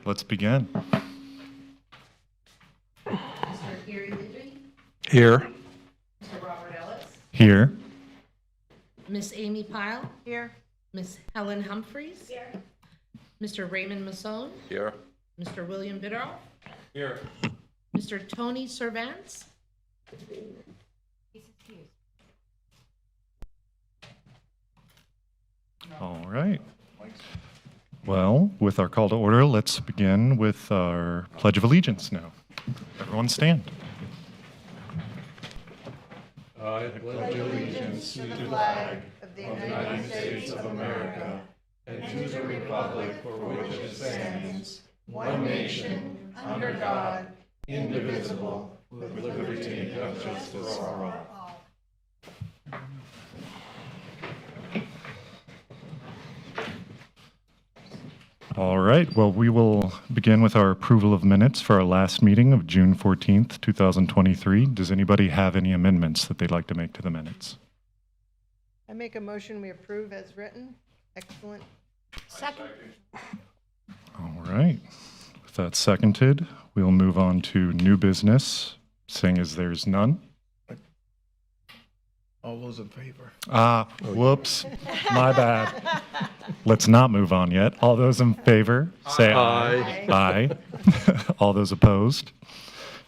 let's begin. Mr. Gary Lidley, Here. Mr. Robert Ellis, Here. Miss Amy Pyle, Here. Miss Helen Humphreys, Here. Mr. Raymond Masson, Here. Mr. William Biddle, Here. Mr. Tony Servance, All right. Well, with our call to order, let's begin with our Pledge of Allegiance now. Everyone stand. I pledge allegiance to the flag of the United States of America and to the republic for which it stands, one nation, under God, indivisible, with liberty and justice for all. All right. Well, we will begin with our approval of minutes for our last meeting of June 14th, 2023. Does anybody have any amendments that they'd like to make to the minutes? I make a motion we approve as written. Excellent. second. All right. With that seconded, we'll move on to new business, seeing as there's none. All those in favor? Whoops. My bad. Let's not move on yet. All those in favor, say aye. Aye. All those opposed?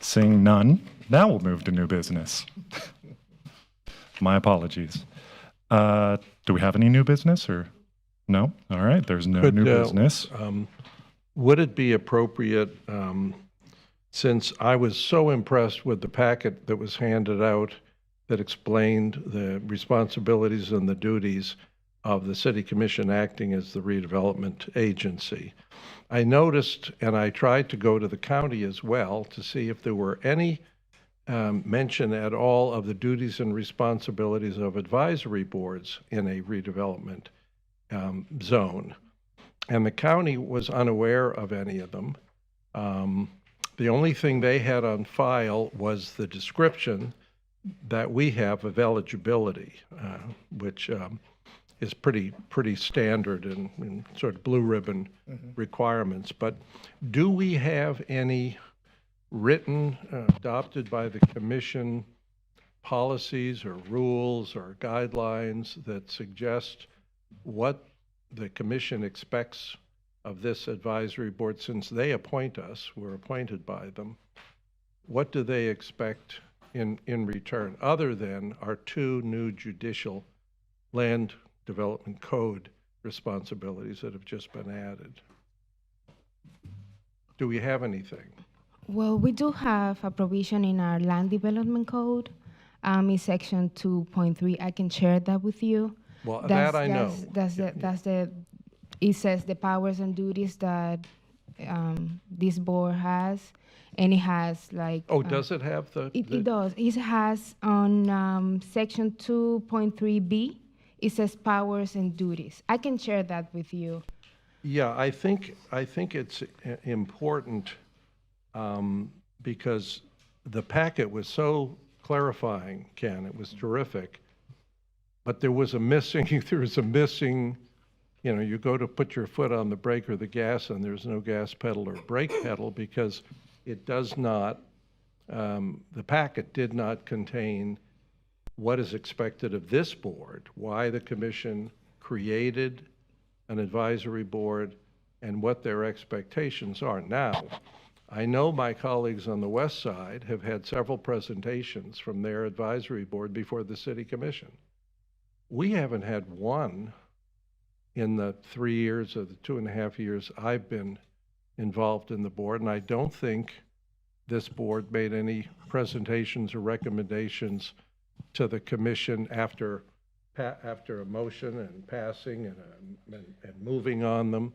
Seeing none, now we'll move to new business. My apologies. Do we have any new business or no? All right, there's no new business. Would it be appropriate, since I was so impressed with the packet that was handed out that explained the responsibilities and the duties of the City Commission acting as the redevelopment agency, I noticed, and I tried to go to the county as well to see if there were any mention at all of the duties and responsibilities of advisory boards in a redevelopment zone. And the county was unaware of any of them. The only thing they had on file was the description that we have of eligibility, which is pretty standard and sort of blue ribbon requirements. But do we have any written, adopted by the commission policies or rules or guidelines that suggest what the commission expects of this advisory board, since they appoint us, we're appointed by them? What do they expect in return, other than our two new judicial land development code responsibilities that have just been added? Do we have anything? Well, we do have a provision in our land development code. It's section 2.3. I can share that with you. Well, that I know. It says the powers and duties that this board has, and it has like. Oh, does it have the? It does. It has on section 2.3b. It says powers and duties. I can share that with you. Yeah, I think it's important because the packet was so clarifying, Ken. It was terrific, but there was a missing. You know, you go to put your foot on the brake or the gas, and there's no gas pedal or brake pedal because it does not. The packet did not contain what is expected of this board, why the commission created an advisory board, and what their expectations are. Now, I know my colleagues on the west side have had several presentations from their advisory board before the city commission. We haven't had one in the 3 years or the 2.5 years I've been involved in the board, and I don't think this board made any presentations or recommendations to the commission after a motion and passing and moving on them,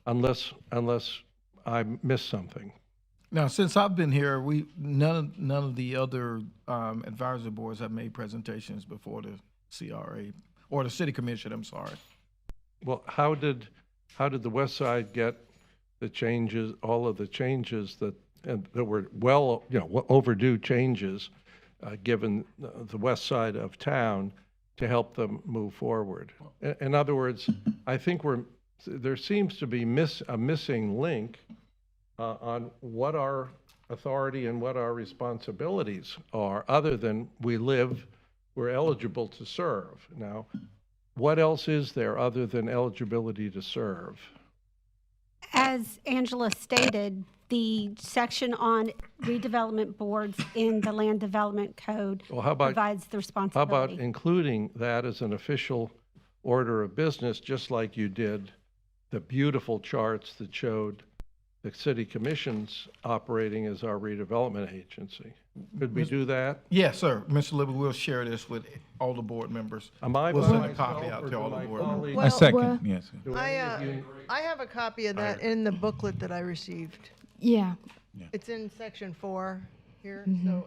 unless I missed something. Now, since I've been here, none of the other advisory boards have made presentations before the CRA or the city commission. I'm sorry. Well, how did the west side get the changes, all of the changes that were overdue changes, given the west side of town, to help them move forward? In other words, I think there seems to be a missing link on what our authority and what our responsibilities are, other than we're eligible to serve. Now, what else is there other than eligibility to serve? As Angela stated, the section on redevelopment boards in the Land Development Code Well, how about, provides the how responsibility. about including that as an official order of business, just like you did the beautiful charts that showed the city commissions operating as our redevelopment agency? Could we do that? Yes, sir. Mr. Libby, we'll share this with all the board members. Am I We'll by send a myself, copy out or to all do the my board members. colleagues- Well, I second, well- yes. do any of you- I have a copy of that in the booklet that I received. Yeah. It's in section 4 here, so,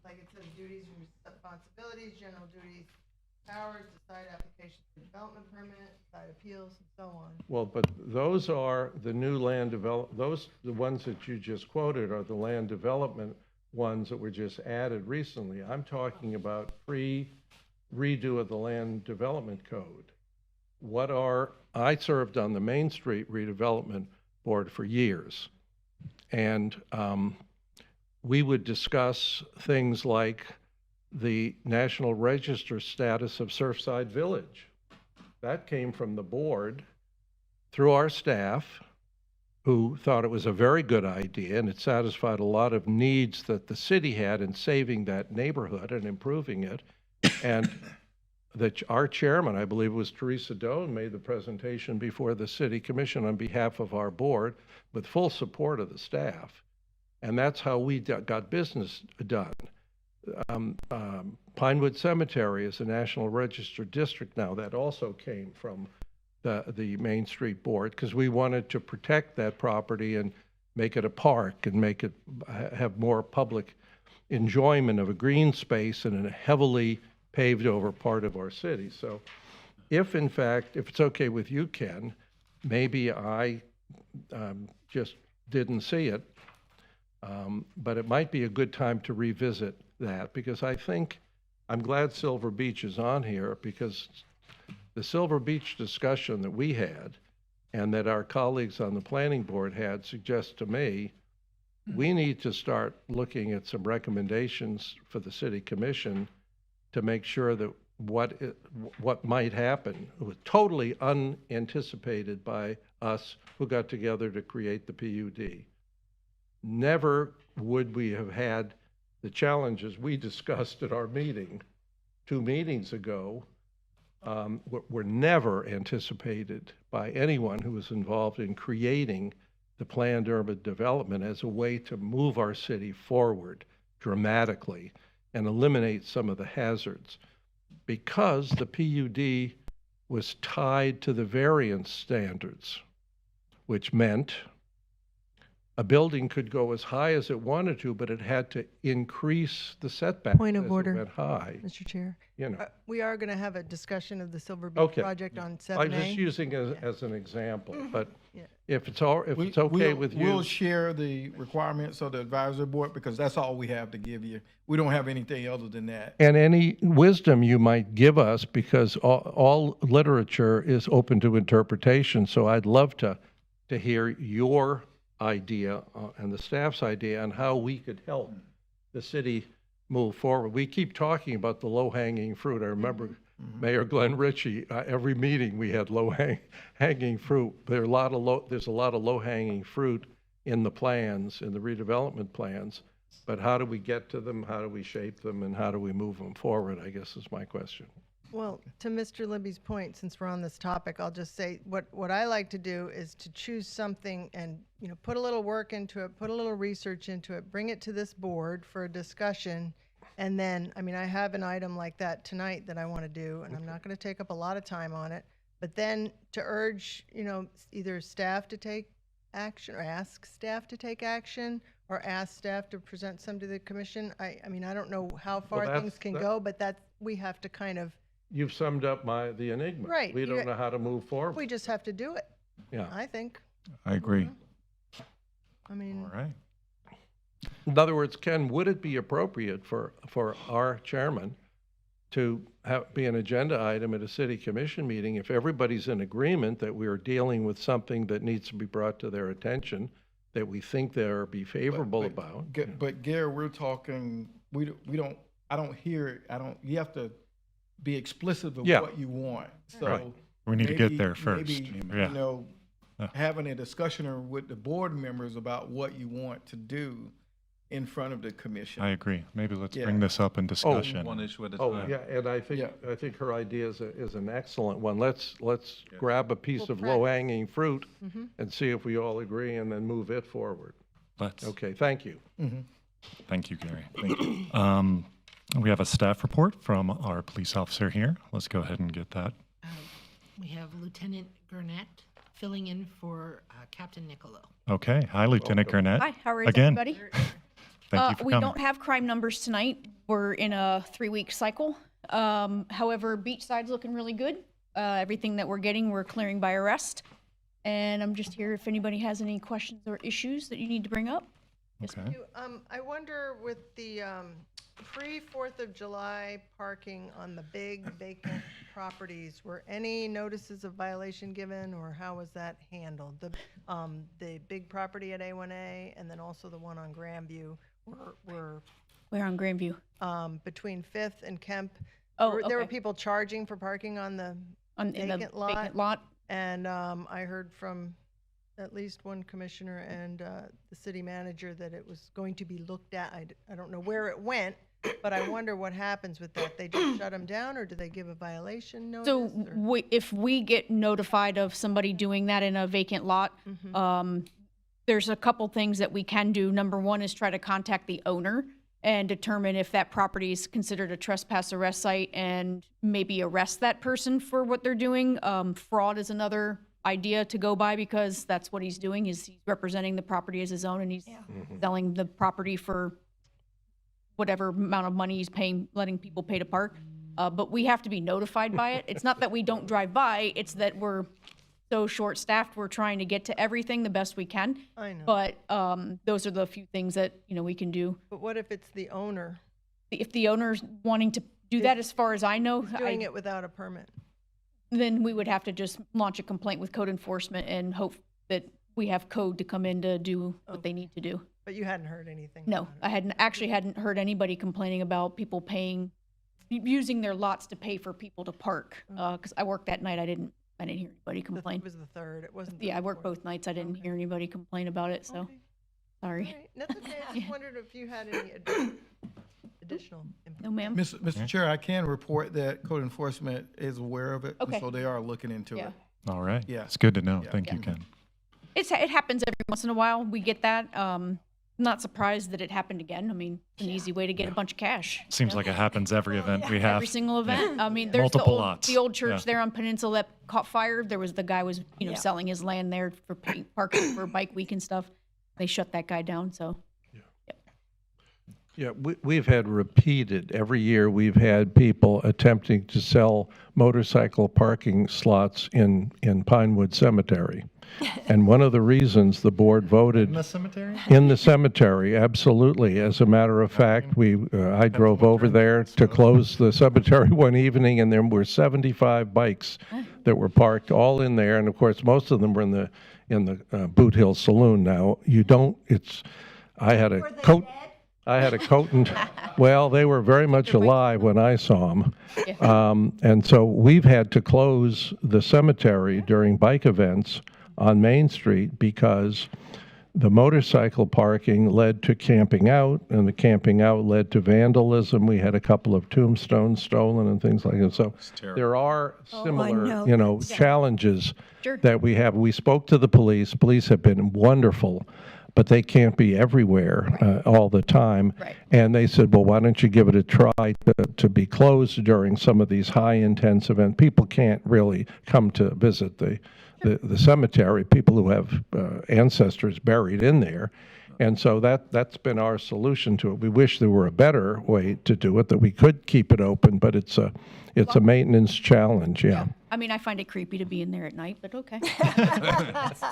like it says, duties and responsibilities, general duties, powers, decide application for development permit, decide appeals, and so on. Well, but those are the new land the ones that you just quoted are the land development ones that were just added recently. I'm talking about redo of the land development code. I served on the Main Street redevelopment board for years. And we would discuss things like the National Register status of Surfside Village. That came from the board through our staff, who thought it was a very good idea, and it satisfied a lot of needs that the city had in saving that neighborhood and improving it. And our chairman, I believe it was Teresa Doan, made the presentation before the city commission on behalf of our board with full support of the staff. And that's how we got business done. Pinewood Cemetery is a National Register district now. That also came from the Main Street Board, because we wanted to protect that property and make it a park and make it have more public enjoyment of a green space in a heavily paved over part of our city. So if in fact, if it's okay with you, Ken, maybe I just didn't see it, but it might be a good time to revisit that, because I'm glad Silver Beach is on here, because the Silver Beach discussion that we had and that our colleagues on the planning board had suggests to me we need to start looking at some recommendations for the city commission to make sure that what might happen was totally unanticipated by us who got together to create the PUD. Never would we have had the challenges we discussed at our meeting 2 meetings ago, were never anticipated by anyone who was involved in creating the planned urban development as a way to move our city forward dramatically and eliminate some of the hazards. Because the PUD was tied to the variance standards, which meant a building could go as high as it wanted to, but it had to increase the setback Point of as order. it went high. Mr. Chair, You know. we are going to have a discussion of the Silver Beach Okay. project on I'm 7A. just using it as an example, but Yeah. if it's okay with you. We'll share the requirements of the advisory board, because that's all we have to give you. We don't have anything other than that. And any wisdom you might give us, because all literature is open to interpretation. So I'd love to hear your idea and the staff's idea on how we could help the city move forward. We keep talking about the low-hanging fruit. I remember Mayor Glenn Ritchie, every meeting we had low-hanging fruit. There's a lot of low-hanging fruit in the plans, in the redevelopment plans. But how do we get to them? How do we shape them? And how do we move them forward, I guess is my question. Well, to Mr. Libby's point, since we're on this topic, I'll just say what I like to do is to choose something and, put a little work into it, put a little research into it, bring it to this board for a discussion. And then, I have an item like that tonight that I want to do, and I'm not going to take up a lot of time on it. But then to urge, either staff to take action or ask staff to take action or ask staff to present some to the commission. I don't know how far things can go, but we have to kind of. You've summed up the enigma. Right. We don't know how to move forward. We just have to do it, Yeah. I think. I agree. All right. In other words, Ken, would it be appropriate for our chairman to be an agenda item at a city commission meeting if everybody's in agreement that we are dealing with something that needs to be brought to their attention, that we think they'll be favorable But- about. But Gary, we're talking, we don't, I don't hear, you have to be explicit of Yeah. what you want. Right. So We need to get there first. maybe, Yeah. you know, Yeah. having a discussion with the board members about what you want to do in front of the commission. I agree. Maybe let's Yeah. bring this up in discussion. One issue at a Oh, time. yeah, and I think her idea is an excellent one. Let's grab a piece We'll of practice. low-hanging fruit and see if we all agree and then move it forward. Let's. Okay, thank you. Thank you, Gary. Thank you. We have a staff report from our police officer here. Let's go ahead and get that. We have Lieutenant Gurnett filling in for Captain Niccolo. Okay. Hi, Lieutenant Gurnett. Hi, how is Again. everybody? Thank you for We coming. don't have crime numbers tonight. We're in a 3-week cycle. However, Beachside's looking really good. Everything that we're getting, we're clearing by arrest. And I'm just here if anybody has any questions or issues that you need to bring up. Okay. I wonder with the pre-4th of July parking on the big vacant properties, were any notices of violation given, or how was that handled? The big property at A1A and then also the one on Grandview were We're on Grandview. between Fifth and Kemp. Oh, There were okay. people charging for parking on the In the vacant lot. vacant lot. And I heard from at least one commissioner and the city manager that it was going to be looked at. I don't know where it went, but I wonder what happens with that. They just shut them down, or do they give a violation notice? So or- if we get notified of somebody doing that in a vacant lot, there's a couple things that we can do. Number one is try to contact the owner and determine if that property is considered a trespass arrest site and maybe arrest that person for what they're doing. Fraud is another idea to go by because that's what he's doing, is he's representing the property as his own and he's selling the property for whatever amount of money he's paying, letting people pay to park. But we have to be notified by it. It's not that we don't drive by, it's that we're so short-staffed, we're trying to get to everything the best we can. I know. But those are the few things that, we can do. But what if it's the owner If the owner's wanting to do that, as far as I know, doing it without a permit? then we would have to just launch a complaint with code enforcement and hope that we have code to come in to do what they need to do. But you hadn't heard anything? No, about it. I hadn't heard anybody complaining about people using their lots to pay for people to park. Because I worked that night, I didn't hear anybody complain. It was the 3rd. It wasn't. the Yeah, I worked 4th. both nights. I didn't hear anybody complain about it, so, Okay. sorry. All right. That's okay. I just wondered if you had any additional input. No, ma'am? Mr. Chair, I can report that code enforcement is aware of it. and Okay. So they are looking into Yeah. it. All right. Yeah. It's good to know. Yeah. Thank you, Ken. It happens every once in a while. We get that. Not surprised that it happened again. I mean, it's an easy way to get a bunch of cash. Seems like it happens every event we have. Every single event. I mean, there's Multiple lots. the old church Yeah. there on Peninsula that caught fire. There was the guy was, selling his land there for parking for bike week and stuff. They shut that guy down, so. Yeah, we've had repeated, every year we've had people attempting to sell motorcycle parking slots in Pinewood Cemetery. And one of the reasons the board voted. In the cemetery? In the cemetery, absolutely. As a matter of fact, I drove over there to close the cemetery one evening, and there were 75 bikes that were parked all in there. And of course, most of them were in the Boot Hill Saloon. Now, I had a coat. I had a coat and, well, they were very much alive when I saw them. And so we've had to close the cemetery during bike events on Main Street because the motorcycle parking led to camping out, and the camping out led to vandalism. We had a couple of tombstones stolen and things like that. So there are similar, know. challenges Sure. that we have. We spoke to the police. Police have been wonderful, but they can't be everywhere all the time. Right. And they said, well, why don't you give it a try to be closed during some of these high-intense events? People can't really come to visit the cemetery, people who have ancestors buried in there. And so that's been our solution to it. We wish there were a better way to do it, that we could keep it open, but it's a maintenance challenge, yeah. I mean, I find it creepy to be in there at night, but okay.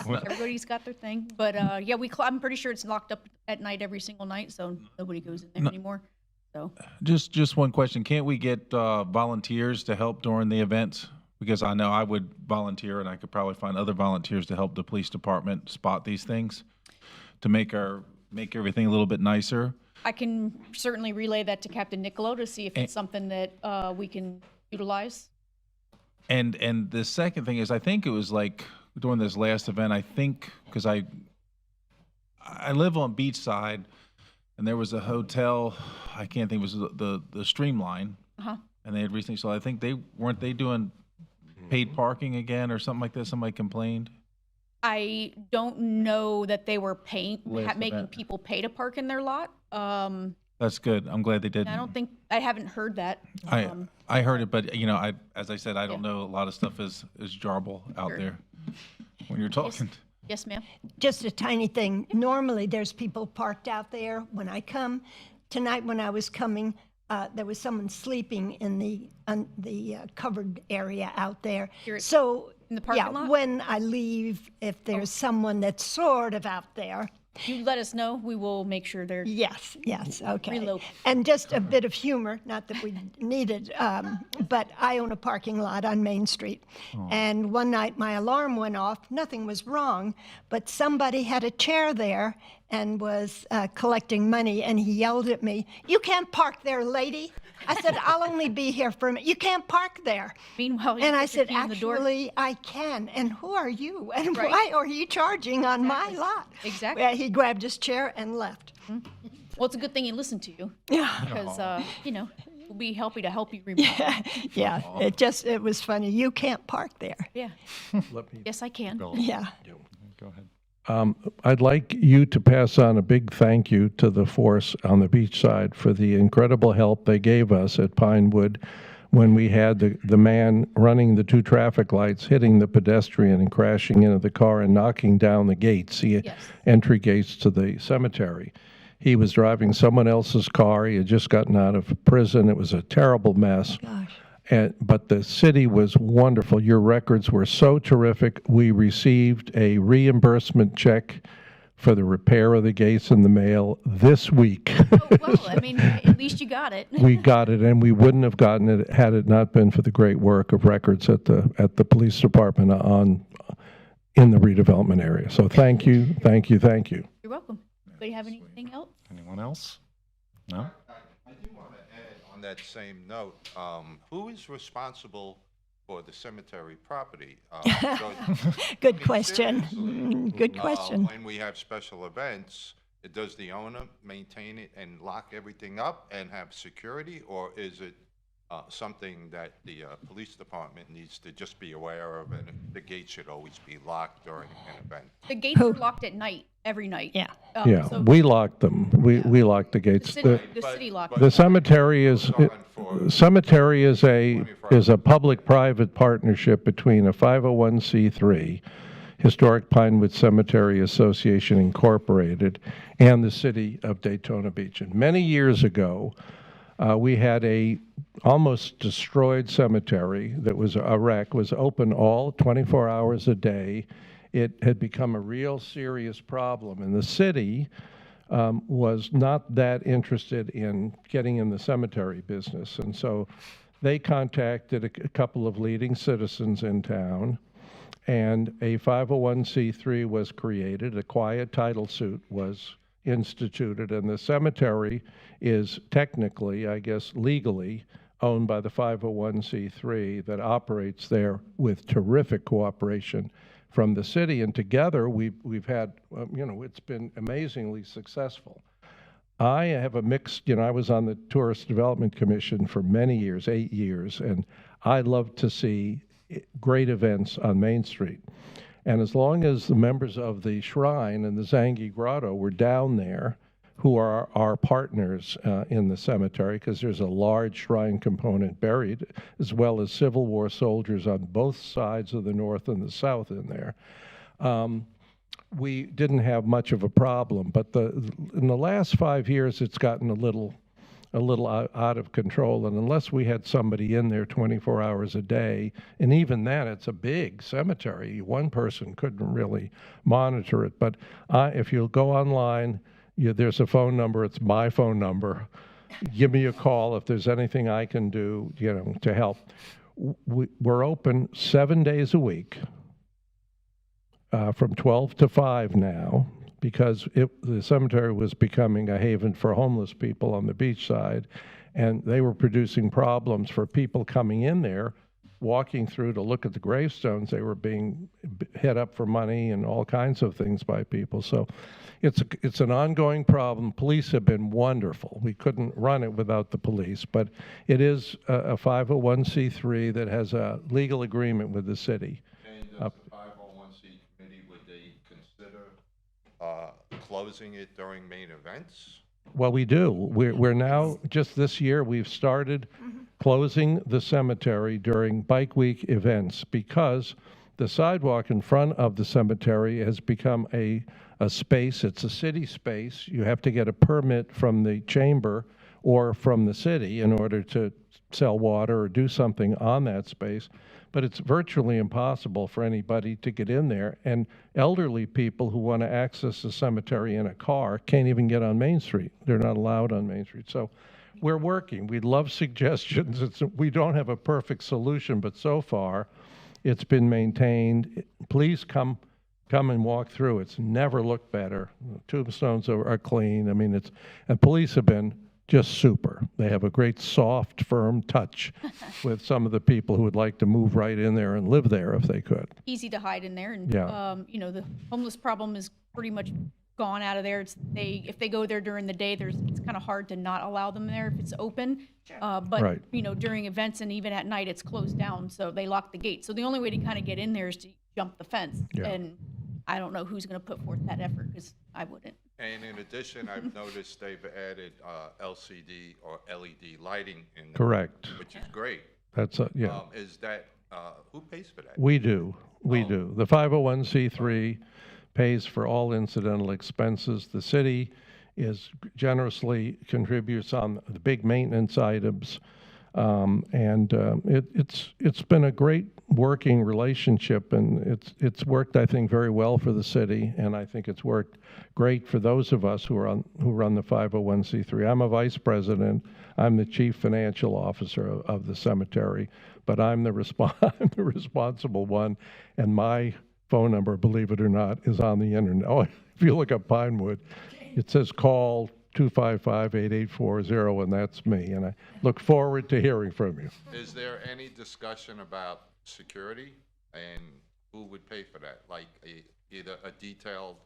Everybody's got their thing. But yeah, I'm pretty sure it's locked up at night every single night, so nobody goes in there anymore. So Just one question. Can't we get volunteers to help during the events? Because I know I would volunteer, and I could probably find other volunteers to help the police department spot these things to make everything a little bit nicer. I can certainly relay that to Captain Niccolo to see if it's something that we can utilize. And the second thing is, I think it was like during this last event, I think, because I live on Beachside, and there was a hotel, I can't think, it was the Streamline, and they had recently, so I think weren't they doing paid parking again or something like that? Somebody complained. I don't know that they were making event. people pay to park in their lot. That's good. I'm glad they did. I haven't heard that. I heard it, but as I said, I don't know. A lot of stuff is jarble out Sure. there when you're talking. Yes, ma'am. Just a tiny thing. Normally, there's people parked out there when I come. Tonight, when I was coming, there was someone sleeping in the covered area out there. So, in the parking lot? when I leave, if there's someone that's sort of out there. You let us know. We will make sure they're. Yes, okay. Relocate. And just a bit of humor, not that we need it, but I own a parking lot on Main Street. And one night my alarm went off. Nothing was wrong, but somebody had a chair there and was collecting money, and he yelled at me, "You can't park there, lady." I said, "I'll only be here for a minute." "You can't park there." Meanwhile, you And I put your said, key in the door. "Actually, I can. And who are you? And Right. why are you charging on my lot?" Exactly. Yeah, he grabbed his chair and left. Well, it's a good thing he listened to you Yeah. because we'll be happy to help you remember. Yeah, it was funny. "You can't park there." Yeah. Yes, I can. Yeah. Go ahead. I'd like you to pass on a big thank you to the force on the Beachside for the incredible help they gave us at Pinewood when we had the man running the 2 traffic lights, hitting the pedestrian and crashing into the car and knocking down the gates, the entry gates to the cemetery. He was driving someone else's car. He had just gotten out of prison. It was a terrible mess. Gosh. But the city was wonderful. Your records were so terrific. We received a reimbursement check for the repair of the gates in the mail this week. Oh, well, I mean, at least you got it. We got it, and we wouldn't have gotten it had it not been for the great work of records at the police department in the redevelopment area. So thank you, thank you, thank you. You're welcome. Anybody have anything else? Anyone else? No? I do want to add on that same note, who is responsible for the cemetery property? Good question. Good question. When we have special events, does the owner maintain it and lock everything up and have security, or is it something that the police department needs to just be aware of, and the gate should always be locked during an event? The gates are locked at night, every night. Yeah. Yeah, So we locked them. We locked the the gates. city locked The it. cemetery is a public-private partnership between a 501c3, Historic Pinewood Cemetery Association Incorporated, and the city of Daytona Beach. And many years ago, we had a almost destroyed cemetery that was a wreck, was open all 24 hours a day. It had become a real serious problem, and the city was not that interested in getting in the cemetery business. And so they contacted a couple of leading citizens in town, and a 501c3 was created, a quiet title suit was instituted, and the cemetery is technically, I guess legally, owned by the 501c3 that operates there with terrific cooperation from the city. And together we've had, it's been amazingly successful. I have a mixed, I was on the Tourist Development Commission for many years, 8 years, and I love to see great events on Main Street. And as long as the members of the Shrine and the Zangi Grotto were down there, who are our partners in the cemetery, because there's a large shrine component buried, as well as Civil War soldiers on both sides of the north and the south in there, we didn't have much of a problem. But in the last 5 years, it's gotten a little out of control, and unless we had somebody in there 24 hours a day, and even then, it's a big cemetery, one person couldn't really monitor it. But if you'll go online, there's a phone number, it's my phone number. Give me a call if there's anything I can do, to help. We're open 7 days a week, from 12 to 5 now, because the cemetery was becoming a haven for homeless people on the beachside, and they were producing problems for people coming in there, walking through to look at the gravestones. They were being hit up for money and all kinds of things by people. So it's an ongoing problem. Police have been wonderful. We couldn't run it without the police, but it is a 501c3 that has a legal agreement with the city. And does the 501c committee, would they consider closing it during main events? Well, we do. We're now, just this year, we've started closing the cemetery during Bike Week events because the sidewalk in front of the cemetery has become a space. It's a city space. You have to get a permit from the chamber or from the city in order to sell water or do something on that space. But it's virtually impossible for anybody to get in there. And elderly people who want to access the cemetery in a car can't even get on Main Street. They're not allowed on Main Street. So we're working. We'd love suggestions. We don't have a perfect solution, but so far it's been maintained. Please come and walk through. It's never looked better. The tombstones are clean. I mean, and police have been just super. They have a great soft, firm touch with some of the people who would like to move right in there and live there if they could. Easy to hide in there, and Yeah. you know, the homeless problem is pretty much gone out of there. If they go there during the day, it's kind of hard to not allow them there if it's open. But Right. you know, during events and even at night, it's closed down, so they lock the gate. So the only way to kind of get in there is to jump the fence. Yeah. And I don't know who's going to put forth that effort, because I wouldn't. And in addition, I've noticed they've added LCD or LED lighting in there. Correct. Which is great. That's, yeah. Is that, who pays for that? We do. We do. The 501c3 pays for all incidental expenses. The city generously contributes on the big maintenance items. It's been a great working relationship, and it's worked, I think, very well for the city, and I think it's worked great for those of us who run the 501c3. I'm a vice president. I'm the chief financial officer of the cemetery, but I'm the responsible one, and my phone number, believe it or not, is on the internet. Oh, if you look up Pinewood, it says call 255-8840, and that's me, and I look forward to hearing from you. Is there any discussion about security and who would pay for that? Like either a detailed,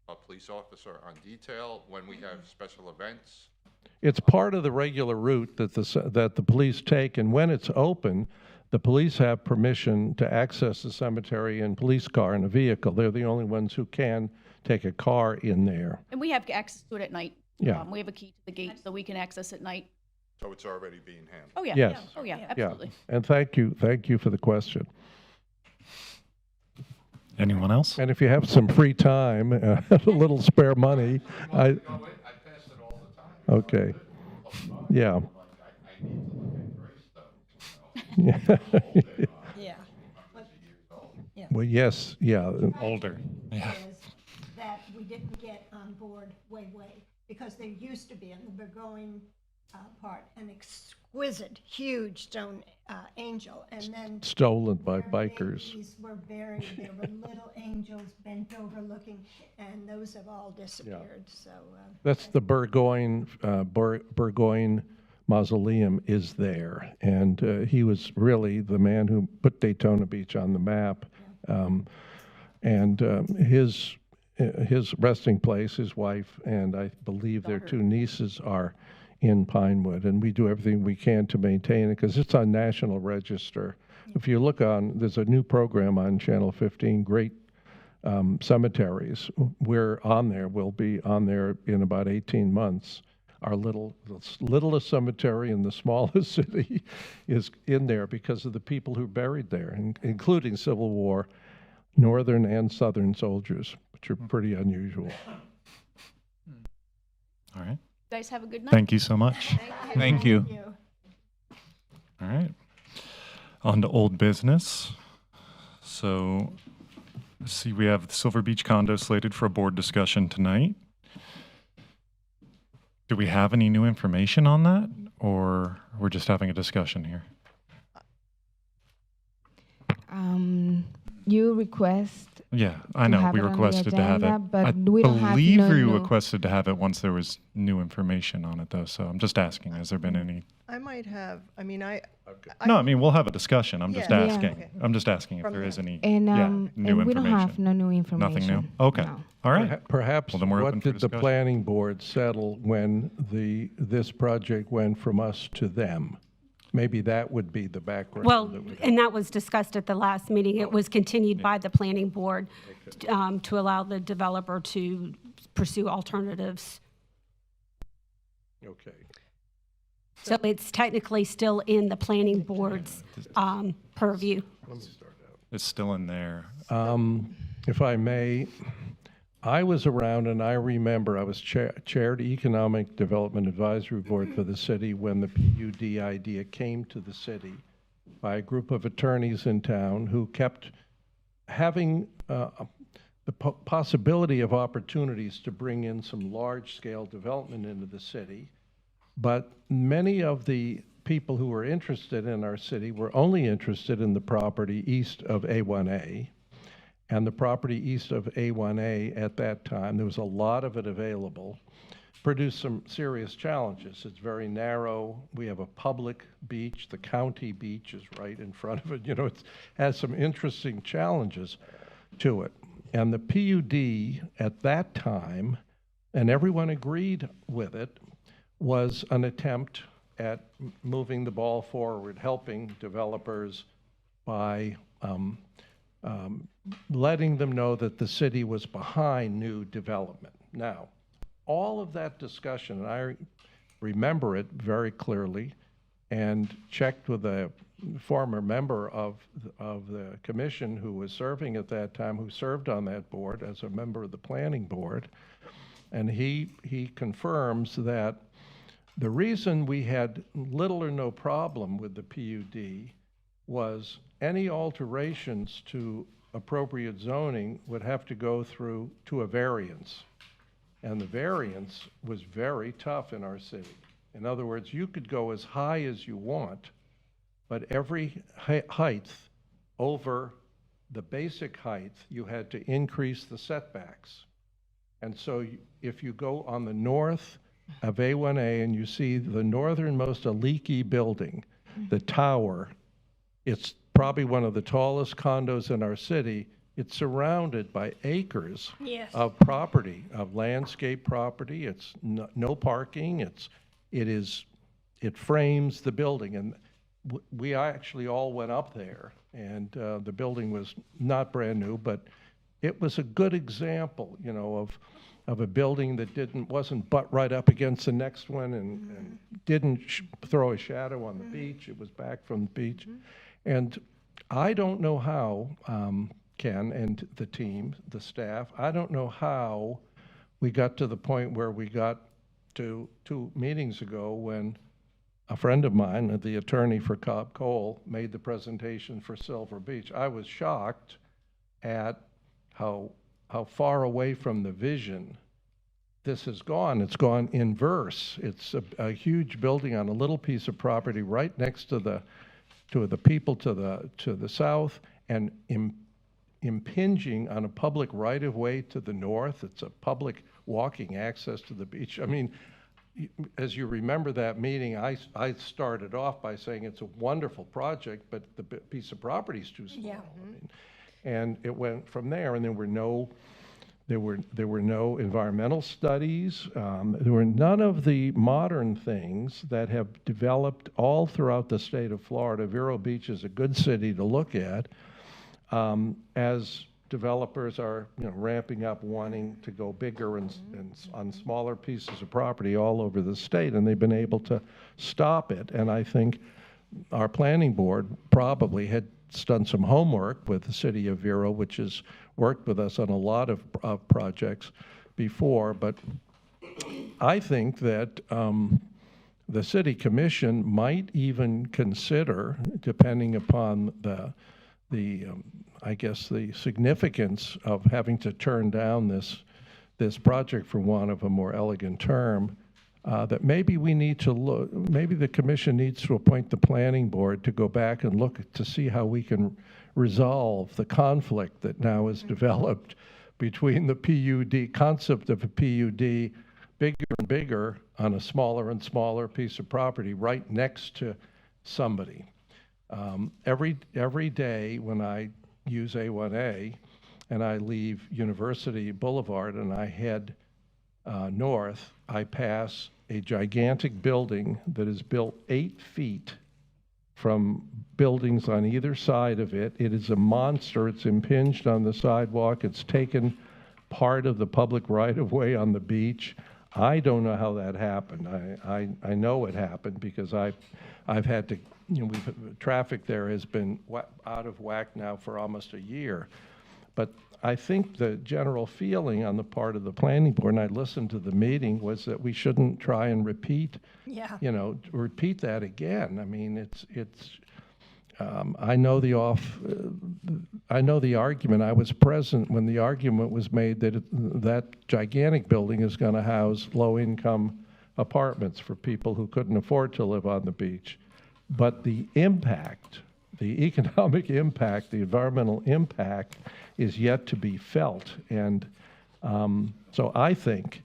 a police officer on detail when we have special events? It's part of the regular route that the police take, and when it's open, the police have permission to access the cemetery in police car and a vehicle. They're the only ones who can take a car in there. And we have access to it at night. Yeah. We have a key to the gate, so we can access at night. So it's already being handled? Oh, yeah. Yes. Oh, yeah, Yeah, absolutely. and thank you for the question. Anyone else? And if you have some free time, a little spare money, I pass it all the time. okay, yeah. I need to look at gravestones, Yeah. Well, yes, yeah, Older. Yeah. Is that we didn't get on board way, because there used to be in the Burgoyne part an exquisite, huge stone angel, and then stolen by their bikers. babies were buried. There were little angels bent over looking, and those have all disappeared. So That's the Burgoyne Mausoleum is there, and he was really the man who put Daytona Beach on the map. His resting place, his wife, and I believe their two nieces are in Pinewood, and we do everything we can to maintain it because it's on National Register. If you look there's a new program on Channel 15, Great Cemeteries. We're on there. We'll be on there in about 18 months. Our littlest cemetery in the smallest city is in there because of the people who are buried there, including Civil War, Northern and Southern soldiers, which are pretty unusual. All right. You guys have a good night. Thank you so much. Thank you. All right. On to old business. So, let's see, we have the Silver Beach condo slated for a board discussion tonight. Do we have any new information on that, or we're just having a discussion here? You request Yeah, I to know, have we it on the requested to have it. agenda, but I we don't have believe no we new- requested to have it once there was new information on it, though, so I'm just asking, has there been any? I might have, I mean, No, I mean, we'll have a discussion, I'm just Yeah. asking. Okay. I'm just asking if From there is him. any, And, yeah, and new we don't have information. no new information. Nothing new? Okay, No. all right. Perhaps Well, then we're open what for did the discussion. planning board settle when this project went from us to them? Maybe that would be the background. Well, that would- and that was discussed at the last meeting. It was continued by the planning board to allow the developer to pursue alternatives. Okay. So it's technically still in the planning board's purview. It's still in there. If I may, I was around and I remember I was chaired Economic Development Advisory Board for the city when the PUD idea came to the city by a group of attorneys in town who kept having the possibility of opportunities to bring in some large-scale development into the city. But many of the people who were interested in our city were only interested in the property east of A1A. And the property east of A1A at that time, there was a lot of it available, produced some serious challenges. It's very narrow. We have a public beach. The county beach is right in front of it. You know, it has some interesting challenges to it. And the PUD at that time, and everyone agreed with it, was an attempt at moving the ball forward, helping developers by letting them know that the city was behind new development. Now, all of that discussion, and I remember it very clearly, and checked with a former member of the commission who was serving at that time, who served on that board as a member of the planning board, and he confirms that the reason we had little or no problem with the PUD was any alterations to appropriate zoning would have to go through to a variance. And the variance was very tough in our city. In other words, you could go as high as you want, but every height over the basic height, you had to increase the setbacks. And so if you go on the north of A1A and you see the northernmost leaky building, the tower, it's probably one of the tallest condos in our city. It's surrounded by acres of property, of landscape property. It's no parking. It frames the building. And we actually all went up there, and the building was not brand new, but it was a good example, you know, of a building that wasn't butt right up against the next one and didn't throw a shadow on the beach. It was back from the beach. And I don't know how, Ken and the team, the staff, I don't know how we got to the point where we got to 2 meetings ago when a friend of mine, the attorney for Cobb Cole, made the presentation for Silver Beach. I was shocked at how far away from the vision this has gone. It's gone inverse. It's a huge building on a little piece of property right next to the people to the south, and impinging on a public right-of-way to the north. It's a public walking access to the beach. I mean, as you remember that meeting, I started off by saying it's a wonderful project, but the piece of property is too small. Yeah. I mean, and it went from there, and there were no environmental studies. There were none of the modern things that have developed all throughout the state of Florida. Vero Beach is a good city to look at as developers are, you know, ramping up, wanting to go bigger and on smaller pieces of property all over the state, and they've been able to stop it. And I think our planning board probably had done some homework with the city of Vero, which has worked with us on a lot of projects before. But I think that the city commission might even consider, depending upon I guess the significance of having to turn down this project, for want of a more elegant term, that maybe we need to maybe the commission needs to appoint the planning board to go back and look to see how we can resolve the conflict that now is developed between the PUD, concept of a PUD, bigger and bigger on a smaller and smaller piece of property right next to somebody. Every day when I use A1A and I leave University Boulevard and I head north, I pass a gigantic building that is built 8 feet from buildings on either side of it. It is a monster. It's impinged on the sidewalk. It's taken part of the public right-of-way on the beach. I don't know how that happened. I know it happened because I've had to, traffic there has been out of whack now for almost a year. But I think the general feeling on the part of the planning board, and I listened to the meeting, was that we shouldn't try and repeat that again. I mean, I know the argument. I was present when the argument was made that that gigantic building is going to house low-income apartments for people who couldn't afford to live on the beach. But the impact, the economic impact, the environmental impact is yet to be felt. And so I think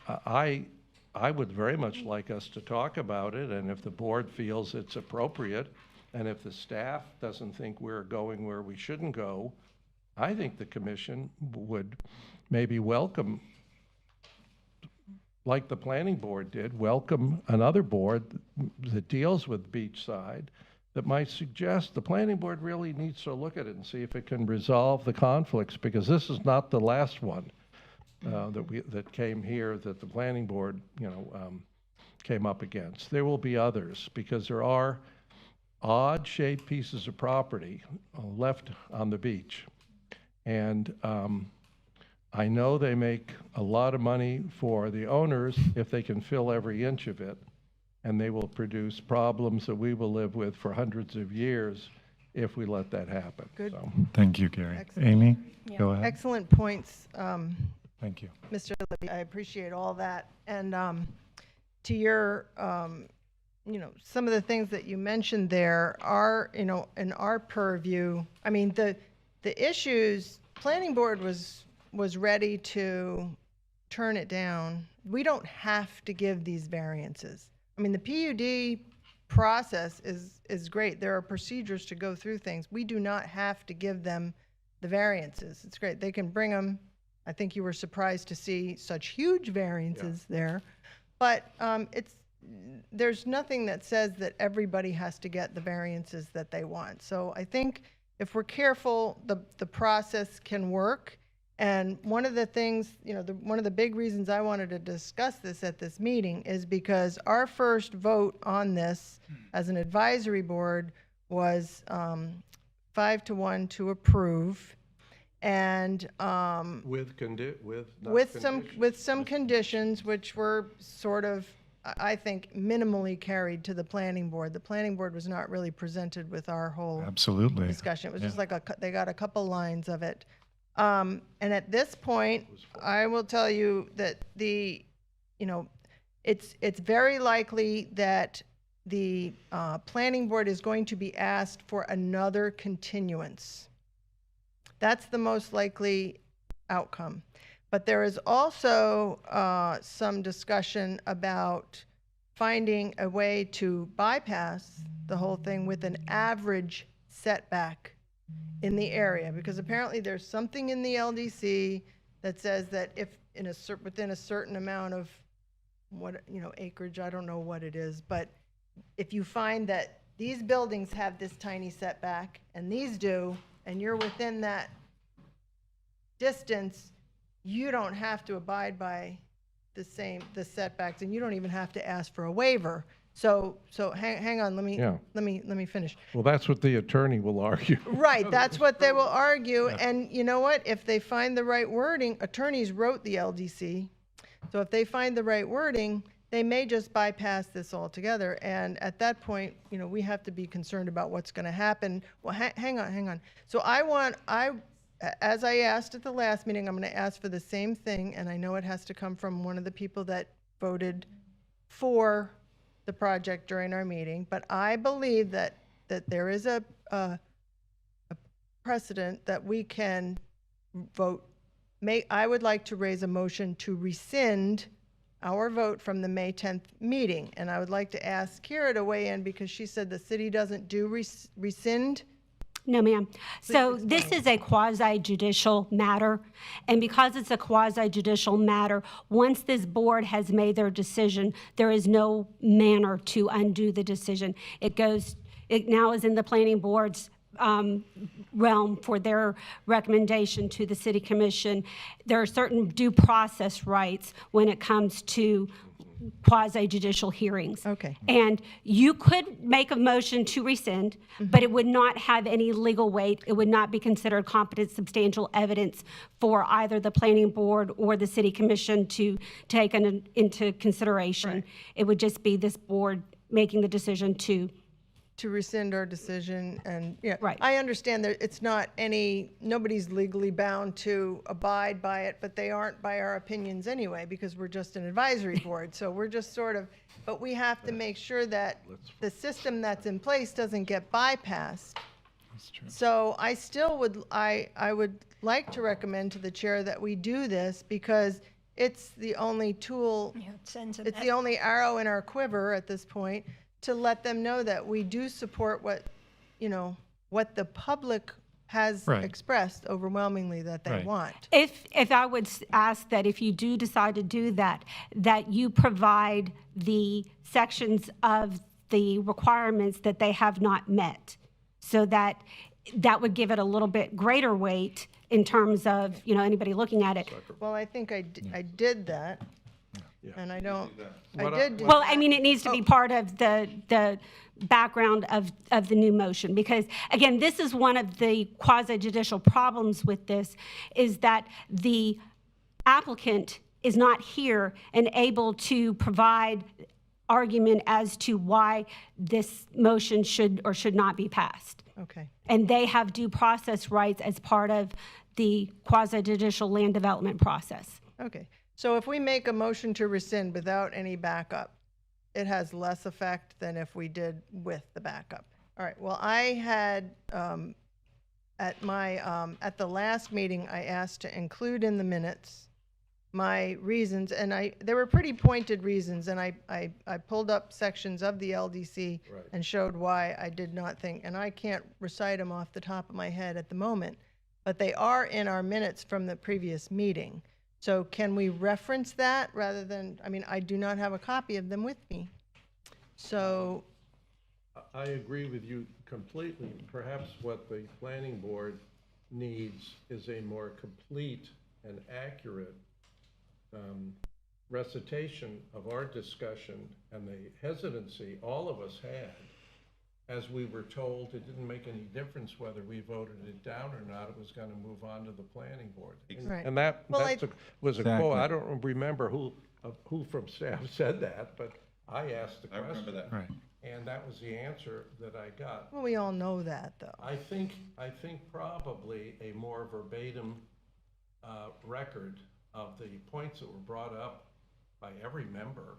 I would very much like us to talk about it, and if the board feels it's appropriate, and if the staff doesn't think we're going where we shouldn't go, I think the commission would maybe welcome, like the planning board did, welcome another board that deals with Beachside that might suggest the planning board really needs to look at it and see if it can resolve the conflicts, because this is not the last one that came here that the planning board came up against. There will be others, because there are odd-shaped pieces of property left on the beach. And I know they make a lot of money for the owners if they can fill every inch of it, and they will produce problems that we will live with for hundreds of years if we let that happen. Good. So. Thank you, Gary. Excellent. Amy, go ahead. Excellent points, Thank you. Mr. Libby. I appreciate all that. And to your, some of the things that you mentioned there are, in our purview. I mean, the issues, planning board was ready to turn it down. We don't have to give these variances. I mean, the PUD process is great. There are procedures to go through things. We do not have to give them the variances. It's great. They can bring them. I think you were surprised to see such huge variances there. But there's nothing that says that everybody has to get the variances that they want. So I think if we're careful, the process can work. And one of the things, one of the big reasons I wanted to discuss this at this meeting is because our first vote on this as an advisory board was 5-1 to approve, and With some conditions, which were sort of, I think, minimally carried to the planning board. The planning board was not really presented with our whole Absolutely. discussion. It was just like they got a couple lines of it. And at this point, I will tell you that it's very likely that the planning board is going to be asked for another continuance. That's the most likely outcome. But there is also some discussion about finding a way to bypass the whole thing with an average setback in the area, because apparently there's something in the LDC that says that if within a certain amount of acreage, I don't know what it is, but if you find that these buildings have this tiny setback and these do, and you're within that distance, you don't have to abide by the setbacks, and you don't even have to ask for a waiver. So hang on, let me finish. Well, that's what the attorney will argue. Right, that's what they will argue. And you know what? If they find the right wording, attorneys wrote the LDC. So if they find the right wording, they may just bypass this altogether. And at that point, we have to be concerned about what's going to happen. Well, hang on. So as I asked at the last meeting, I'm going to ask for the same thing. And I know it has to come from one of the people that voted for the project during our meeting, but I believe that there is a precedent that we can vote. I would like to raise a motion to rescind our vote from the May 10th meeting. And I would like to ask Kira to weigh in because she said the city doesn't do rescind. No, ma'am. So this is a quasi-judicial matter, and because it's a quasi-judicial matter, once this board has made their decision, there is no manner to undo the decision. It now is in the planning board's realm for their recommendation to the city commission. There are certain due process rights when it comes to quasi-judicial hearings. Okay. And you could make a motion to rescind, but it would not have any legal weight. It would not be considered competent substantial evidence for either the planning board or the city commission to take into consideration. Right. It would just be this board making the decision to rescind our decision, and yeah, Right. I understand that it's not nobody's legally bound to abide by it, but they aren't by our opinions anyway, because we're just an advisory board. So we're just sort of, but we have to make sure that the system that's in place doesn't get bypassed. That's true. So I still would, I would like to recommend to the chair that we do this because it's the only tool, Yeah, it sends a it's the only arrow in our quiver at this point to let them know that we do support what the public has Right. expressed overwhelmingly that they Right. want. If I would ask that if you do decide to do that, that you provide the sections of the requirements that they have not met, so that would give it a little bit greater weight in terms of, anybody looking at it. Well, I think I did that. And I don't, I What I- did do Well, that. I mean, it needs to be part of the background of the new motion, because, again, this is one of the quasi-judicial problems with this, is that the applicant is not here and able to provide argument as to why this motion should or should not be passed. Okay. And they have due process rights as part of the quasi-judicial land development process. Okay. So if we make a motion to rescind without any backup, it has less effect than if we did with the backup. All right. Well, I had, at the last meeting, I asked to include in the minutes my reasons, and they were pretty pointed reasons, and I pulled up sections of the LDC Right. and showed why I did not think, and I can't recite them off the top of my head at the moment, but they are in our minutes from the previous meeting. So can we reference that rather than, I do not have a copy of them with me. So, I agree with you completely. Perhaps what the planning board needs is a more complete and accurate recitation of our discussion and the hesitancy all of us had, as we were told it didn't make any difference whether we voted it down or not, it was going to move on to the planning board. Right. And that Well, was a Exactly. quote. I don't remember who from staff said that, but I asked the question. I remember that. Right. And that was the answer that I got. well, we all know that, though. I think probably a more verbatim record of the points that were brought up by every member.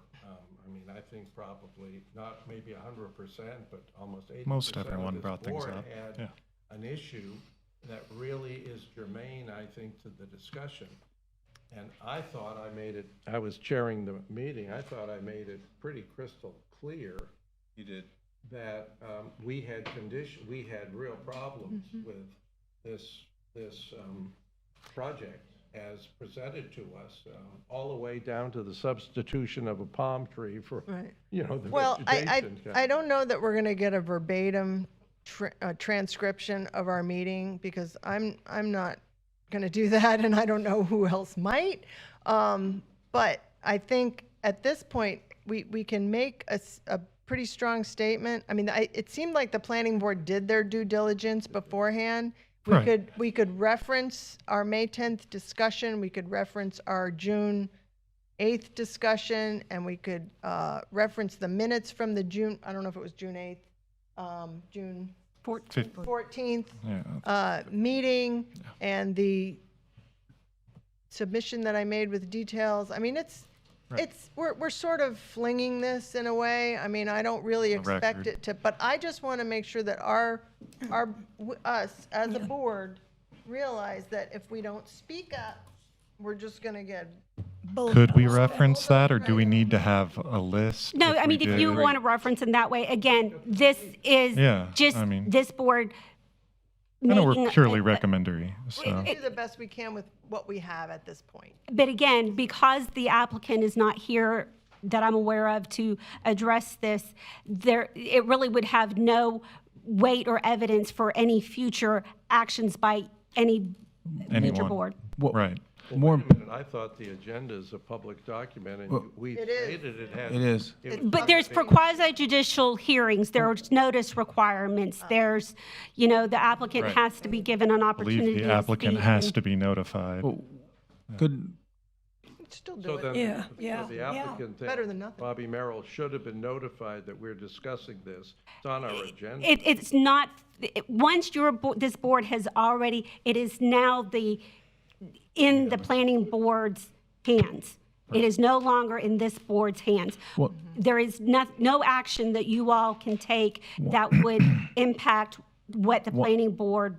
I think probably not maybe 100%, but almost 80%. Most everyone of this brought things board up, had yeah. an issue that really is germane, I think, to the discussion. And I thought I was chairing the meeting, I thought I made it pretty crystal clear. You did. That we had real problems with this project as presented to us, all the way down to the substitution of a palm tree for, Right. the Well, vegetation. I don't know that we're going to get a verbatim transcription of our meeting because I'm not going to do that, and I don't know who else might. But I think at this point we can make a pretty strong statement. It seemed like the planning board did their due diligence beforehand. Right. We could reference our May 10th discussion. We could reference our June 8th discussion, and we could reference the minutes from the June, I don't know if it was June 8th, June 14th Yeah. meeting, and the submission that I made with details. we're sort of flinging this in a way. I mean, I don't really On the expect record. it to, but I just want to make sure that us as a board realize that if we don't speak up, we're just going to get Could we reference that, or do we need to have a list? No, I we mean, if did? you want to reference in that way, again, this is Yeah, just I mean- this board I know making we're purely recommendary, so. do the best we can with what we have at this point. But again, because the applicant is not here that I'm aware of to address this, it really would have no weight or evidence for any future actions by any future Anyone. board. Right. More. Wait a minute, I thought the agenda is a public document, and we It is. stated it had. It is. But there's for quasi-judicial hearings, there's notice requirements. There's, the applicant Right. has to be given an I opportunity believe to the applicant speak has and- to be notified. Could, Still So do it. then, Yeah, so the yeah. applicant, then, Better than nothing. Bobby Merrill, should have been notified that we're discussing this. It's on our agenda. It's not, once this board has already, it is now in the planning board's hands. It is no longer in this board's hands. Well- There is no action that you all can take that would impact what the planning board,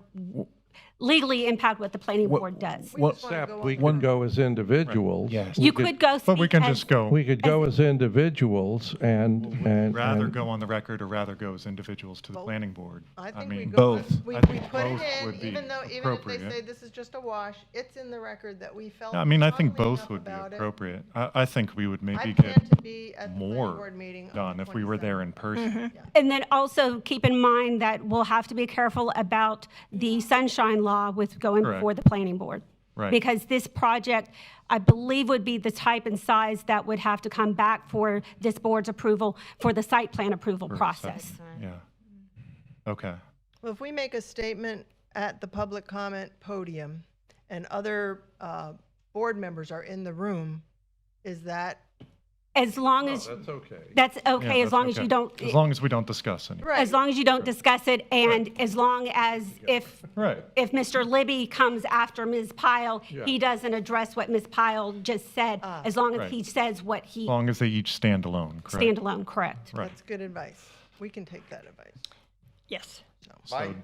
legally impact what the planning board does. what, Except we could go as individuals. Yes. You could go But we speak can as- just go, We could go as individuals and. rather go on the record or rather go as individuals to the planning board. I think we mean, go, both. we I put think it both in, would be even if they appropriate. say this is just a wash, it's in the record that we felt I mean, I think strongly both enough would be about it. appropriate. I think we would I maybe plan get to be at the planning more board meeting on done the if we were 27th. there in person. And then also keep in mind that we'll have to be careful about the sunshine law with going Correct. before the planning board. Right. Because this project, I believe, would be the type and size that would have to come back for this board's approval, for the site plan approval process. Yeah. Okay. Well, if we make a statement at the public comment podium and other board members are in the room, is that? As long Oh, as, that's okay. that's Yeah, okay, as that's long as okay. you don't, As long as we don't discuss anything. Right. as long as you don't discuss it, and as long as if Right. Mr. Libby comes after Ms. Pyle, Yeah. he doesn't address what Ms. Pyle just said, as long as Right. he says what he As long as they each stand alone, correct? standalone, correct? Right. That's good advice. We can take that advice. Yes. My,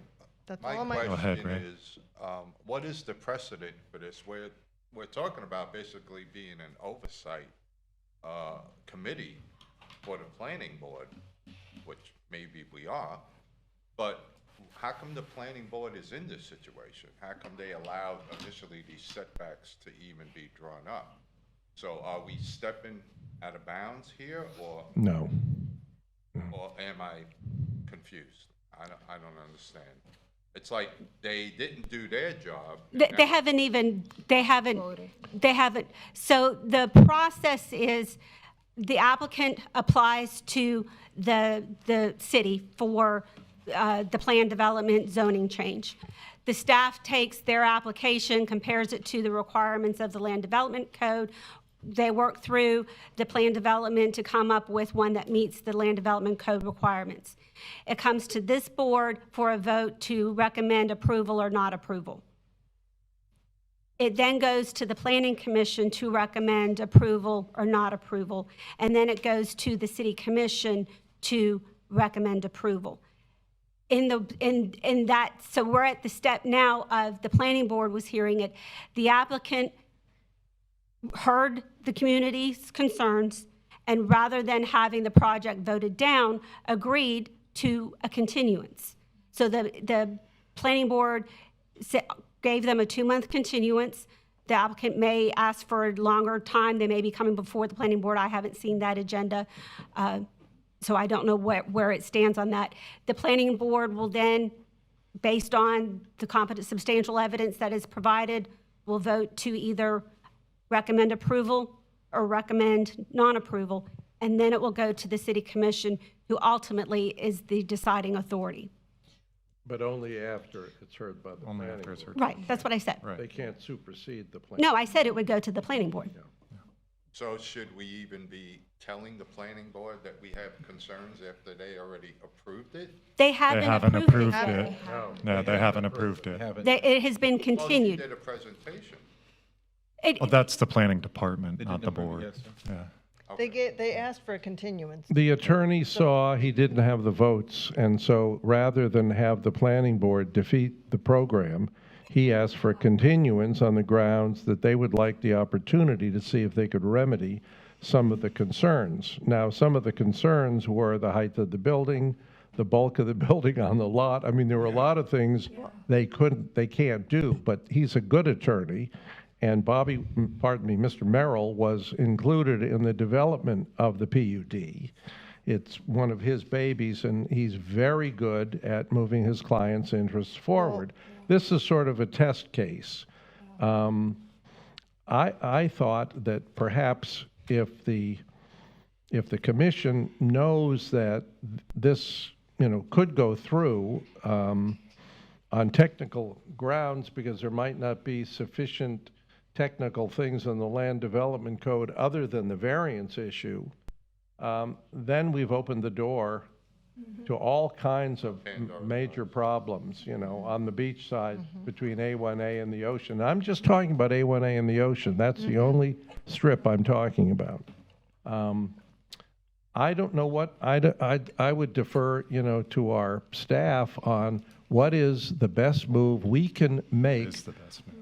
That's my all my. Go ahead, question Ray. is, what is the precedent for this? We're talking about basically being an oversight committee for the planning board, which maybe we are, but how come the planning board is in this situation? How come they allowed initially these setbacks to even be drawn up? So are we stepping out of bounds here, or No. am I confused? I don't understand. It's like they didn't do their job. They haven't. So the process is, the applicant applies to the city for the plan development zoning change. The staff takes their application, compares it to the requirements of the land development code. They work through the plan development to come up with one that meets the land development code requirements. It comes to this board for a vote to recommend approval or not approval. It then goes to the planning commission to recommend approval or not approval, and then it goes to the city commission to recommend approval. So we're at the step now of the planning board was hearing it. The applicant heard the community's concerns, and rather than having the project voted down, agreed to a continuance. So the planning board gave them a 2-month continuance. The applicant may ask for a longer time. They may be coming before the planning board. I haven't seen that agenda, so I don't know where it stands on that. The planning board will then, based on the competent substantial evidence that is provided, will vote to either recommend approval or recommend non-approval, and then it will go to the city commission, who ultimately is the deciding authority. But only after it's heard by the Only planning after it's board. heard. Right, that's what I said. Right. They can't supersede the plan. No, I said it would go to the planning board. So should we even be telling the planning board that we have concerns after they already approved it? They They haven't haven't approved approved it. it. No, they haven't approved it. It has been Well, you continued. did a presentation. Well, that's the planning department, They not didn't the approve it board. yet, Yeah. They asked for a continuance. The attorney saw he didn't have the votes, and so rather than have the planning board defeat the program, he asked for a continuance on the grounds that they would like the opportunity to see if they could remedy some of the concerns. Now, some of the concerns were the height of the building, the bulk of the building on the lot. I mean, there were a lot of things they can't do, but he's a good attorney. And Mr. Merrill was included in the development of the PUD. It's one of his babies, and he's very good at moving his clients' interests forward. This is sort of a test case. I thought that perhaps if the commission knows that this, could go through on technical grounds because there might not be sufficient technical things in the land development code other than the variance issue, then we've opened the door to all kinds of major problems, on the beach side between A1A and the ocean. I'm just talking about A1A and the ocean. That's the only strip I'm talking about. I don't know what, I would defer, to our staff on what is the best move we can make,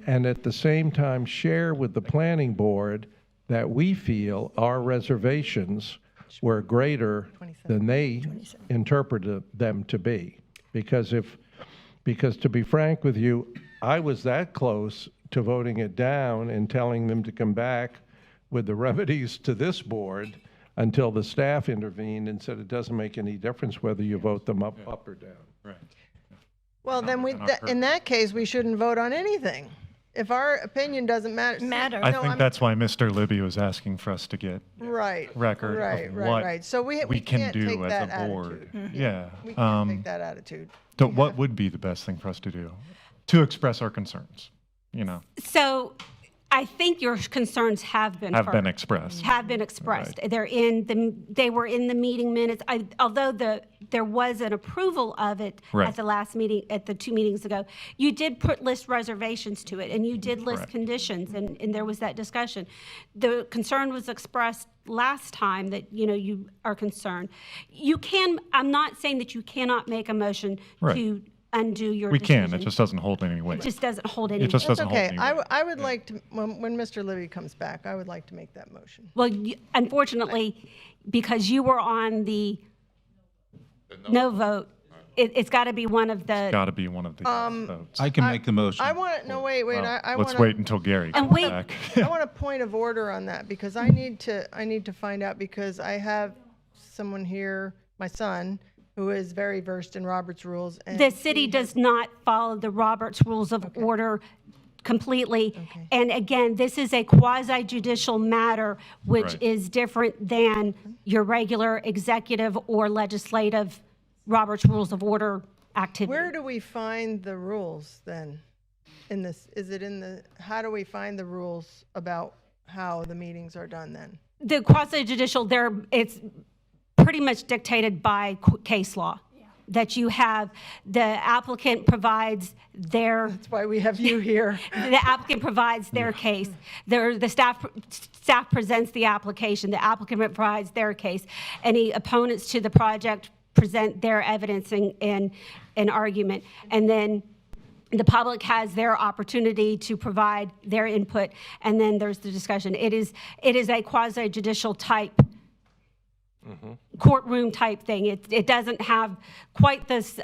and at the same time share with the planning board that we feel our reservations were greater than they interpreted them to be. Because to be frank with you, I was that close to voting it down and telling them to come back with the remedies to this board until the staff intervened and said it doesn't make any difference whether you vote them up or down. Right. Well, then in that case, we shouldn't vote on anything. If our opinion doesn't matter. I think that's why Mr. Libby was asking for us to get Right. record of what Right. So we can can't do take as that a board. attitude. Yeah. We can't take that attitude. So what would be the best thing for us to do? To express our concerns, So I think your concerns have been heard. expressed. Have been expressed. Right. They were in the meeting minutes. Although there was an approval of it Right. at the last meeting, at the 2 meetings ago, you did list reservations to it, and you did list Correct. conditions, and there was that discussion. The concern was expressed last time that, you are concerned. I'm not saying that you cannot make a motion Right. to undo your We decision. can, it just doesn't hold any weight. It just doesn't hold any It just weight. doesn't Okay, hold any weight. I would like to, when Mr. Libby comes back, I would like to make that motion. Well, unfortunately, because you were on the no vote, it's got to be one of the. Got to be one of the votes. I can make the motion. I want to, no, wait, I want Let's to. wait until Gary And comes wait. back. I want a point of order on that because I need to find out because I have someone here, my son, who is very versed in Robert's rules. And The city does not follow the Roberts Rules of Order completely. Okay. And again, this is a quasi-judicial matter, which Right. is different than your regular executive or legislative Roberts Rules of Order activity. Where do we find the rules then? In this, is it in the? How do we find the rules about how the meetings are done then? The quasi-judicial, it's pretty much dictated by case law. That you have, the applicant provides their. That's why we have you here. The applicant provides their case. The staff presents the application. The applicant provides their case. Any opponents to the project present their evidence and argument. And then the public has their opportunity to provide their input. And then there's the discussion. It is a quasi-judicial type courtroom type thing. It doesn't have quite this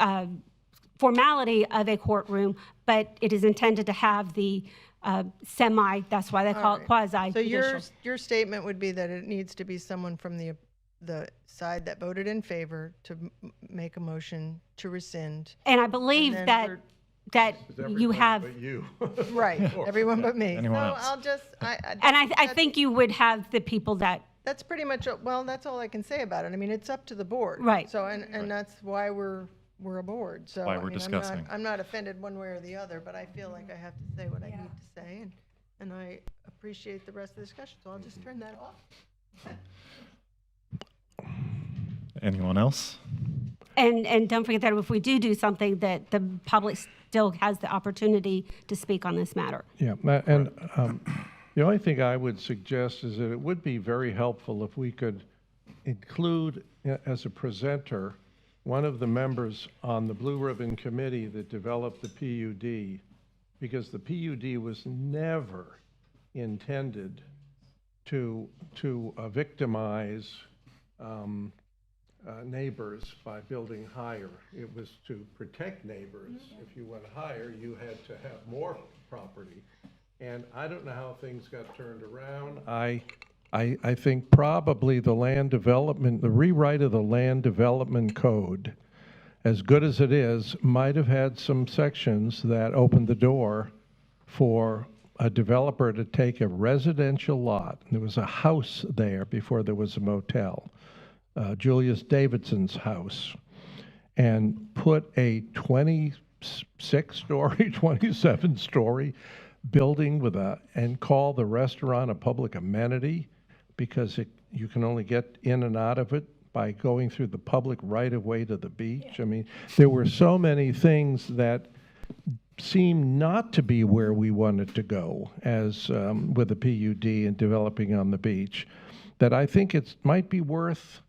formality of a courtroom, but it is intended to have the that's why they call it quasi-judicial. So your statement would be that it needs to be someone from the side that voted in favor to make a motion to rescind. And I believe And that then you have, But you. Right, everyone but me. Anyone So else? I'll just, and I think you would have the people that. that's pretty much, well, that's all I can say about it. I mean, it's up to the board. Right. So, and that's why we're a board. So, Why I we're mean, discussing. I'm not offended one way or the other, but I feel like I have to say what I need to say, and I appreciate the rest of the discussion, so I'll just turn that off. Anyone else? And don't forget that if we do something, that the public still has the opportunity to speak on this matter. Yeah, and The only thing I would suggest is that it would be very helpful if we could include as a presenter one of the members on the Blue Ribbon Committee that developed the PUD, because the PUD was never intended to victimize neighbors by building higher. It was to protect neighbors. If you went higher, you had to have more property. And I don't know how things got turned around. I think probably the rewrite of the land development code, as good as it is, might have had some sections that opened the door for a developer to take a residential lot. There was a house there before there was a motel, Julius Davidson's house, and put a 26-story, 27-story building and call the restaurant a public amenity, because you can only get in and out of it by going through the public right-of-way to the beach. I mean, there were so many things that seem not to be where we wanted to go as with the PUD and developing on the beach, that I think it might be worth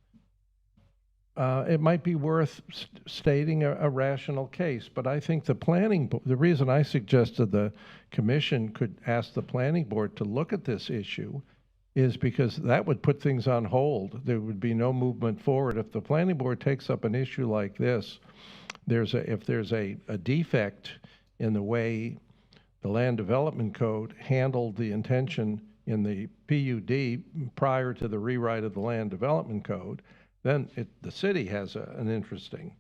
stating a rational case. But I think the reason I suggested the commission could ask the planning board to look at this issue is because that would put things on hold. There would be no movement forward. If the planning board takes up an issue like this, if there's a defect in the way the land development code handled the intention in the PUD prior to the rewrite of the land development code, then the city has an interesting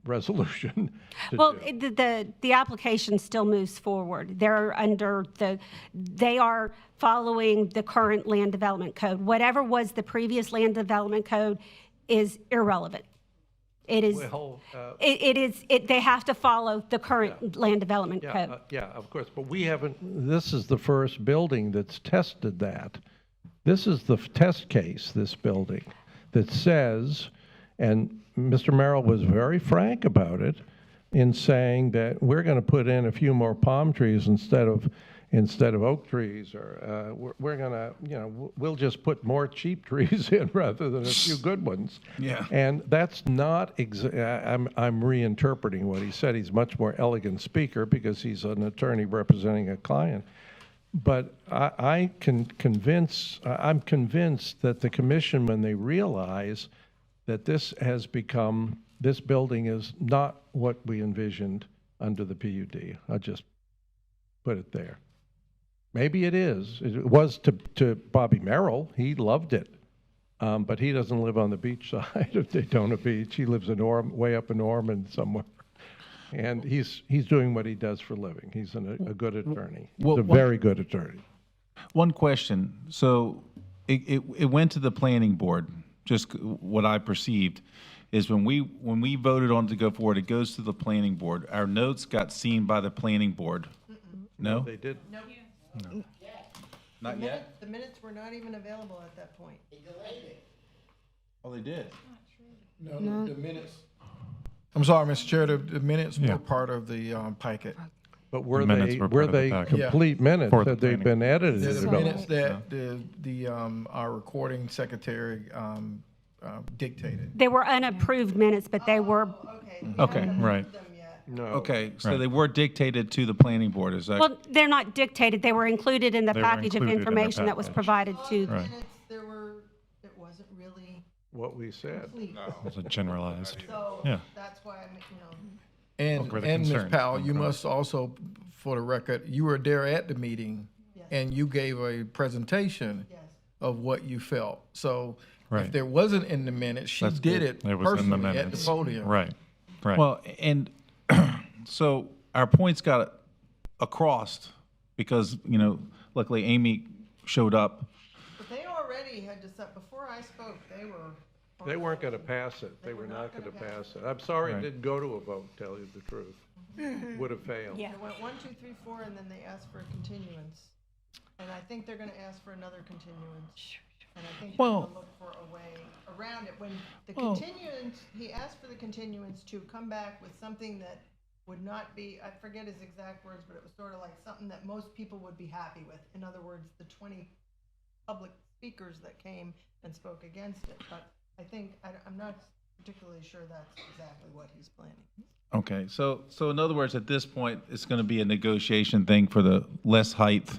resolution to do. The application still moves forward. They are following the current land development code. Whatever was the previous land development code is irrelevant. It is. Well, They have to follow the current land development code. Yeah, of course, but we haven't, this is the first building that's tested that. This is the test case, this building, that says, and Mr. Merrill was very frank about it in saying that we're going to put in a few more palm trees instead of oak trees, or we're going to, we'll just put more cheap trees in rather than a few good ones. Yeah. And that's not, I'm reinterpreting what he said. He's a much more elegant speaker because he's an attorney representing a client. But I'm convinced that the commission, when they realize that this building is not what we envisioned under the PUD. I'll just put it there. Maybe it is. It was to Bobby Merrill. He loved it. But he doesn't live on the beach side of Daytona Beach. He lives in way up in Ormond somewhere. And he's doing what he does for a living. He's a good attorney. He's a very good attorney. One question. So it went to the planning board. Just what I perceived is when we voted on to go forward, it goes to the planning board. Our notes got seen by the planning board. No? They did. No. Not yet? The minutes were not even available at that point. Oh, they did? No, the minutes. I'm sorry, Mr. Chair, the minutes were part of the packet. But were The minutes they were part of the they packet. complete minutes? For the Had they been edited? They're and the developed? minutes that our recording secretary dictated. They were unapproved minutes, but they were, Okay. Right. No. Okay, so Right. they were dictated to the planning board, is that? well, they're not dictated. They were included in the They were package of included in the information that was package. provided to. Right. It wasn't really What we said. complete. It was a generalized. So Yeah. that's why And were the Ms. concerns Powell, come you from? must also, for the record, you were there at the meeting, and you gave a presentation yes. of what you felt. So if Right. there wasn't in the minutes, she That's did good. it It was in the personally at the minutes. podium. Right. Right. Well, and so our points got across because, luckily Amy showed up. But they already had to set, before I spoke, they were. They weren't going to pass it. They were not going to pass it. I'm sorry it Right. didn't go to a vote, tell you the truth. Would have failed. Yeah. They went 1, 2, 3, 4, and then they asked for a continuance. And I think they're gonna ask for another continuance. And I think they're Well- gonna look for a way around it. When the Well- continuance, he asked for the continuance to come back with something that would not be, I forget his exact words, but it was sort of like something that most people would be happy with. In other words, the 20 public speakers that came and spoke against it. But I think, I'm not particularly sure that's exactly what he's planning. Okay, so in other words, at this point, it's going to be a negotiation thing for the less height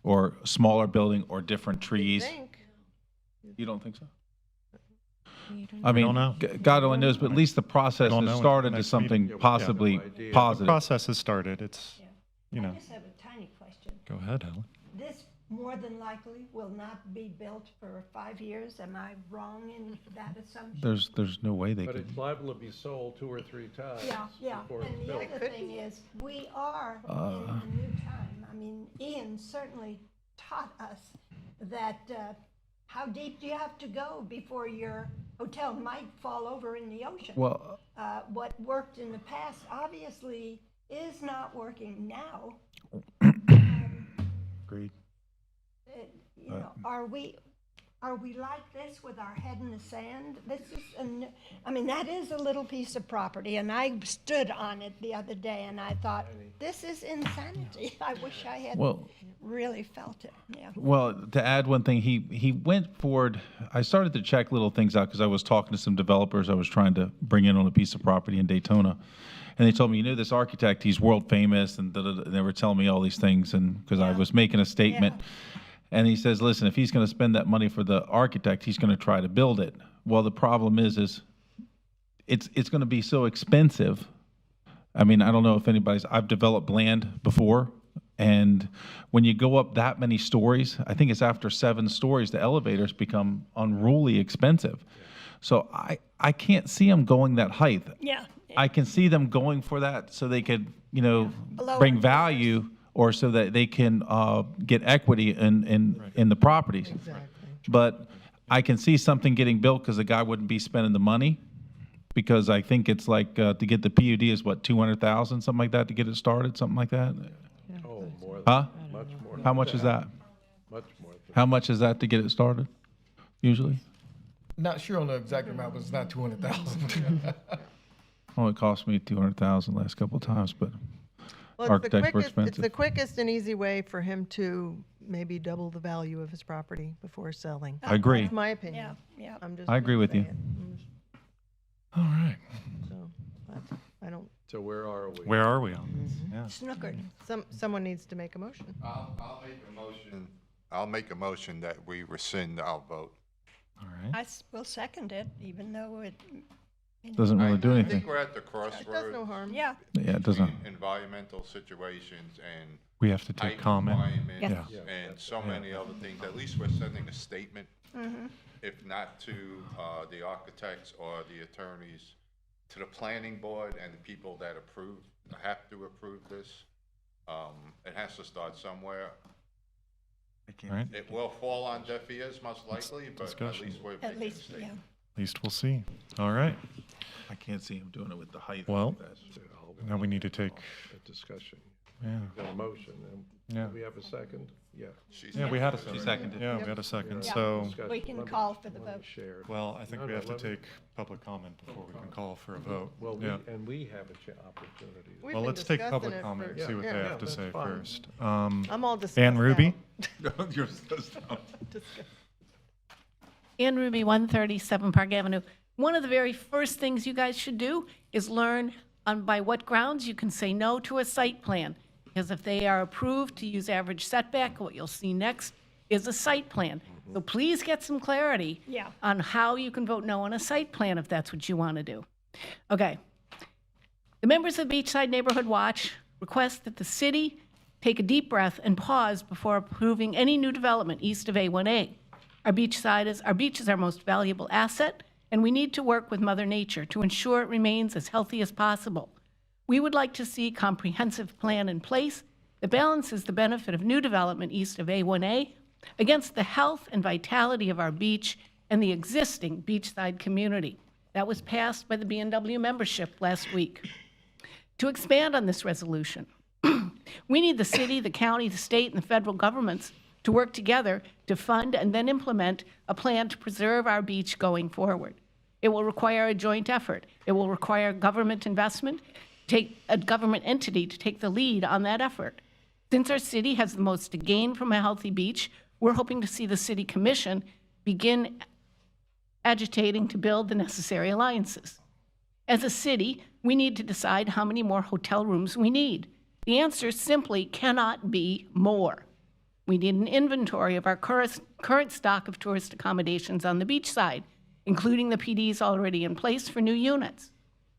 or smaller building or different I trees? think. You don't think so? I mean, don't know. God only knows, but at least the process don't know has until started the to next something meeting. possibly idea. positive. Process has started. It's, you know, I just have a tiny question. go ahead, Helen. This more than likely will not be built for 5 years. Am I wrong in that assumption? There's no way they But could. it's liable to be sold 2 or 3 times Yeah. before it's And the built. other thing is, we are in a new time. I mean, Ian certainly taught us that how deep do you have to go before your hotel might fall over in the ocean? Well, What worked in the past obviously is not working now. agreed. You know, are we like this with our head in the sand? This is, I mean, that is a little piece of property, and I stood on it the other day, and I thought, this is insanity. I wish I had Well, really felt it, yeah. Well, to add one thing, he went forward. I started to check little things out because I was talking to some developers I was trying to bring in on a piece of property in Daytona. And they told me, this architect, he's world famous, and they were telling me all these things, and because I was making a statement. And he says, listen, if he's going to spend that money for the architect, he's going to try to build it. Well, the problem is it's going to be so expensive. I mean, I don't know if I've developed land before, and when you go up that many stories, I think it's after 7 stories, the elevators become unruly expensive. So I can't see them going that height. Yeah. I can see them going for that so they could, Lower bring numbers. value, or so that they can get equity in the properties. But I can see something getting built because the guy wouldn't be spending the money, because I think it's like to get the PUD is what, 200,000, something like that, to get it started, something like that. Oh, more than, Huh? much more. How much is that? Much more. Than How much is that to get it started, usually? Not sure on the exact amount, but it's not 200,000. Oh, it cost me 200,000 last couple of times, but Well, architects were It's expensive. the quickest and easy way for him to maybe double the value of his property before selling. I agree. That's my opinion. Yeah. I'm just I agree gonna with say you. it. All right. So, I don't, So where are we? Where are we on this? Yeah. Snookered. someone needs to make a motion. I'll make a motion. I'll make a motion that we rescind our vote. All right. I will second it, even though it. Doesn't really do I anything. think we're at the It does no crossroads harm. Yeah. Yeah, it doesn't. between environmental situations and We have to take height comment. requirements Yeah. and so many other things. At least we're sending a statement, if not to the architects or the attorneys, to the planning board and the people that have to approve this. It has to start somewhere. All right. It will fall on deaf ears most likely, but at discussion. least we're At making a least, yeah. statement. At least we'll see. All right. I can't see him doing it with the height. Well, That's now we need to take, a discussion. yeah. Got a motion. And Yeah. do we have a second? Yeah. Yeah, we had a She second. seconded. Yeah, we had a second. Yeah. So, Discussion. We can Let me- call for the let me vote. share. well, I think No, we no, have to let me- take public comment before we can call for a vote. Well, Yeah. we have a opportunity. We've Well, been let's take discussing public it comment and for- see what yeah. they Yeah, have to that's say fine. first. I'm all discussed Ann Ruby? out. You're so dumb. Ann Ruby, 137 Park Avenue. One of the very first things you guys should do is learn by what grounds you can say no to a site plan. Because if they are approved to use average setback, what you'll see next is a site plan. So please get some clarity Yeah. on how you can vote no on a site plan if that's what you want to do. Okay. The members of Beachside Neighborhood Watch request that the city take a deep breath and pause before approving any new development east of A1A. Our beach is our most valuable asset, and we need to work with Mother Nature to ensure it remains as healthy as possible. We would like to see a comprehensive plan in place that balances the benefit of new development east of A1A against the health and vitality of our beach and the existing beachside community. That was passed by the B&W membership last week. To expand on this resolution, we need the city, the county, the state, and the federal governments to work together to fund and then implement a plan to preserve our beach going forward. It will require a joint effort. It will require government investment take a government entity to take the lead on that effort. Since our city has the most to gain from a healthy beach, we're hoping to see the city commission begin agitating to build the necessary alliances. As a city, we need to decide how many more hotel rooms we need. The answer simply cannot be more. We need an inventory of our current stock of tourist accommodations on the beachside, including the PDs already in place for new units.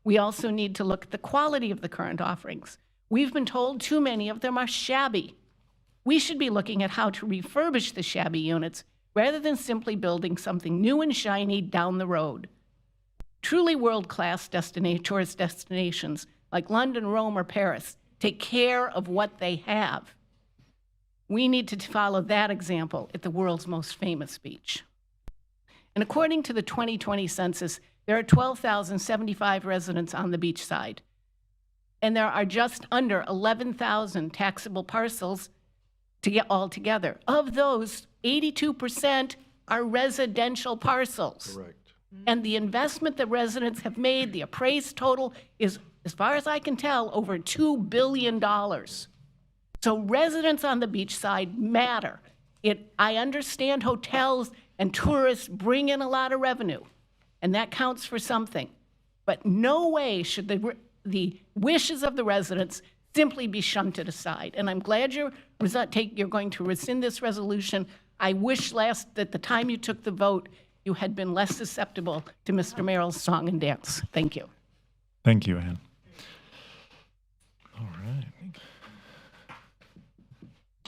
We also need to look at the quality of the current offerings. We've been told too many of them are shabby. We should be looking at how to refurbish the shabby units rather than simply building something new and shiny down the road. Truly world-class tourist destinations like London, Rome, or Paris take care of what they have. We need to follow that example at the world's most famous beach. And according to the 2020 census, there are 12,075 residents on the beachside. And there are just under 11,000 taxable parcels to get all together. Of those, 82% are residential parcels. Correct. And the investment that residents have made, the appraised total is, as far as I can tell, over $2 billion. So residents on the beachside matter. I understand hotels and tourists bring in a lot of revenue, and that counts for something. But no way should the wishes of the residents simply be shunted aside. And I'm glad you're going to rescind this resolution. I wish that the time you took the vote, you had been less susceptible to Mr. Merrill's song and dance. Thank you. Thank you, Ann. All right.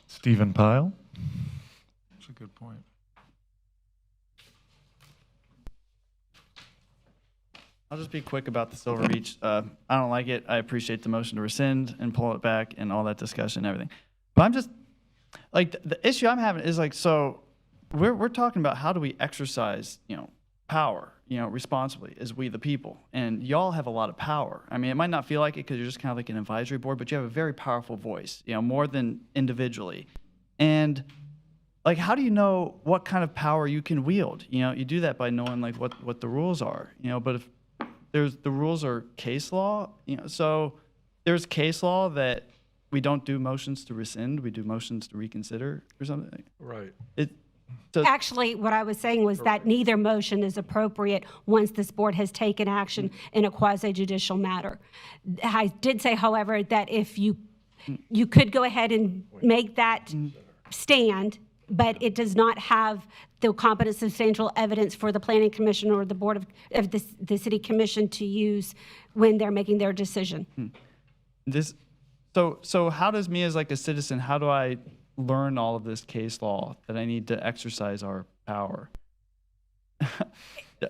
Stephen Pyle. That's a good point. I'll just be quick about the Silver Beach. I don't like it. I appreciate the motion to rescind and pull it back and all that discussion and everything. But I'm just, like, the issue I'm having is, like, so we're talking about how do we exercise, power, responsibly as we the people. And y'all have a lot of power. I mean, it might not feel like it because you're just kind of like an advisory board, but you have a very powerful voice, more than individually. And, like, how do you know what kind of power you can wield? You do that by knowing, like, what the rules are, but if the rules are case law, so there's case law that we don't do motions to rescind, we do motions to reconsider or something. Right. Actually, what I was saying was that neither motion is appropriate once this board has taken action in a quasi-judicial matter. I did say, however, that if you could go ahead and make that stand, but it does not have the competent substantial evidence for the planning commission or the board of the city commission to use when they're making their decision. So how does me as, like, a citizen, how do I learn all of this case law that I need to exercise our power?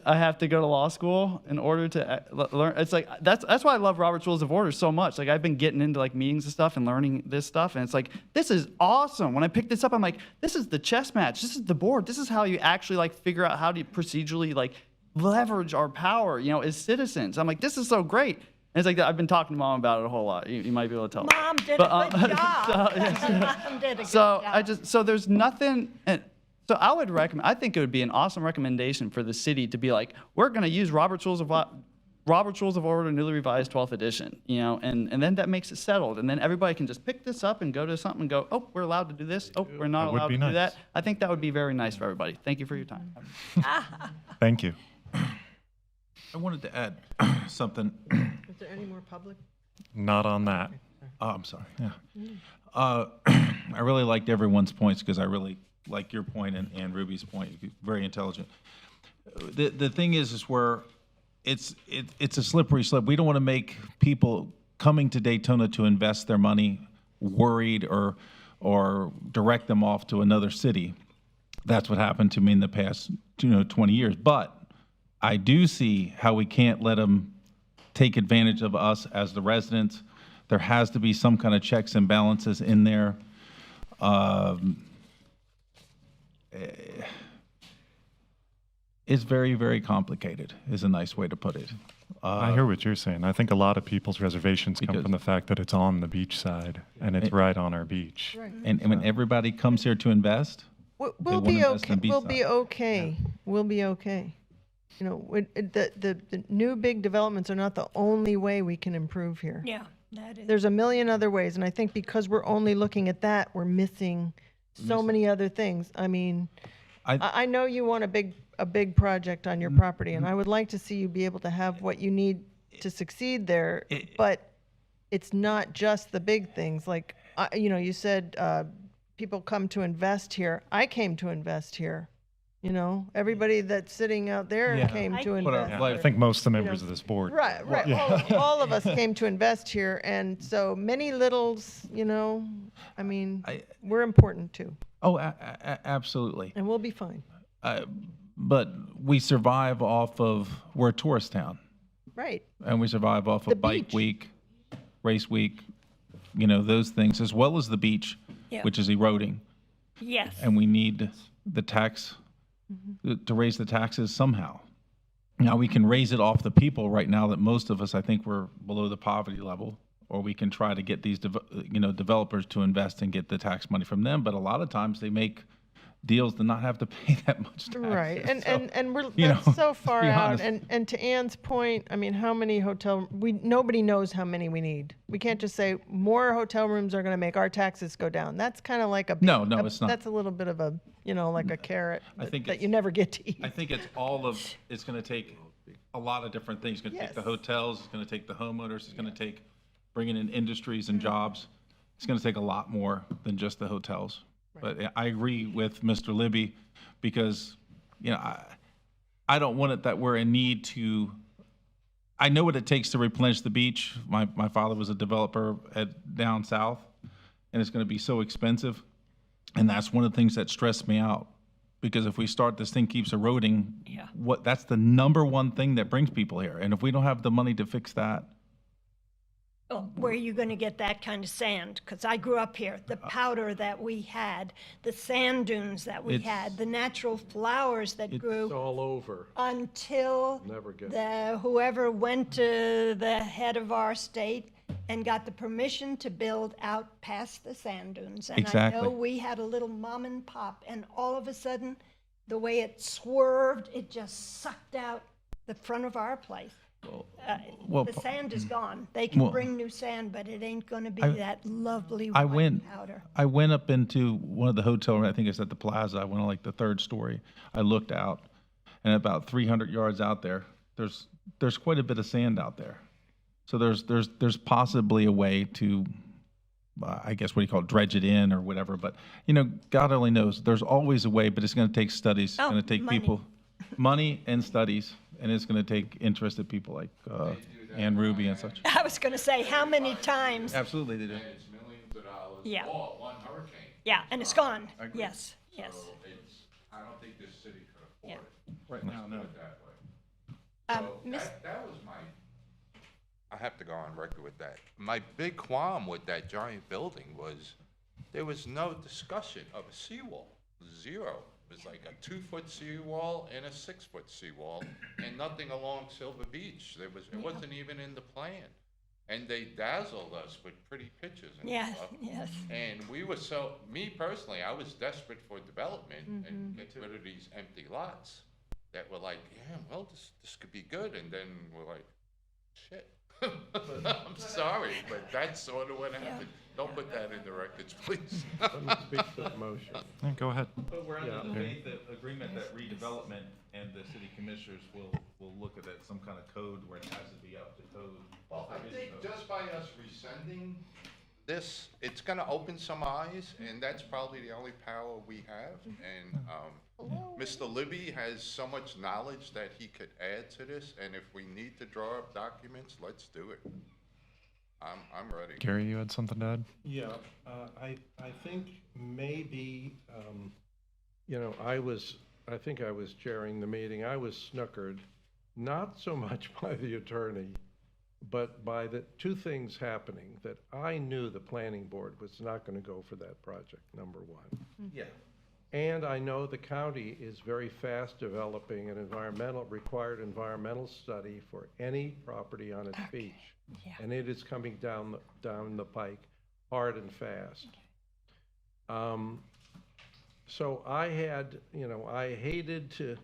I have to go to law school in order to learn. It's like, that's why I love Robert's Rules of Order so much. Like, I've been getting into, like, meetings and stuff and learning this stuff, and it's like, this is awesome. When I pick this up, I'm like, this is the chess match. This is the board. This is how you actually, like, figure out how to procedurally, like, leverage our power, as citizens. I'm like, this is so great. And it's like, I've been talking to Mom about it a whole lot. You might be able to tell. Mom did a good job. Mom did a good job. So there's nothing. So I would recommend. I think it would be an awesome recommendation for the city to be like, we're going to use Robert's Rules of Order, newly revised 12th edition. And then that makes it settled. And then everybody can just pick this up and go to something and go, oh, we're allowed to do this. Oh, we're not allowed to do that. I think that would be very nice for everybody. Thank you for your time. Thank you. I wanted to add something. Is there any more public? Not on that. Oh, I'm sorry. Yeah. I really liked everyone's points because I really like your point and Ruby's point. Very intelligent. The thing is where it's a slippery slope. We don't want to make people coming to Daytona to invest their money worried or direct them off to another city. That's what happened to me in the past 20 years. But I do see how we can't let them take advantage of us as the residents. There has to be some kind of checks and balances in there. It's very, very complicated, is a nice way to put it. I hear what you're saying. I think a lot of people's reservations come from the fact that it's on the beach side and it's right on our beach. Right. And when everybody comes here to invest, We'll be okay. We'll be okay. We'll be okay. You know, the new big developments are not the only way we can improve here. Yeah, that is. There's a million other ways, and I think because we're only looking at that, we're missing so many other things. I mean, I know you want a big project on your property, and I would like to see you be able to have what you need to succeed there, but it's not just the big things. Like, you know, you said people come to invest here. I came to invest here. You know, everybody that's sitting out there came to invest. I think most of the members of this board. Right. All of us came to invest here, and so many littles, you know, I mean, we're important too, Oh, absolutely. and we'll be fine. But we survive off of, we're a tourist town, Right. and we survive off of Bike beach. Week, Race Week, you know, those things, as well as the beach, Yeah. which is eroding. Yes. And we need the tax, to raise the taxes somehow. Now, we can raise it off the people right now that most of us, I think, we're below the poverty level, or we can try to get these, developers to invest and get the tax money from them. But a lot of times they make deals to not have to pay that much tax. Right, and So, and we're you that's know, so far be out. honest. And to Ann's point, I mean, how many nobody knows how many we need. We can't just say more hotel rooms are going to make our taxes go down. That's kind of like No, it's not. That's a little bit of a, you know, like a carrot I think that it's- you never get to eat. I think it's it's going to take a lot of different things. It's going to take the Yes. hotels, it's going to take the homeowners, it's going to take bringing in industries Mm-hmm. and jobs. It's going to take a lot more than just the hotels. But I agree with Mr. Libby because, you know, I don't want it that we're in need to, I know what it takes to replenish the beach. My father was a developer down south, and it's going to be so expensive. And that's one of the things that stressed me out. Because if we start, this thing keeps eroding, that's the number one thing that brings people here. And if we don't have the money to fix that, Oh, where are you going to get that kind of sand? Because I grew up here. The powder that we had, the sand dunes that we It's- had, the natural flowers that It's grew all over. until Never get whoever went to the head of our state and got the permission to build out past the sand dunes. And I Exactly. know we had a little mom and pop, and all of a sudden, the way it swerved, it just sucked out the front of our place. well, The sand is gone. They can well, bring new sand, but it ain't going to be I- that lovely I white went powder. I went up into one of the hotels, I think it's at the Plaza. I went on like the third story. I looked out, and about 300 yards out there, there's quite a bit of sand out there. So there's possibly a way to, I guess, what do you call it, dredge it in or whatever. But, you know, God only knows. There's always a way, but it's going to take studies. It's Oh, going to take money. people, money and studies, and it's going to take interested people like Ann Ruby and such. I was going to say, how many times? Absolutely, they do. And it's millions of dollars. Yeah. All one hurricane. Yeah, and it's gone. Yes, yes. So I don't think this city could afford it. Right now, no. Put it that way. Um, So Miss- that was I have to go on record with that. My big qualm with that giant building was there was no discussion of a seawall. Zero. It was like a 2-foot seawall and a 6-foot seawall and nothing along Silver Beach. It wasn't even in the plan. And they dazzled us with pretty pictures and Yes, stuff. yes. And we were me personally, I was desperate for development and get rid of these empty lots that were like, yeah, well, this could be good. And then we're like, shit. I'm sorry, but that's sort of what happened. Don't put that in the records, please. Let me speak to the motion. Yeah, go ahead. But we're under the faith that agreement that redevelopment and the city commissioners will look at it, some kind of code where it has to be up to code. Well, I think just by us rescinding this, it's gonna open some eyes, and that's probably the only power we have. And, Mr. Libby has so much knowledge that he could add to this, and if we need to draw up documents, let's do it. I'm ready. Gary, you had something to add? Yeah, I think maybe, I think I was chairing the meeting. I was snookered, not so much by the attorney, but by the two things happening, that I knew the planning board was not going to go for that project, number one. Yeah. And I know the county is very fast developing an required environmental study for any property on its beach. Yeah. And it is coming down the pike, hard and fast. So I hated to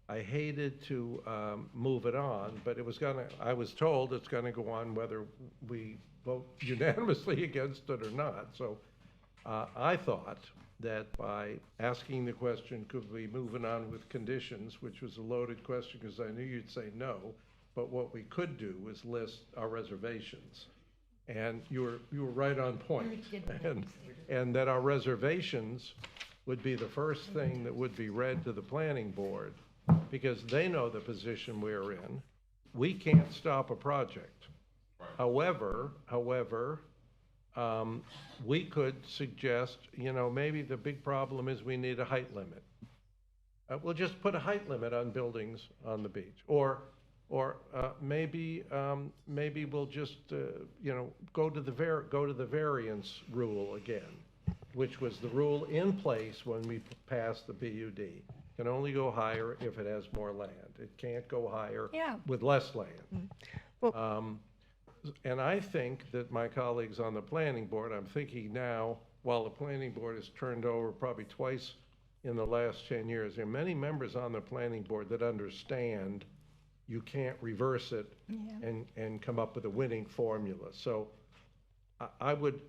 I hated to move it on, but I was told it's gonna go on whether we vote unanimously against it or not. So I thought that by asking the question, could we move it on with conditions, which was a loaded question because I knew you'd say no, but what we could do is list our reservations. And you were right on point. And that our reservations would be the first thing that would be read to the planning board, because they know the position we're in. We can't stop a project. However, we could suggest, maybe the big problem is we need a height limit. We'll just put a height limit on buildings on the beach, or maybe we'll just go to the variance rule again, which was the rule in place when we passed the PUD. Can only go higher if it has more land. It can't go higher with less land. And I think that my colleagues on the planning board, I'm thinking now, while the planning board has turned over probably twice in the last 10 years, there are many members on the planning board that understand you can't reverse it and come up with a winning formula. So I would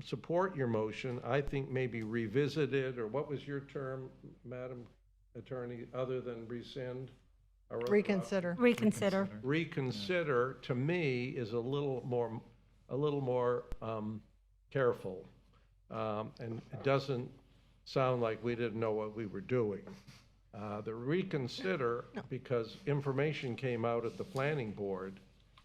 support your motion. I think maybe revisit it, or what was your term, Madam Attorney, other than rescind? Reconsider. Reconsider, to me, is a little more careful, and it doesn't sound like we didn't know what we were doing. The reconsider, because information came out at the planning board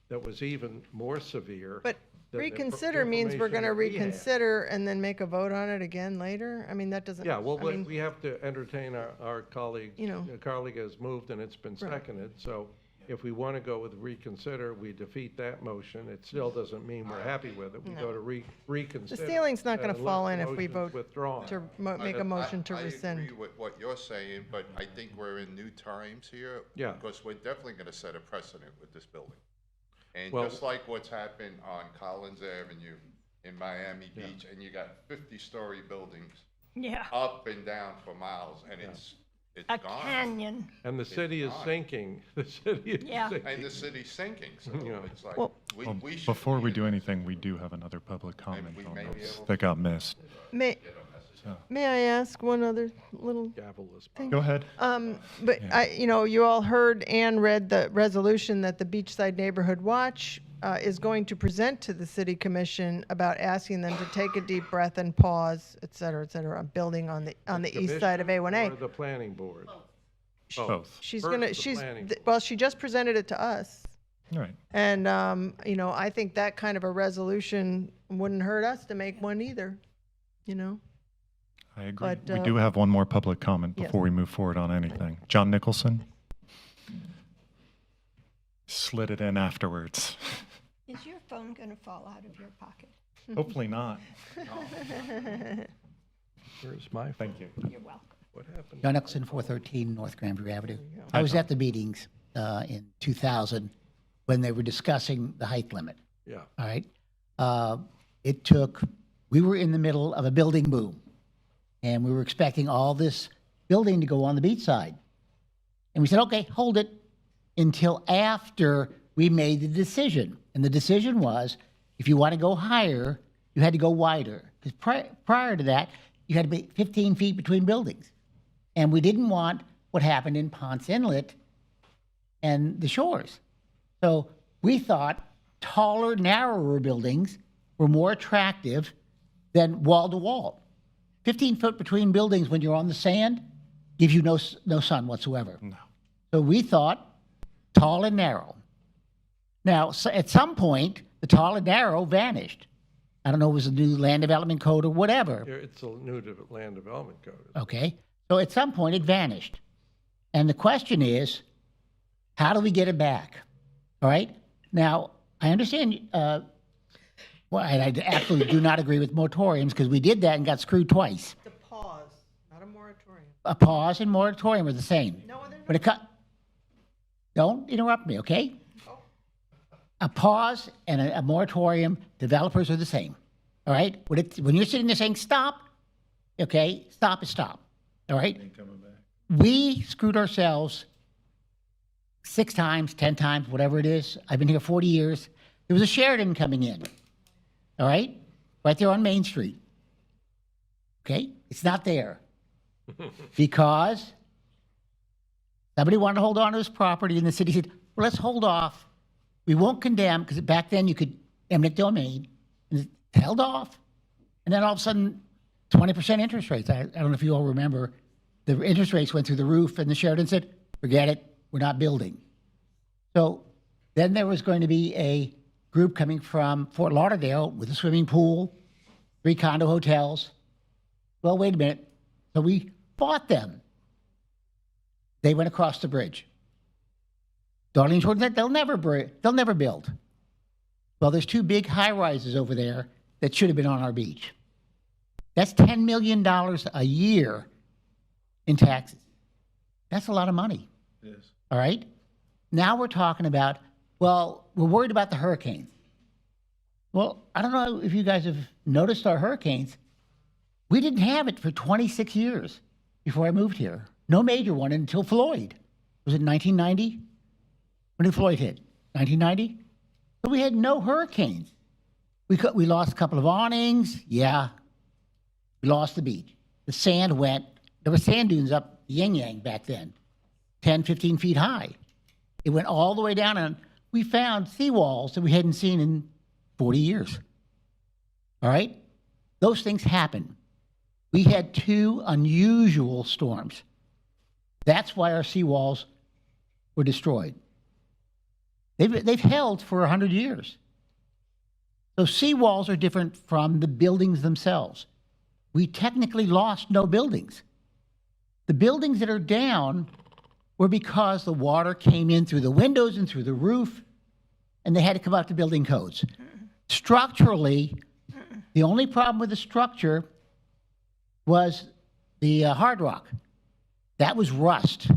that was even more severe. But reconsider means we're going to reconsider and then make a vote on it again later? I mean, that doesn't. Yeah, well, we have to entertain our colleague. A colleague has moved and it's been seconded. So if we want to go with reconsider, we defeat that motion. It still doesn't mean we're happy with it. We go to reconsider. The ceiling's not going to unless fall the in if we motion's vote withdrawn. to make a motion to rescind. I agree with what you're saying, but I think we're in new times here. Yeah. Because we're definitely going to set a precedent with this building. And Well- just like what's happened on Collins Avenue in Miami Beach, and you got 50-story buildings up and down for miles, and it's A gone. canyon. And the city is gone. sinking. The city is sinking. And the city's sinking, so it's like, Well- we should. Before we be do in- anything, we do have another public comment we on may be those able- that got missed. May I ask one other little Gavel-less. Go ahead. But you all heard and read the resolution that the Beachside Neighborhood Watch is going to present to the city commission about asking them to take a deep breath and pause, et cetera, on building on the east side of Commission A1A. or the planning board? Both. She's First, gonna, the she's, planning well, she just presented it to us. All right. And, I think that kind of a resolution wouldn't hurt us to make one either, I agree. But, We do have one more public comment yes. before we move forward on anything. John Nicholson? Slid it in afterwards. Is your phone going to fall out of your pocket? Hopefully not. Where's my phone? Thank you. You're welcome. What happened? John Nicholson, 413 North Granbury Avenue. I was at the meetings in 2000 when they were discussing the height limit. Yeah. All right. We were in the middle of a building boom, and we were expecting all this building to go on the beach side. And we said, okay, hold it until after we made the decision. And the decision was, if you want to go higher, you had to go wider. Because prior to that, you had to be 15 feet between buildings. And we didn't want what happened in Ponce Inlet and the shores. So we thought taller, narrower buildings were more attractive than wall to wall. 15 foot between buildings when you're on the sand gives you no sun whatsoever. No. So we thought tall and narrow. Now, so at some point, the tall and narrow vanished. I don't know if it was a new land development code or whatever. It's a new land development code. Okay. So at some point it vanished. And the question is, how do we get it back? All right. Now, I understand, I absolutely do not agree with moratoriums because we did that and got screwed twice. The pause, not a moratorium. A pause and moratorium are the same. No, they're But don't interrupt me, okay? A pause and a moratorium, developers are the same. All right? When you're sitting there saying stop, okay, stop is stop. All right? We screwed ourselves 6 times, 10 times, whatever it is. I've been here 40 years. There was a Sheridan coming in, all right? Right there on Main Street. Okay? It's not there because somebody wanted to hold on to his property, and the city said, well, let's hold off. We won't condemn, because back then you could eminent domain, and it held off. And then all of a sudden, 20% interest rates. I don't know if you all remember, the interest rates went through the roof, and the Sheridan said, forget it, we're not building. So then there was going to be a group coming from Fort Lauderdale with a swimming pool, 3 condo hotels. Well, wait a minute. So we bought them. They went across the bridge. Darlene told them they'll never build. Well, there's 2 big high-rises over there that should have been on our beach. That's $10 million a year in taxes. That's a lot of money. It is. All right? Now we're talking about, well, we're worried about the hurricanes. Well, I don't know if you guys have noticed our hurricanes. We didn't have it for 26 years before I moved here. No major one until Floyd. Was it 1990? When did Floyd hit? 1990? So we had no hurricanes. We lost a couple of awnings. Yeah. We lost the beach. The sand went. There were sand dunes up Yin Yang back then, 10, 15 feet high. It went all the way down, and we found seawalls that we hadn't seen in 40 years. All right? Those things happen. We had 2 unusual storms. That's why our seawalls were destroyed. They've held for 100 years. So seawalls are different from the buildings themselves. We technically lost no buildings. The buildings that are down were because the water came in through the windows and through the roof, and they had to come out to building codes. Structurally, the only problem with the structure was the hard rock. That was rust.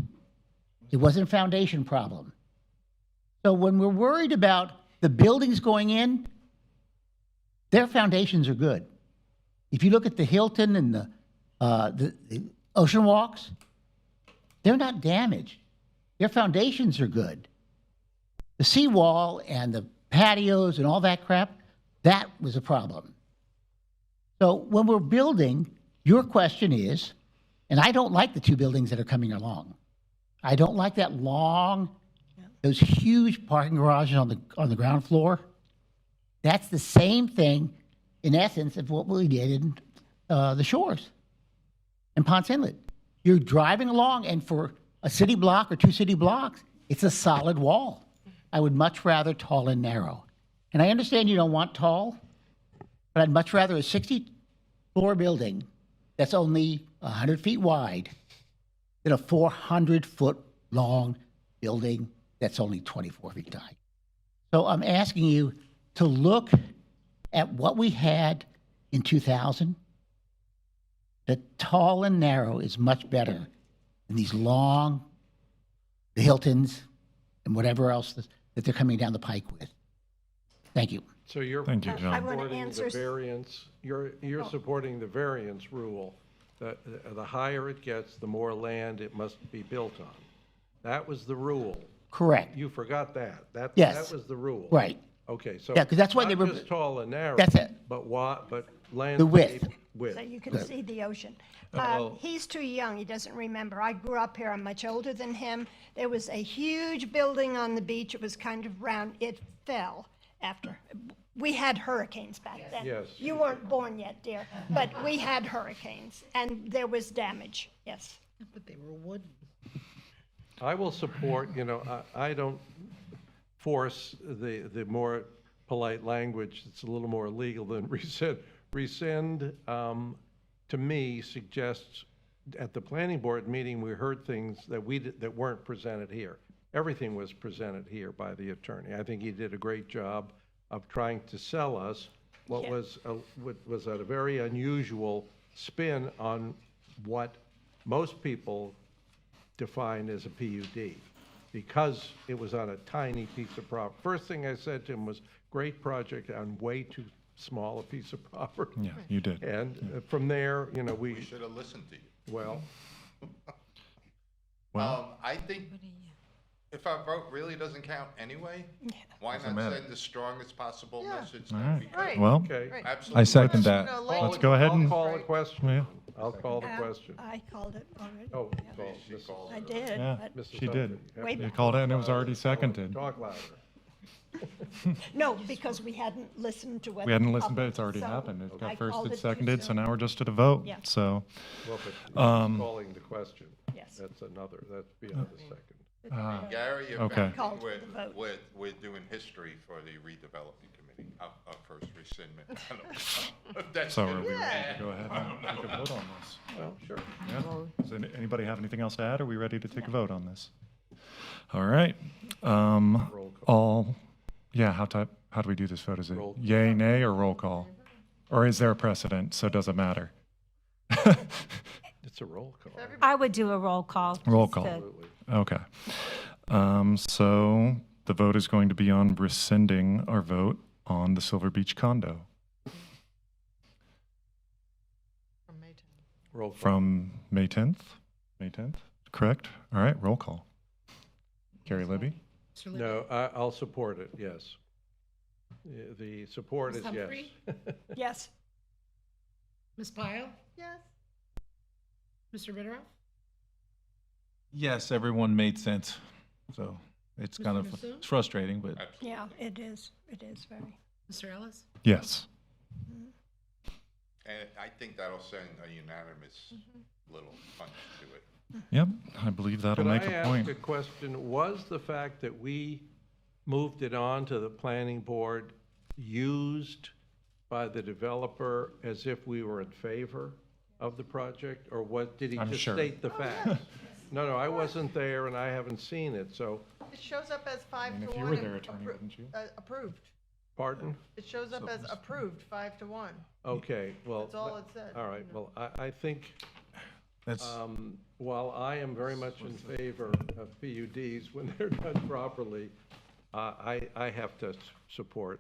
It wasn't a foundation problem. So when we're worried about the buildings going in, their foundations are good. If you look at the Hilton and the Ocean Walks, they're not damaged. Their foundations are good. The seawall and the patios and all that crap, that was a problem. So when we're building, your question is, and I don't like the 2 buildings that are coming along. I don't like that long, those huge parking garages on the ground floor. That's the same thing, in essence, of what we did in the shores and Ponce Inlet. You're driving along, and for a city block or 2 city blocks, it's a solid wall. I would much rather tall and narrow. And I understand you don't want tall, but I'd much rather a 60-floor building that's only 100 feet wide than a 400-foot-long building that's only 24 feet high. So I'm asking you to look at what we had in 2000. The tall and narrow is much better than these long, the Hiltons, and whatever else that they're coming down the pike with. Thank you. So you're Thank you, John. I want to supporting answer. the variance, you're supporting the variance rule, that the higher it gets, the more land it must be built on. That was the rule. Correct. You forgot that. Yes. That was the rule. Right. Okay, so. Yeah, 'cause that's why they were- Not just tall and narrow. That's it. But but The width. landscape width. So you can see the ocean. He's too young, he doesn't remember. I grew up here, I'm much older than him. There was a huge building on the beach, it was kind of round, it fell after. We had hurricanes back then. Yes. You weren't born yet, dear, but we had hurricanes, and there was damage, yes. But they were wooden. I will support, I don't force the more polite language. It's a little more legal than rescind. Rescind, to me, suggests at the planning board meeting, we heard things that weren't presented here. Everything was presented here by the attorney. I think he did a great job of trying to sell us what was a very unusual spin on what most people define as a PUD, because it was on a tiny piece of property. First thing I said to him was, great project on way too small a piece of property. Yeah, you did. And from there, We should have listened to you. well, Well, I think If our vote really doesn't count anyway, why Doesn't not matter. send the strongest possible message All that right. we can? Right. Well, Okay. Right. Absolutely. I second You that. know, Let's go ahead and- I'll call a question. Yeah. I'll call the question. I called it already. Oh, Yeah. call, She Mrs. called I it. did, Yeah. but Mrs. She did. Humphrey. Wait. You called it and it was already seconded. Talk louder. no, because we hadn't listened to what. We hadn't listened, but others- it's already so happened. It I got first called and it too seconded, so soon. now we're just at a vote. Yeah. So, Well, but calling the question. Yes. That's beyond the second. Gary, if Okay. anything, Called for the vote. we're doing history for the redevelopment committee, our first rescindment. I don't know if that's so are gonna we be- ready to go ahead and take a vote on this? Well, sure. Yeah. Does anybody have anything else to add? Are we ready to take a vote on this? All right. Yeah, how do we do this vote? Is it Roll call. yay, nay, or roll call? Or is there a precedent, so it doesn't matter? It's a roll call. I would do a roll call. Roll just call. to- Absolutely. Okay. So the vote is going to be on rescinding our vote on the Silver Beach condo From May 10th. Roll call. from May 10th? May 10th, correct? All right, roll call. Carrie Libby? Mr. Libby? No, I'll support it, yes. The support Ms. is yes. Humphrey? Yes. Ms. Pyle? Yes. Mr. Ritteroff? Yes, everyone made sense. So it's kind Mr. of Masood? it's frustrating, but Yeah, it is. It is very. Mr. Ellis? Yes. And I think that'll send a unanimous little punch to it. Yep, I believe that'll Could I make a ask point. a question? Was the fact that we moved it on to the planning board used by the developer as if we were in favor of the project? Or what, did he I'm just sure. state the facts? No, I wasn't there and I haven't seen it, so, It shows up as 5 And to if 1. you were and their attorney, wouldn't you? Approved. pardon? It shows up as approved, 5 to 1. Okay, well. That's all it said. All right, well, I think, that's while I am very much in favor of PUDs when they're done properly, I have to support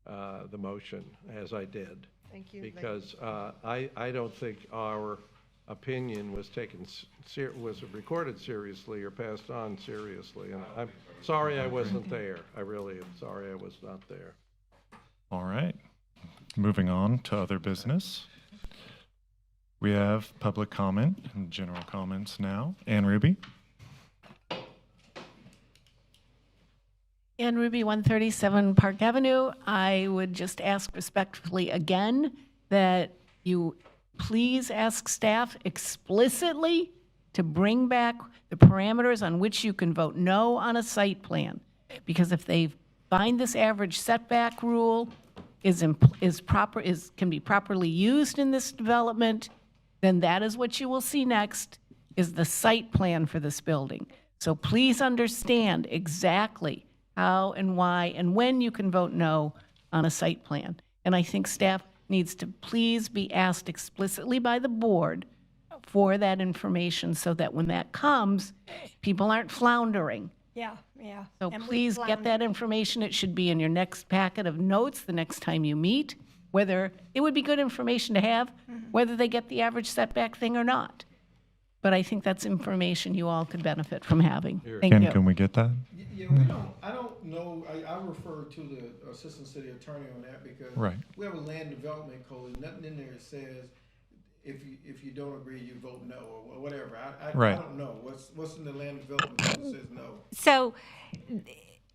the motion as I did. Thank you. Because I don't think our opinion was taken, was recorded seriously or passed on seriously. And I'm sorry I wasn't there. I really am sorry I was not there. All right. Moving on to other business. We have public comment and general comments now. Ann Ruby? Ann Ruby, 137 Park Avenue. I would just ask respectfully again that you please ask staff explicitly to bring back the parameters on which you can vote no on a site plan. Because if they find this average setback rule can be properly used in this development, then that is what you will see next, is the site plan for this building. So please understand exactly how and why and when you can vote no on a site plan. And I think staff needs to please be asked explicitly by the board for that information so that when that comes, people aren't floundering. Yeah, yeah. So And we please get floundered. that information. It should be in your next packet of notes the next time you meet, whether, it would be good information to have, whether they get the average setback thing or not. But I think that's information you all could benefit from having. Thank Ken, you. can we get that? Yeah, I don't know, I refer to the assistant city attorney on that because Right. we have a land development code, and nothing in there that says if you don't agree, you vote no or whatever. I Right. don't know. What's in the land development code that says no? So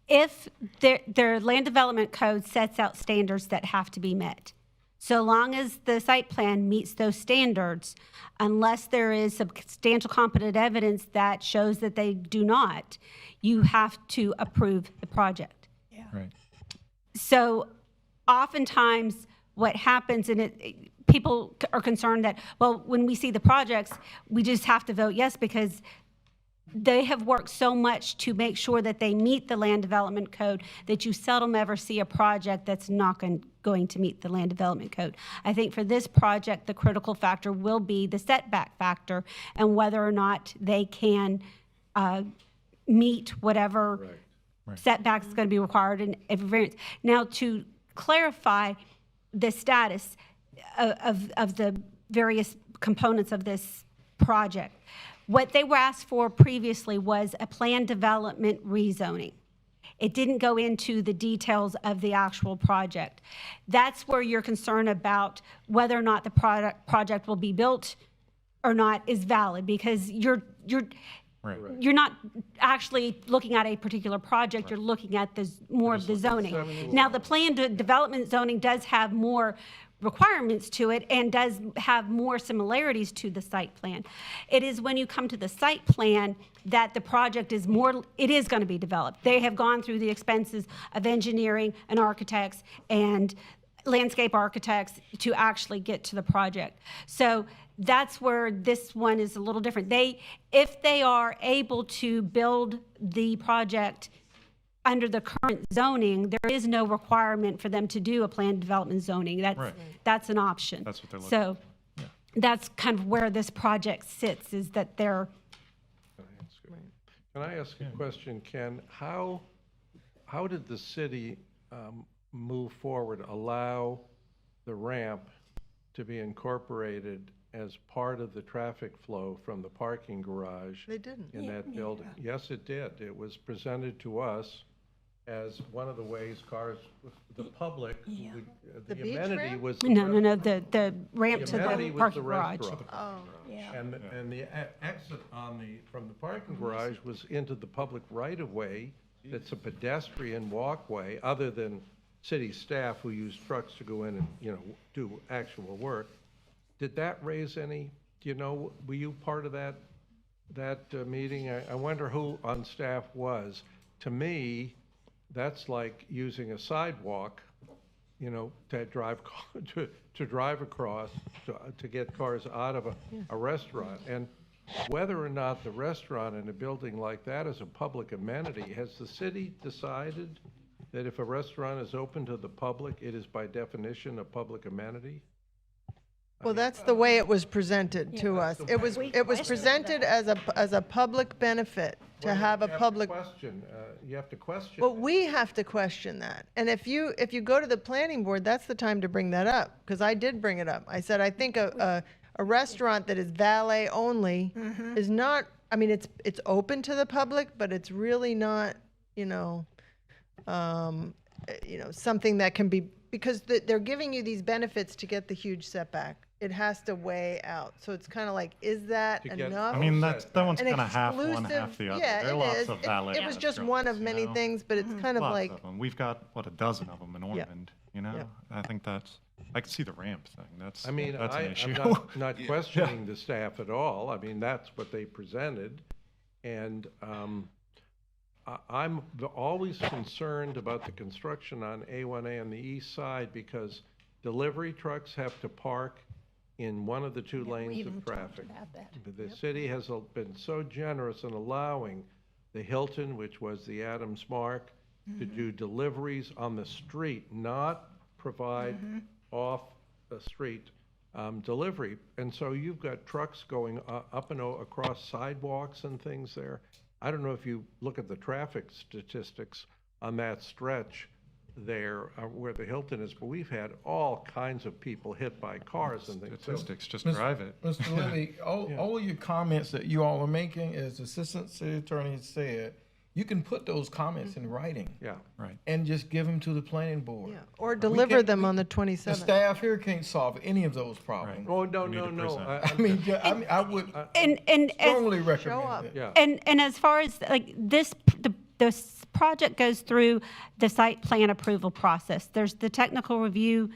if their land development code sets out standards that have to be met, so long as the site plan meets those standards, unless there is substantial competent evidence that shows that they do not, you have to approve the project. Right. So oftentimes what happens, and people are concerned that, well, when we see the projects, we just have to vote yes because they have worked so much to make sure that they meet the land development code that you seldom ever see a project that's not going to meet the land development code. I think for this project, the critical factor will be the setback factor and whether or not they can meet whatever setbacks is going to be required in every variance. Now, to clarify the status of the various components of this project. What they were asked for previously was a planned development rezoning. It didn't go into the details of the actual project. That's where your concern about whether or not the project will be built or not is valid, because you're not actually looking at a particular project, you're looking at more of the zoning. Now, the planned development zoning does have more requirements to it and does have more similarities to the site plan. It is when you come to the site plan that the project is it is going to be developed. They have gone through the expenses of engineering and architects and landscape architects to actually get to the project. So that's where this one is a little different. If they are able to build the project under the current zoning, there is no requirement for them to do a planned development zoning. That's an option. That's what they're looking So that's kind of where this project sits, is that they're. Can I ask a question, Ken? How did the city move forward, allow the ramp to be incorporated as part of the traffic flow from the parking garage? They didn't. In that building? Yes, it did. It was presented to us as one of the ways cars, the public, The the beach amenity ramp? was. No, the ramp to amenity the was parking the garage. restaurant. Oh, yeah. And the exit from the parking garage was into the public right-of-way. It's a pedestrian walkway, other than city staff who use trucks to go in and, do actual work. Did that raise any, were you part of that meeting? I wonder who on staff was. To me, that's like using a sidewalk, to drive to drive across to get cars out of a restaurant. And whether or not the restaurant in a building like that is a public amenity, has the city decided that if a restaurant is open to the public, it is by definition a public amenity? Well, that's the way it was presented to us. It was presented as a public benefit to have a public. You have to question. Well, we have to question that. And if you go to the planning board, that's the time to bring that up, because I did bring it up. I said, I think a restaurant that is valet only is not, I mean, it's open to the public, but it's really not, something that can be, because they're giving you these benefits to get the huge setback. It has to weigh out. So it's kind of like, is that enough? I mean, that one's An kind of half one, exclusive- half the other. Yeah, There are it lots is. of valet It was just one of many restaurants, things, but it's kind of Lots like, of them. We've got, a dozen of them in Ormond, I think I can see the ramp thing. That's I mean, that's an issue. I'm not questioning the staff at all. I mean, that's what they presented. And I'm always concerned about the construction on A1A on the east side, because delivery trucks have to park in one of the two lanes of traffic. The city has been so generous in allowing the Hilton, which was the Adams Mark, to do deliveries on the street, not provide off the street delivery. And so you've got trucks going up and across sidewalks and things there. I don't know if you look at the traffic statistics on that stretch there where the Hilton is, but we've had all kinds of people hit by cars and things. Statistics, just drive it. Mr. Levy, all of your comments that you all are making, as Assistant City Attorney said, you can put those comments in writing. Yeah. Right. And just give them to the planning board. yeah, or deliver them on the The 27th. staff here can't solve any of those problems. Oh, no. I would And strongly up. recommend it. Yeah. And as far as like this project goes through the site plan approval process. There's the technical review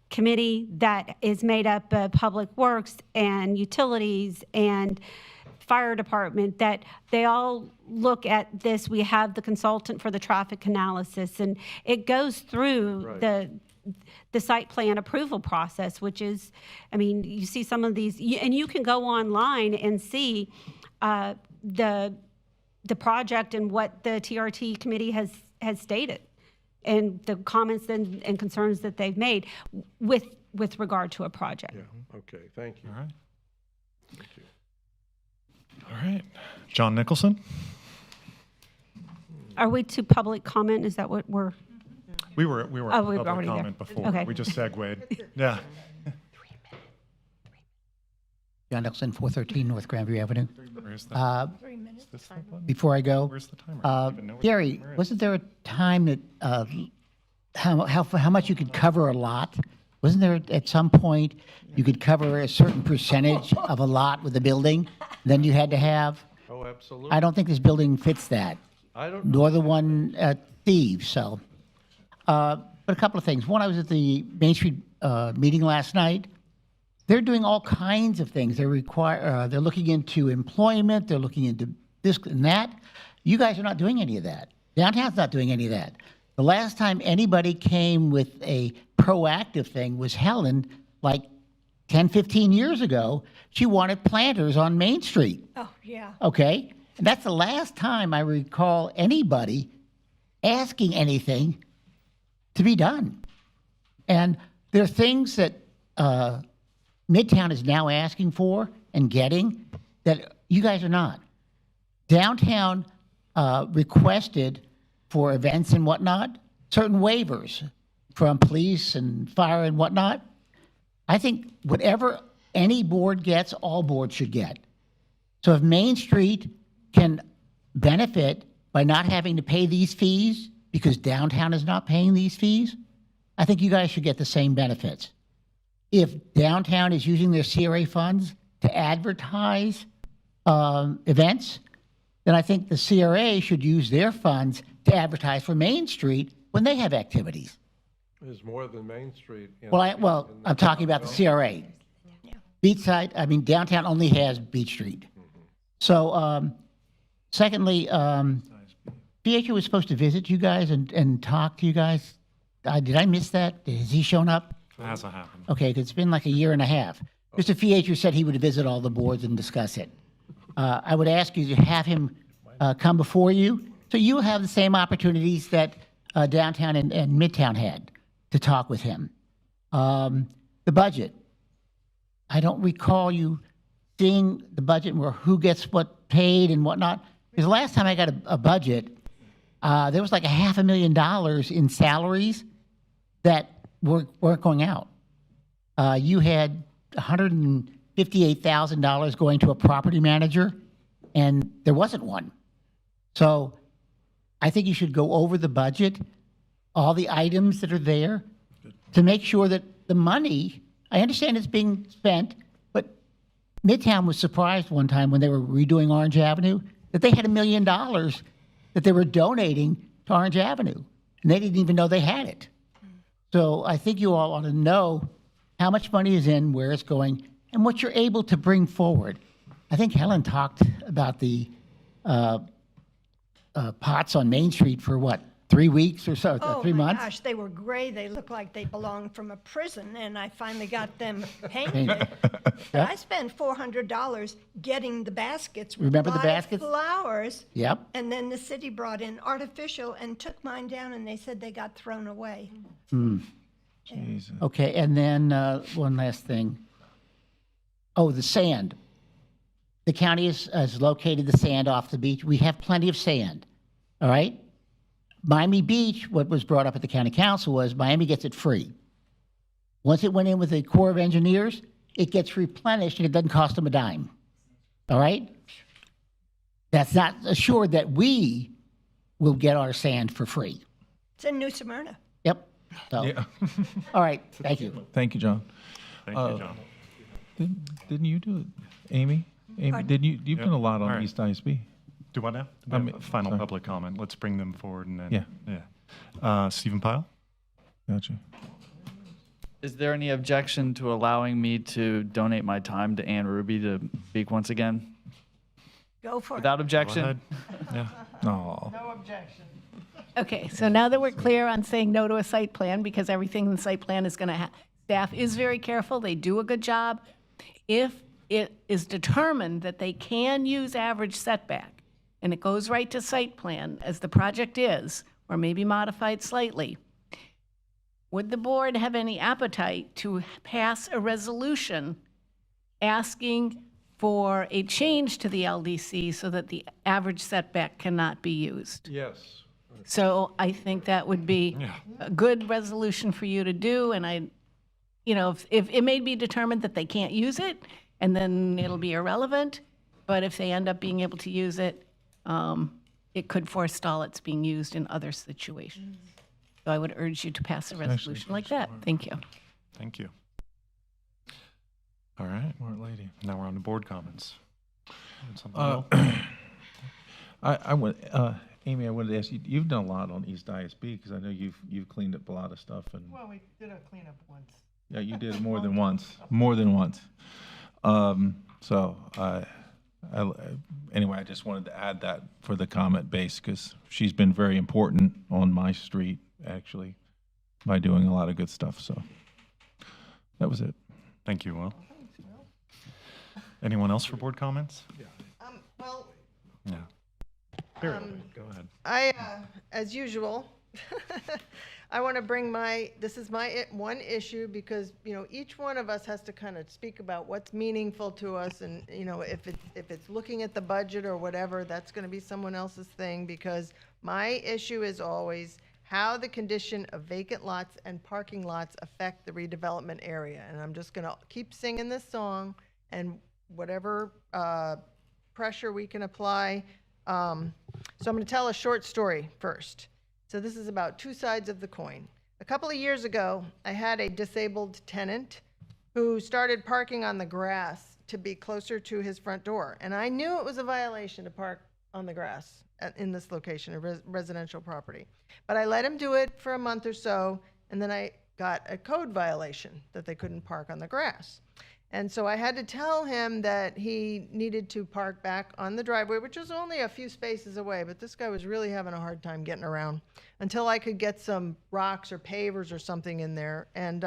committee that is made up of Public Works and Utilities and Fire Department, that they all look at this. We have the consultant for the traffic analysis, and it goes through the site plan approval process, which is, I mean, you see some of these, and you can go online and see the project and what the TRT committee has stated, and the comments and concerns that they've made with regard to a project. Yeah, okay, thank you. All right. Thank you. All right. John Nicholson? Are we to public comment? Is that what we're? We were Oh, we were public already there. comment before. Okay. We just segued. Yeah. John Nicholson, 413 North Grandview Avenue. Where's the, is this the button? Before I go, Where's the timer? I don't even know where the Gary, timer is. wasn't there a time that how much you could cover a lot? Wasn't there at some point you could cover a certain percentage of a lot with a building? Then you had to have. Oh, absolutely. I don't think this building fits that, I don't nor the one at Thieves. So, but a couple of things. One, I was at the Main Street meeting last night. They're doing all kinds of things. They're looking into employment. They're looking into this and that. You guys are not doing any of that. Downtown's not doing any of that. The last time anybody came with a proactive thing was Helen, like 10, 15 years ago. She wanted planters on Main Street. Oh, yeah. Okay? And that's the last time I recall anybody asking anything to be done. And there are things that Midtown is now asking for and getting that you guys are not. Downtown requested for events and whatnot, certain waivers from police and fire and whatnot. I think whatever any board gets, all boards should get. So if Main Street can benefit by not having to pay these fees because downtown is not paying these fees, I think you guys should get the same benefits. If downtown is using their CRA funds to advertise events, then I think the CRA should use their funds to advertise for Main Street when they have activities. There's more than Main Street. Well, I'm talking about the CRA. Beachside, I mean, downtown only has Beach Street. So, secondly, BHO was supposed to visit you guys and talk to you guys. Did I miss that? Has he shown up? Hasn't happened. Okay, 'cause it's been like a year and a half. Mr. Fietro said he would visit all the boards and discuss it. I would ask you to have him come before you, so you have the same opportunities that downtown and Midtown had to talk with him. The budget. I don't recall you seeing the budget where who gets what paid and whatnot. Because the last time I got a budget, there was like $500,000 in salaries that weren't going out. You had $158,000 going to a property manager, and there wasn't one. So I think you should go over the budget, all the items that are there, to make sure that the money, I understand it's being spent, but Midtown was surprised one time when they were redoing Orange Avenue that they had $1 million that they were donating to Orange Avenue, and they didn't even know they had it. So I think you all ought to know how much money is in, where it's going, and what you're able to bring forward. I think Helen talked about the pots on Main Street for what, 3 weeks or so, 3 months? Oh, my gosh, they were gray. They looked like they belonged from a prison, and I finally got them painted. Yeah. I spent $400 getting the baskets with Remember the live baskets? flowers. Yep. And then the city brought in artificial and took mine down, and they said they got thrown away. Jesus. Okay, and then one last thing. Oh, the sand. The county has located the sand off the beach. We have plenty of sand, all right? Miami Beach, what was brought up at the county council was Miami gets it free. Once it went in with the Corps of Engineers, it gets replenished and it doesn't cost them a dime, all right? That's not assured that we will get our sand for free. It's in New Smyrna. Yep. So, Yeah. all right, thank you. Thank you, John. Thank you, John. Didn't you do it, Amy? Amy, didn't you? You've Yep. done a lot on All right. East ISB. Do what now? I mean, Final sorry. public comment. Let's bring them forward and then. Yeah. Stephen Pyle? Gotcha. Is there any objection to allowing me to donate my time to Ann Ruby to speak once again? Go for it. Without Go objection? ahead. Yeah. No. Okay, so now that we're clear on saying no to a site plan, because everything in the site plan is going to staff is very careful, they do a good job. If it is determined that they can use average setback, and it goes right to site plan, as the project is, or maybe modified slightly, would the board have any appetite to pass a resolution asking for a change to the LDC so that the average setback cannot be used? Yes. So I think that would be Yeah. a good resolution for you to do, and if it may be determined that they can't use it, and then it'll be irrelevant. But if they end up being able to use it, it could forestall its being used in other situations. So I would urge you to pass a resolution like that. Thank you. Thank you. All right, Smart lady. now we're on to board comments. Something Uh, else? I would, Amy, I wanted to ask you, you've done a lot on East ISB, because I know you've cleaned up a lot of stuff, and, Well, we did a cleanup once. yeah, you did more than once, more than once. So, anyway, I just wanted to add that for the comment base, because she's been very important on my street, actually, by doing a lot of good stuff, so that was it. Thank you, Will. Anyone else for board comments? Well, No. Go ahead. As usual, I want to bring this is my one issue, because, each one of us has to kind of speak about what's meaningful to us, and, if it's looking at the budget or whatever, that's going to be someone else's thing, because my issue is always how the condition of vacant lots and parking lots affect the redevelopment area. And I'm just going to keep singing this song, and whatever pressure we can apply. So I'm going to tell a short story first. So this is about two sides of the coin. A couple of years ago, I had a disabled tenant who started parking on the grass to be closer to his front door. And I knew it was a violation to park on the grass in this location, a residential property. But I let him do it for a month or so, and then I got a code violation that they couldn't park on the grass. And so I had to tell him that he needed to park back on the driveway, which was only a few spaces away, but this guy was really having a hard time getting around until I could get some rocks or pavers or something in there. And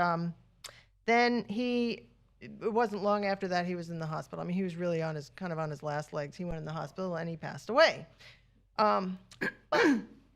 then it wasn't long after that he was in the hospital. I mean, he was really kind of on his last legs. He went in the hospital and he passed away.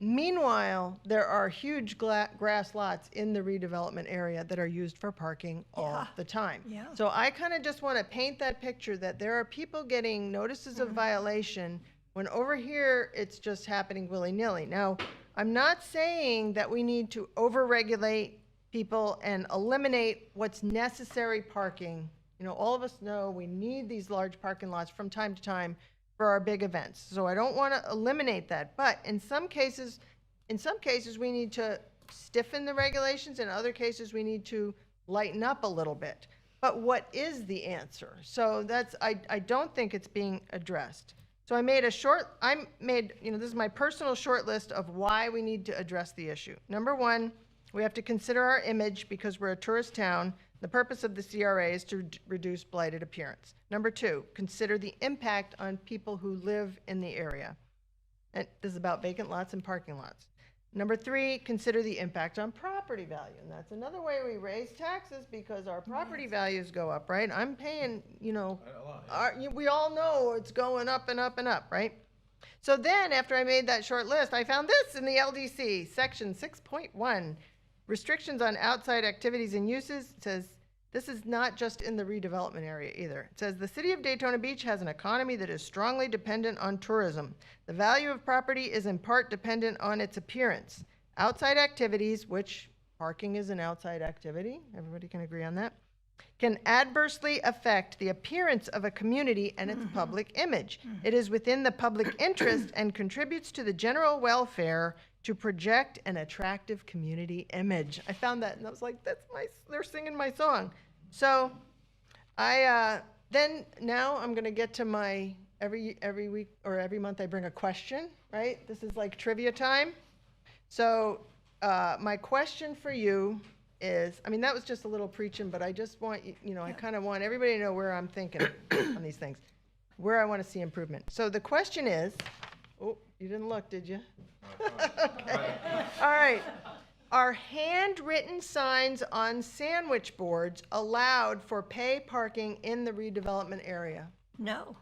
Meanwhile, there are huge grass lots in the redevelopment area that are used for parking all the time. Yeah. So I kind of just want to paint that picture that there are people getting notices of violation when over here it's just happening willy-nilly. Now, I'm not saying that we need to overregulate people and eliminate what's necessary parking. All of us know we need these large parking lots from time to time for our big events. So I don't want to eliminate that. But in some cases we need to stiffen the regulations. In other cases, we need to lighten up a little bit. But what is the answer? So I don't think it's being addressed. So this is my personal short list of why we need to address the issue. Number one, we have to consider our image, because we're a tourist town. The purpose of the CRA is to reduce blighted appearance. Number two, consider the impact on people who live in the area. And this is about vacant lots and parking lots. Number three, consider the impact on property value. And that's another way we raise taxes, because our property values go up, right? I'm paying, we all know it's going up and up and up, right? So then after I made that short list, I found this in the LDC, section 6.1. Restrictions on outside activities and uses. It says, this is not just in the redevelopment area either. It says, the city of Daytona Beach has an economy that is strongly dependent on tourism. The value of property is in part dependent on its appearance. Outside activities, which parking is an outside activity, everybody can agree on that, can adversely affect the appearance of a community and its public image. It is within the public interest and contributes to the general welfare to project an attractive community image. I found that and I was like, they're singing my song. So now I'm gonna get to my every week or every month I bring a question, right? This is like trivia time. So my question for you is, that was just a little preaching, but I just want I kind of want everybody to know where I'm thinking on these things, where I want to see improvement. So the question is, oh, you didn't look, did you? Okay. All right. Are handwritten signs on sandwich boards allowed for pay parking in the redevelopment area? No.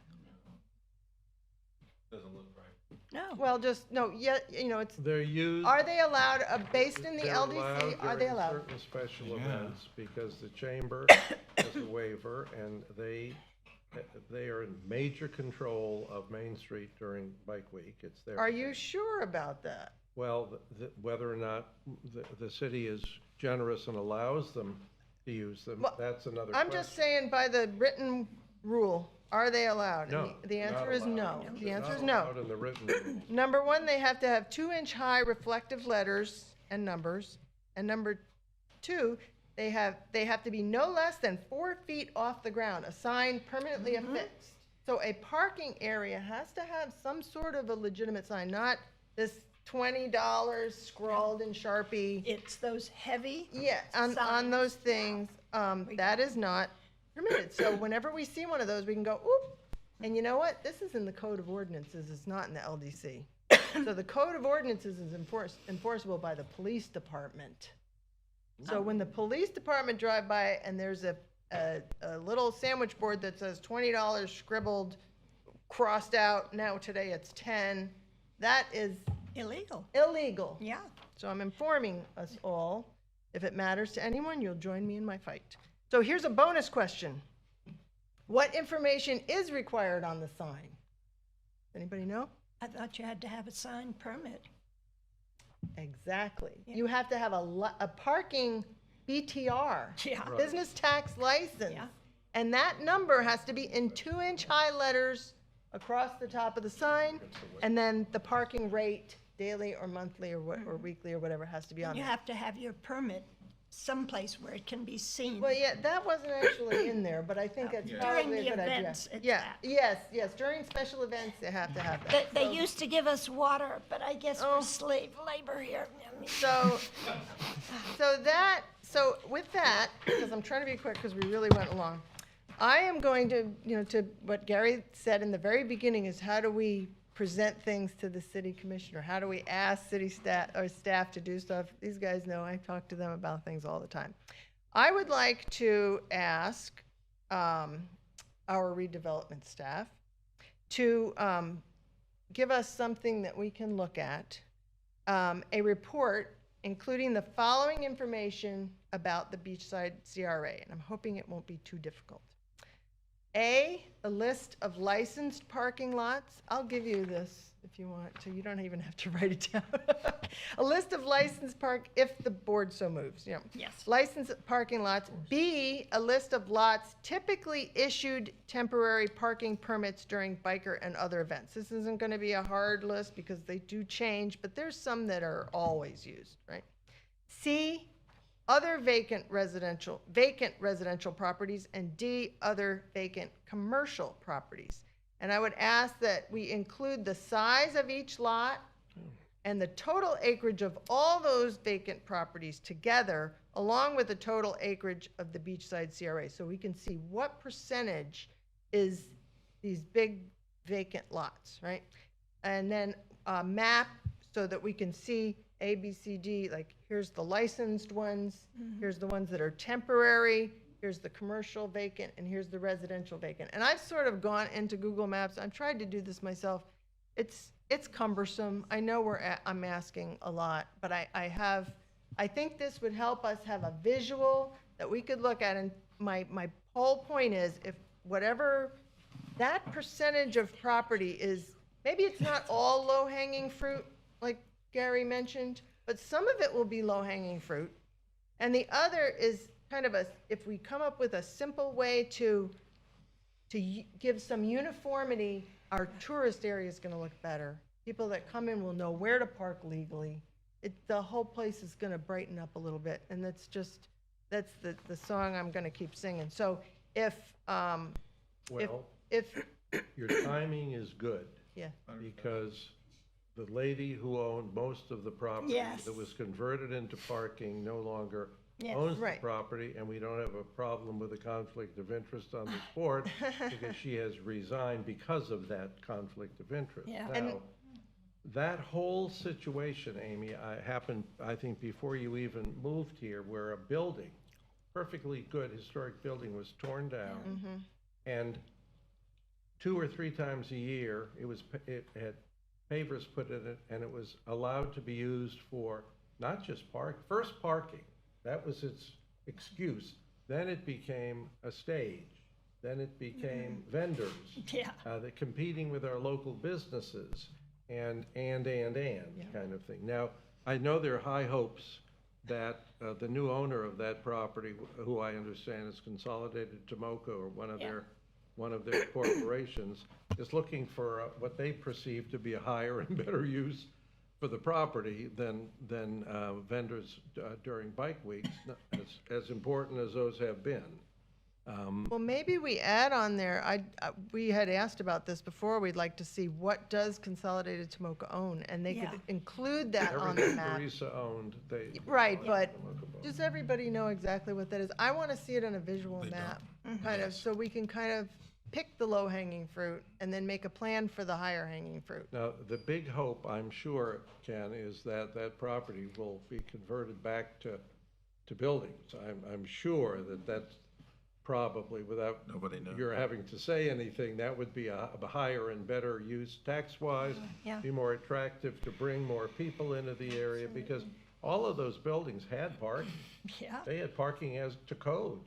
Doesn't look right. No. Well, just, no, yeah, it's, They're used. are they allowed, based in the They're LDC, are they during allowed? certain special events, because the chamber has a waiver, and they are in major control of Main Street during Bike Week. It's their. Are you sure about that? Well, whether or not the city is generous and allows them to use them, Well, that's another I'm question. just saying by the written rule. Are they allowed? And No. the answer not is allowed. no. The They're answer not is no. allowed in the written rules. Number one, they have to have 2-inch high reflective letters and numbers. And number two, they have to be no less than 4 feet off the ground, a sign permanently affixed. So a parking area has to have some sort of a legitimate sign, not this $20 scrawled in Sharpie. It's those heavy. Yeah, on those things, that is not permitted. So whenever we see one of those, we can go, oop. And you know what? This is in the Code of Ordinances, it's not in the LDC. So the Code of Ordinances is enforceable by the police department. So when the police department drive by and there's a little sandwich board that says $20 scribbled, crossed out, now today it's 10, that is Illegal. illegal. Yeah. So I'm informing us all. If it matters to anyone, you'll join me in my fight. So here's a bonus question. What information is required on the sign? Anybody know? I thought you had to have a signed permit. Exactly. You have to have a parking BTR, Yeah. business tax license. Yeah. And that number has to be in 2-inch high letters across the top of the sign. And then the parking rate, daily or monthly or weekly or whatever, has to be on You there. have to have your permit someplace where it can be seen. Well, yeah, that wasn't actually in there, but I think that's During probably a the good idea. events, it's Yeah, that. yes, during special events, they have to have that. They used to give us water, but I guess Oh. we're slave labor here. I mean, So with that, because I'm trying to be quick because we really went along, I am going to what Gary said in the very beginning is how do we present things to the city commissioner? How do we ask city staff to do stuff? These guys know I talk to them about things all the time. I would like to ask our redevelopment staff to give us something that we can look at, a report including the following information about the Beachside CRA, and I'm hoping it won't be too difficult. A list of licensed parking lots. I'll give you this if you want to. You don't even have to write it down. A list of licensed if the board so moves. You know. Yes. Licensed parking lots. B, a list of lots typically issued temporary parking permits during biker and other events. This isn't going to be a hard list because they do change, but there's some that are always used, right? C, other vacant residential properties, and D, other vacant commercial properties. And I would ask that we include the size of each lot and the total acreage of all those vacant properties together, along with the total acreage of the Beachside CRA, so we can see what percentage is these big vacant lots, right? And then a map so that we can see A, B, C, D, like here's the licensed ones, here's the ones that are temporary, here's the commercial vacant, and here's the residential vacant. And I've sort of gone into Google Maps. I've tried to do this myself. It's cumbersome. I know I'm asking a lot, but I think this would help us have a visual that we could look at. And my whole point is, if whatever that percentage of property is, maybe it's not all low-hanging fruit, like Gary mentioned, but some of it will be low-hanging fruit. And the other is kind of if we come up with a simple way to give some uniformity, our tourist area is going to look better. People that come in will know where to park legally. The whole place is going to brighten up a little bit, and that's the song I'm going to keep singing. So if Your timing is good. Yeah. Because the lady who owned most of the property Yes. that was converted into parking no longer Yes. owns the Right. property, and we don't have a problem with a conflict of interest on this board because she has resigned because of that conflict of interest. Yeah. Now, that whole situation, Amy, happened, I think, before you even moved here, where a building, perfectly good historic building, was torn down, and 2 or 3 times a year, it had pavers put in it, and it was allowed to be used for not just first parking. That was its excuse. Then it became a stage. Then it became vendors. Yeah. That competing with our local businesses and kind of thing. Now, I know there are high hopes that the new owner of that property, who I understand is Consolidated Tomoka or one of their one of their corporations is looking for what they perceive to be a higher and better use for the property than vendors during bike weeks, as important as those have been. Well, maybe we add on there, we had asked about this before, we'd like to see what does Consolidated Tomoka own, and they could include that on the Everything map. Teresa owned, they. Right, but does everybody know exactly what that is? I want to see it on a visual map, kind of, so we can kind of pick the low-hanging fruit and then make a plan for the higher-hanging fruit. Now, the big hope, I'm sure, Ken, is that that property will be converted back to buildings. I'm sure that that's probably, without you're having to say anything, that would be a higher and better use tax-wise, be more attractive to bring more people into the area, because all of those buildings had parking. Yeah. They had parking as to code.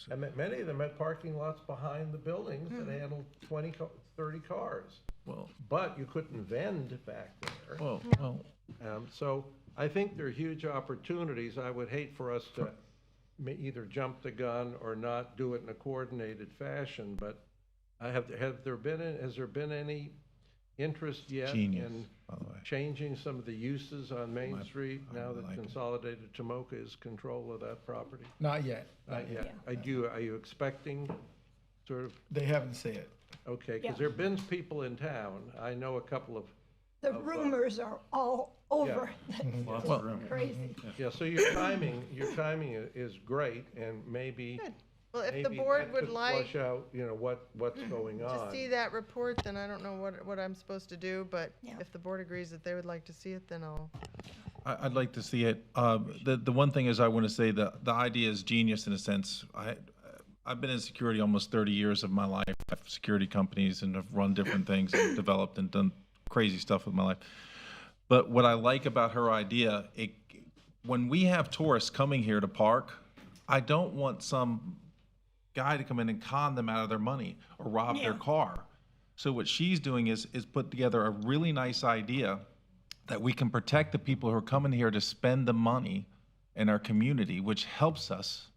And many of them had parking lots behind the buildings that handled 20, 30 cars. Well, But you couldn't vend back there. well, So I think there are huge opportunities. I would hate for us to either jump the gun or not do it in a coordinated fashion, but has there been any interest yet Genius, in by the way. changing some of the uses on Main Street now that Consolidated Tomoka is control of that property? Not yet. Not yet. Are you expecting sort of, They haven't said. okay, because there have been people in town, I know a couple of. The rumors are all over. Lots of room. Crazy. Yeah, so your timing is great, and maybe. Good. Well, if the maybe board that would could like flush out, what's going to on. see that report, then I don't know what I'm supposed to do, but if the board agrees that they would like to see it, then I'd like to see it. The one thing is I want to say the idea is genius in a sense. I've been in security almost 30 years of my life. I have security companies and have run different things and developed and done crazy stuff with my life. But what I like about her idea, when we have tourists coming here to park, I don't want some guy to come in and con them out of their money or rob their car. So what she's doing is put together a really nice idea that we can protect the people who are coming here to spend the money in our community, which helps us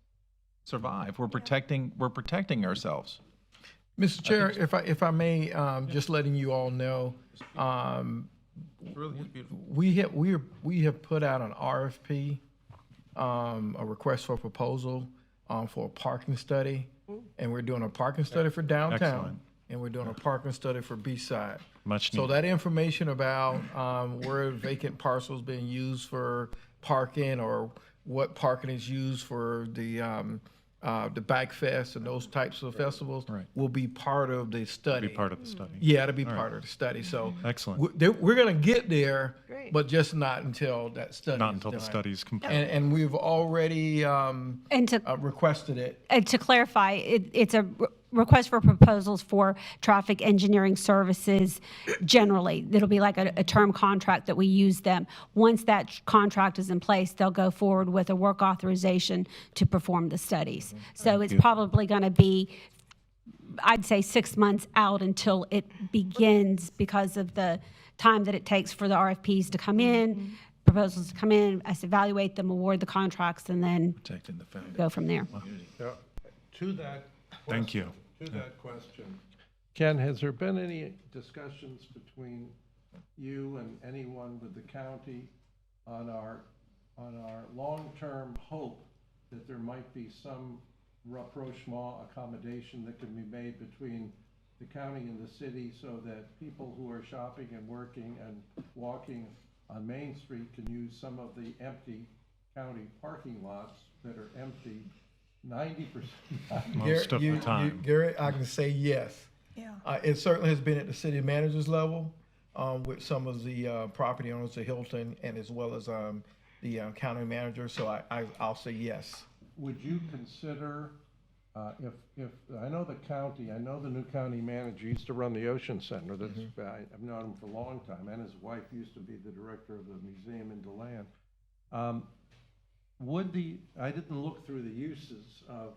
survive. We're protecting ourselves. Mr. Chair, if I may, just letting you all know, Really beautiful. we have put out an RFP, a request for proposal, for a parking study, and we're doing a parking study for downtown, Excellent. and we're doing a parking study for Beachside. Much So needed. that information about where vacant parcels being used for parking, or what parking is used for the Bike Fest and those types of festivals will be part of the study. Be part of the study. Yeah, it'll be part of the study. So Excellent. we're going to get there, Great. but just not until that study. Not is until the done. study's complete. And we've already And to requested it. And to clarify, it's a request for proposals for traffic engineering services generally. It'll be like a term contract that we use them. Once that contract is in place, they'll go forward with a work authorization to perform the studies. So it's probably going to be, I'd say, 6 months out until it begins because of the time that it takes for the RFPs to come in, proposals to come in, us evaluate them, award the contracts, and then Protecting the family. go from there. Now, to that Thank you. To that question, Ken, has there been any discussions between you and anyone with the county on our long-term hope that there might be some rapprochement accommodation that can be made between the county and the city so that people who are shopping and working and walking on Main Street can use some of the empty county parking lots that are empty 90% Most of the time. Gary, I can say yes. Yeah. It certainly has been at the city manager's level with some of the property owners of Hilton, and as well as the county manager. So I'll say yes. Would you consider, if I know the new county manager used to run the Ocean Center. That's I've known him for a long time, and his wife used to be the director of the museum in DeLand. I didn't look through the uses of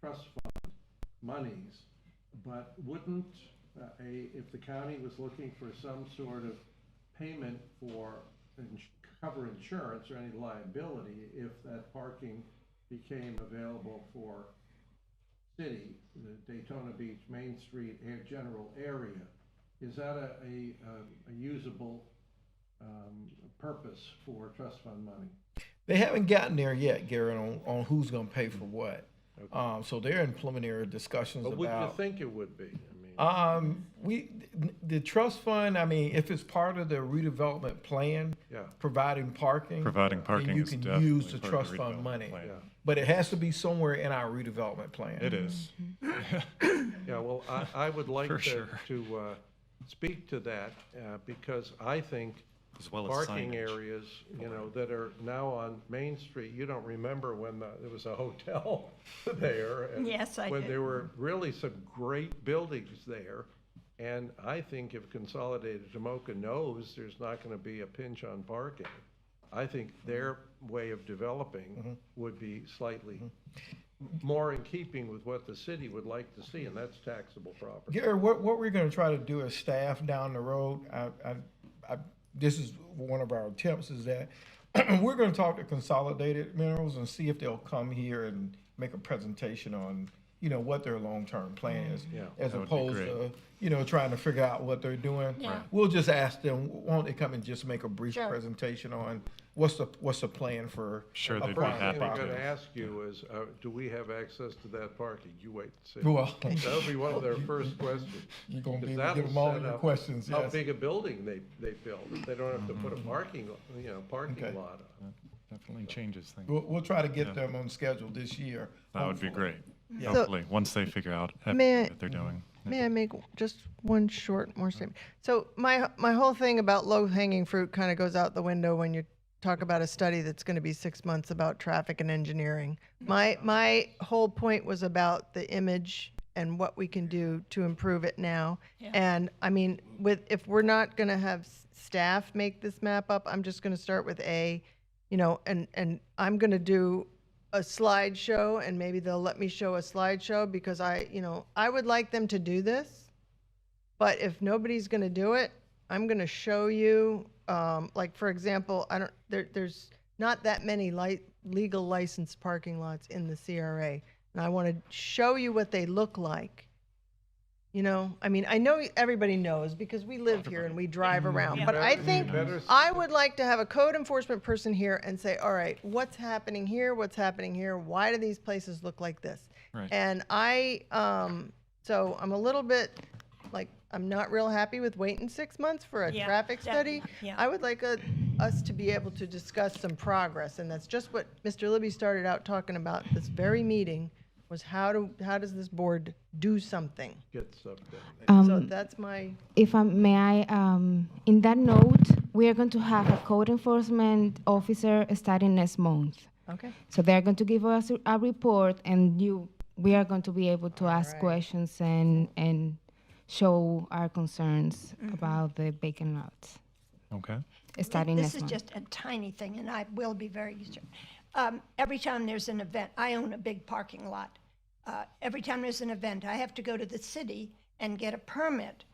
trust fund monies, but wouldn't if the county was looking for some sort of payment for cover insurance or any liability if that parking became available for city, the Daytona Beach, Main Street, general area, is that a usable purpose for trust fund money? They haven't gotten there yet, Garrett, on who's gonna pay for what. So they're in preliminary discussions But would you about. think it would be? I mean, The trust fund, I mean, if it's part of the redevelopment plan, Yeah. providing parking. Providing parking then you is can definitely use the part of trust the fund redevelopment money. plan. Yeah. But it has to be somewhere in our redevelopment plan. It is. Yeah, well, I would like For to, sure. to speak to that, because I think As well as parking signage. areas, that are now on Main Street, you don't remember when there was a hotel there. and Yes, I When do. there were really some great buildings there. And I think if Consolidated Tomoka knows there's not gonna be a pinch on parking, I think their way of developing would be slightly more in keeping with what the city would like to see, and that's taxable property. Gary, what we're gonna try to do as staff down the road, this is one of our attempts, is that we're gonna talk to Consolidated Minerals and see if they'll come here and make a presentation on, what their long-term plan is. Yeah. As That would be opposed great. to, trying to figure out what they're doing. Yeah. We'll just ask them, won't they come and just make a brief Sure. presentation on what's the plan for. Sure, a they'd be private happy Thing I'm property. gonna ask you is, do we have access to that parking? You wait and see. Well, That'll be one of their first questions. you're gonna be Because able to that'll give them all set your up questions, How yes. big a building they build, if they don't have to put a parking Okay. lot on. Definitely changes things. We'll try to get them on schedule this year. That would be hopefully. great. Yeah. Hopefully, once they figure out May I- everything that they're doing. May I make just one more statement? So my whole thing about low-hanging fruit kind of goes out the window when you talk about a study that's going to be 6 months about traffic and engineering. My whole point was about the image and what we can do to improve it now. Yeah. And I mean, if we're not going to have staff make this map up, I'm just going to start with A, and I'm going to do a slideshow, and maybe they'll let me show a slideshow, because I would like them to do this. But if nobody's going to do it, I'm going to show you, like, for example, there's not that many legal licensed parking lots in the CRA. And I want to show you what they look like. I mean, I know everybody knows because we live here and we drive around, but I think I would like to have a code enforcement person here and say, all right, what's happening here? What's happening here? Why do these places look like this? Right. And so I'm a little bit, like, I'm not real happy with waiting 6 months for a Yeah, traffic study. yeah. I would like us to be able to discuss some progress, and that's just what Mr. Libby started out talking about this very meeting, was how does this board do something? Get stuff done. So that's my, If I may, in that note, we are going to have a code enforcement officer starting next month. okay. So they're going to give us a report, and we are going to be able to ask right. questions and show our concerns about the vacant lots. Okay. Starting This next is month. just a tiny thing, and I will be very short. Every time there's an event, I own a big parking lot. Every time there's an event, I have to go to the city and get a permit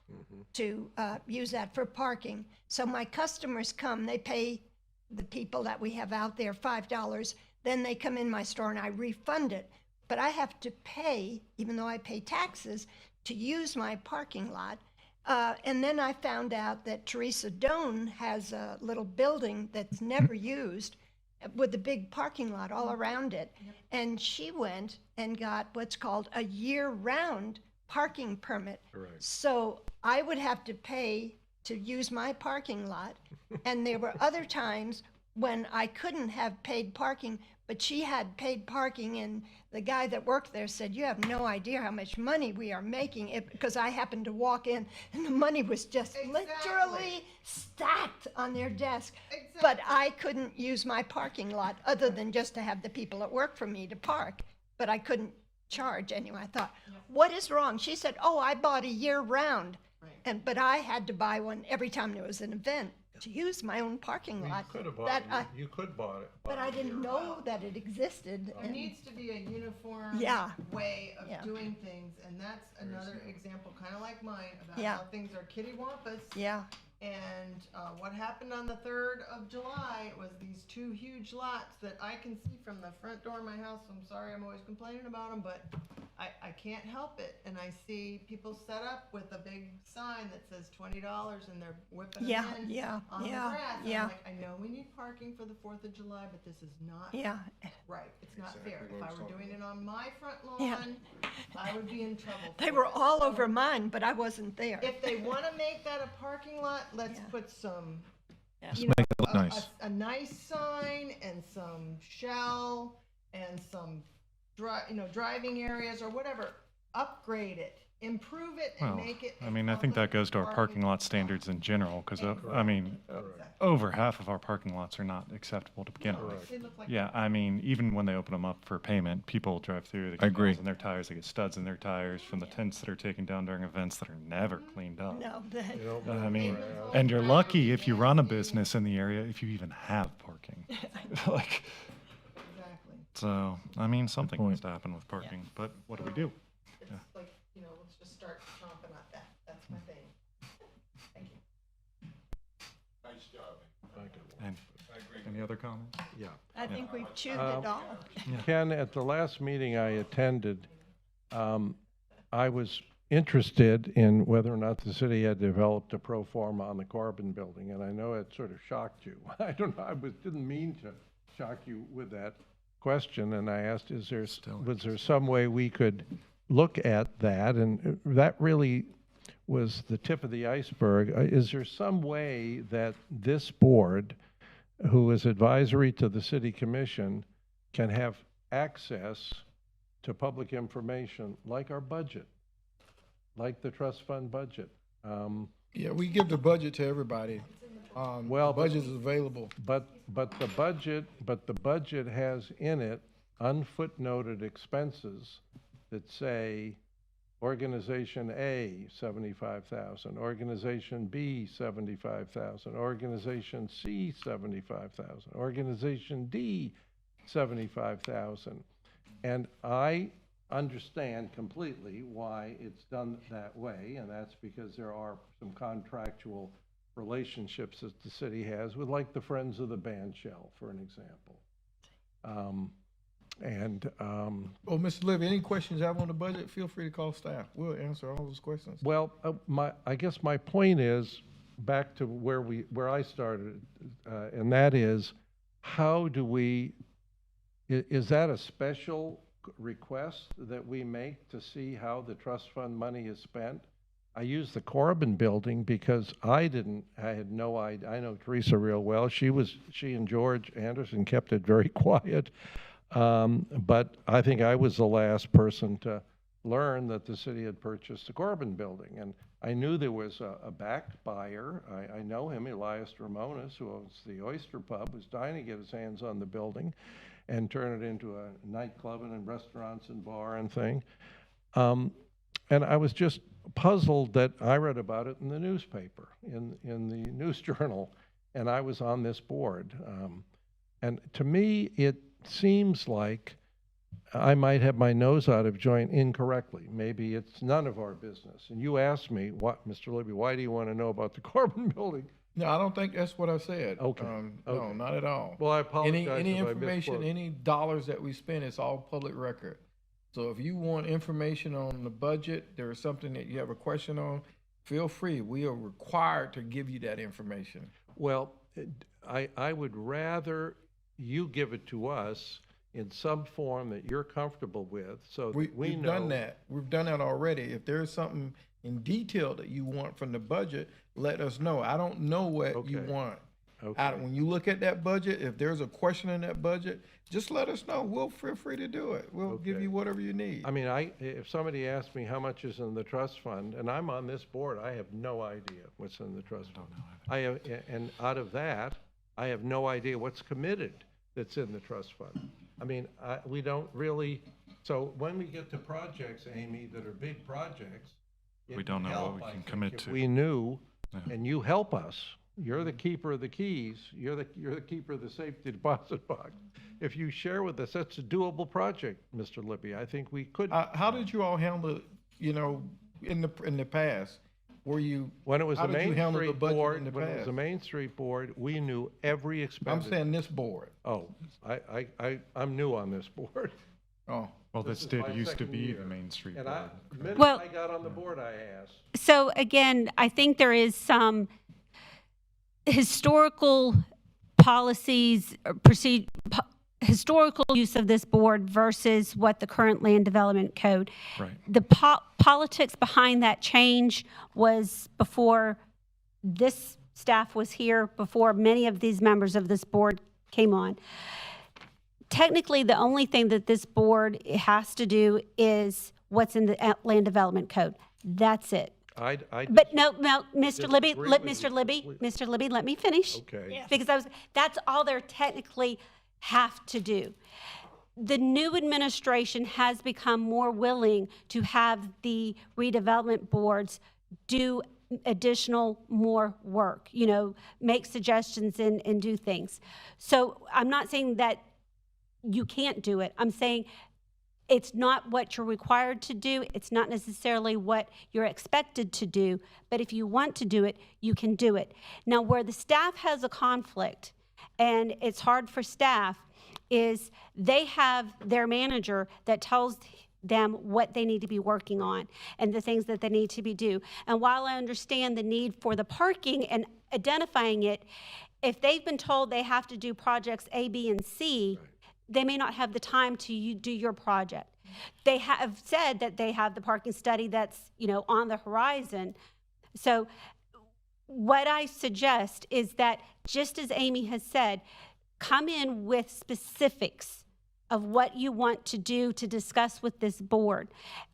to use that for parking. So my customers come, they pay the people that we have out there $5, then they come in my store and I refund it. But I have to pay, even though I pay taxes, to use my parking lot. And then I found out that Teresa Doan has a little building that's never used with a big parking lot all around it. And she went and got what's called a year-round parking permit. Correct. So I would have to pay to use my parking lot. And there were other times when I couldn't have paid parking, but she had paid parking, and the guy that worked there said, "You have no idea how much money we are making," because I happened to walk in and the money was just literally stacked on their desk. But I couldn't use my parking lot other than just to have the people at work for me to park, but I couldn't charge anyway. I thought, what is wrong? She said, "Oh, I bought a year round." But I had to buy one every time there was an event to use my own parking lot. You could have That bought it, you could bought it. But I didn't know that it existed. There and- needs to be a uniform Yeah. way of Yeah. doing things, and that's another example, kind of like mine, about Yeah. how things are kittywampus. Yeah, And what happened on the 3rd of July was these 2 huge lots that I can see from the front door of my house. I'm sorry, I'm always complaining about them, but I can't help it, and I see people set up with a big sign that says $20, and they're whipping Yeah, them in yeah, on yeah, the grass. And yeah. I'm like, I know we need parking for the 4th of July, but this is not Yeah. right. It's not fair. If I were doing it on my front Yeah. lawn, I would be in trouble. They for were it. all So over mine, but I wasn't there. if they want to make that a parking lot, let's put some, Just you know, make it look nice. a nice sign and some shell and some driving areas or whatever. Upgrade it, improve it, and Well, make it. I mean, I think that goes to our parking lot standards in general, because, I mean, over half of our parking lots are not acceptable to begin with. They look like Yeah, I mean, even when they open them up for payment, people drive through, they I get agree. nails in their tires, they get studs in their tires from the tents that are taken down during events that are never cleaned up. No, I mean, and you're lucky if you run a business in the area, if you even have parking. Like, Exactly. so, I mean, something needs to happen with parking, but what do we do? It's like, let's just start chomping at that. That's my thing. Thank you. Nice job. And any other comments? Yeah. I think we've chewed it all. Ken, at the last meeting I attended, I was interested in whether or not the city had developed a pro forma on the Corbin building, and I know it sort of shocked you. I don't know, didn't mean to shock you with that question, and I asked, was there some way we could look at that? And that really was the tip of the iceberg. Is there some way that this board, who is advisory to the city commission, can have access to public information like our budget, like the trust fund budget? Yeah, we give the budget to everybody. Well, the budget is available. But the budget has in it unfootnoted expenses that say Organization A, 75,000, Organization B, 75,000, Organization C, 75,000, Organization D, 75,000. And I understand completely why it's done that way, and that's because there are some contractual relationships that the city has with, like, the Friends of the Band Shell, for an example. Well, Mr. Levy, any questions you have on the budget, feel free to call staff. We'll answer all those questions. Well, I guess my point is back to where I started, and that is, how do we? Is that a special request that we make to see how the trust fund money is spent? I use the Corbin building because I had no idea. I know Teresa real well. She and George Anderson kept it very quiet. But I think I was the last person to learn that the city had purchased the Corbin building. And I knew there was a back buyer. I know him, Elias Ramones, who owns the Oyster Pub, was dying to get his hands on the building and turn it into a nightclub and restaurants and bar and thing. And I was just puzzled that I read about it in the newspaper, in the news journal, and I was on this board. And to me, it seems like I might have my nose out of joint incorrectly. Maybe it's none of our business. And you asked me, Mr. Libby, why do you want to know about the Corbin building? No, I don't think that's what I said. Okay. No, Okay. not at all. Well, I apologize Any if I information, misspoke. any dollars that we spend, it's all public record. So if you want information on the budget, there is something that you have a question on, feel free. We are required to give you that information. Well, I would rather you give it to us in some form that you're comfortable with, so that we We've know. done that. We've done that already. If there's something in detail that you want from the budget, let us know. I don't know what you Okay. want. Okay. When you look at that budget, if there's a question in that budget, just let us know. We'll feel free to do it. We'll give Okay. you whatever you need. I mean, if somebody asked me how much is in the trust fund, and I'm on this board, I have no idea what's in the trust fund. And out of that, I have no idea what's committed that's in the trust fund. I mean, we don't really, so when we get to projects, Amy, that are big projects, it We don't would know help, what we I can think, commit if to. we knew, Yeah. and you help us. You're the keeper of the keys. You're the keeper of the safety deposit box. If you share with us, that's a doable project, Mr. Libby. I think we could. How did you all handle it, in the past? When it was how a did you Main handle the Street budget board, in the when it was past? a Main Street board, we knew every I'm expenditure. saying this board. Oh, I'm new on this board. Oh, Well, this is did my used to second be year. the Main Street And Board. the minute Well- I got on the board, I asked. So again, I think there is some historical policies, or historical use of this board versus what the current land development code. Right. The politics behind that change was before this staff was here, before many of these members of this board came on. Technically, the only thing that this board has to do is what's in the land development code. That's it. But no, Mr. Libby, disagree let with Mr. you Libby, completely. Mr. Libby, let me finish. Okay. Because that's all they're technically have to do. The new administration has become more willing to have the redevelopment boards do additional more work, make suggestions and do things. So I'm not saying that you can't do it. I'm saying it's not what you're required to do. It's not necessarily what you're expected to do. But if you want to do it, you can do it. Now, where the staff has a conflict, and it's hard for staff, is they have their manager that tells them what they need to be working on and the things that they need to be do. And while I understand the need for the parking and identifying it, if they've been told they have to do projects A, B, and C, they may not have the time to do your project. They have said that they have the parking study that's, on the horizon. So what I suggest is that, just as Amy has said, come in with specifics of what you want to do to discuss with this board.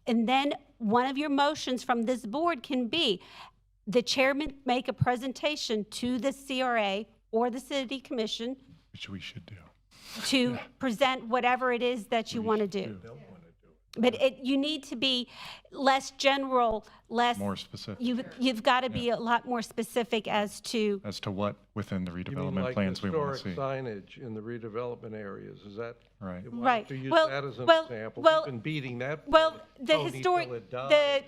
And then one of your motions from this board can be the chairman make a presentation to the CRA or the city commission, Which we should do. to present whatever it is that you want to do. But you need to be less general, less. More specific. You've got to be a lot more specific as to. As to what within the You mean redevelopment like plans we want historic to see. signage in the redevelopment areas? Is that? Right. Why don't Right. you use Well- that as an well- example? well- We've been beating that. Well, the pony historic, till it died.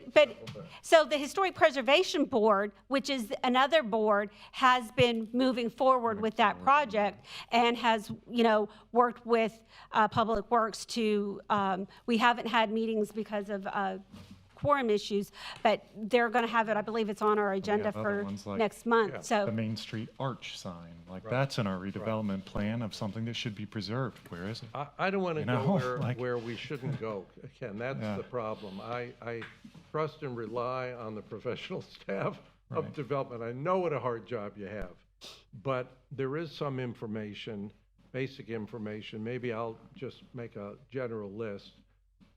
so the Historic Preservation Board, which is another board, has been moving forward with that project and has, worked with Public Works to, we haven't had meetings because of quorum issues, but they're going to have it, I believe it's on our agenda have other for ones like- next month, The so. Main Street arch sign, that's in our redevelopment plan of something that should be preserved. Where is it? I don't want to You go know, where we shouldn't go. Ken, that's Yeah. the problem. I trust and rely on the professional staff of Right. development. I know what a hard job you have. But there is some information, basic information. Maybe I'll just make a general list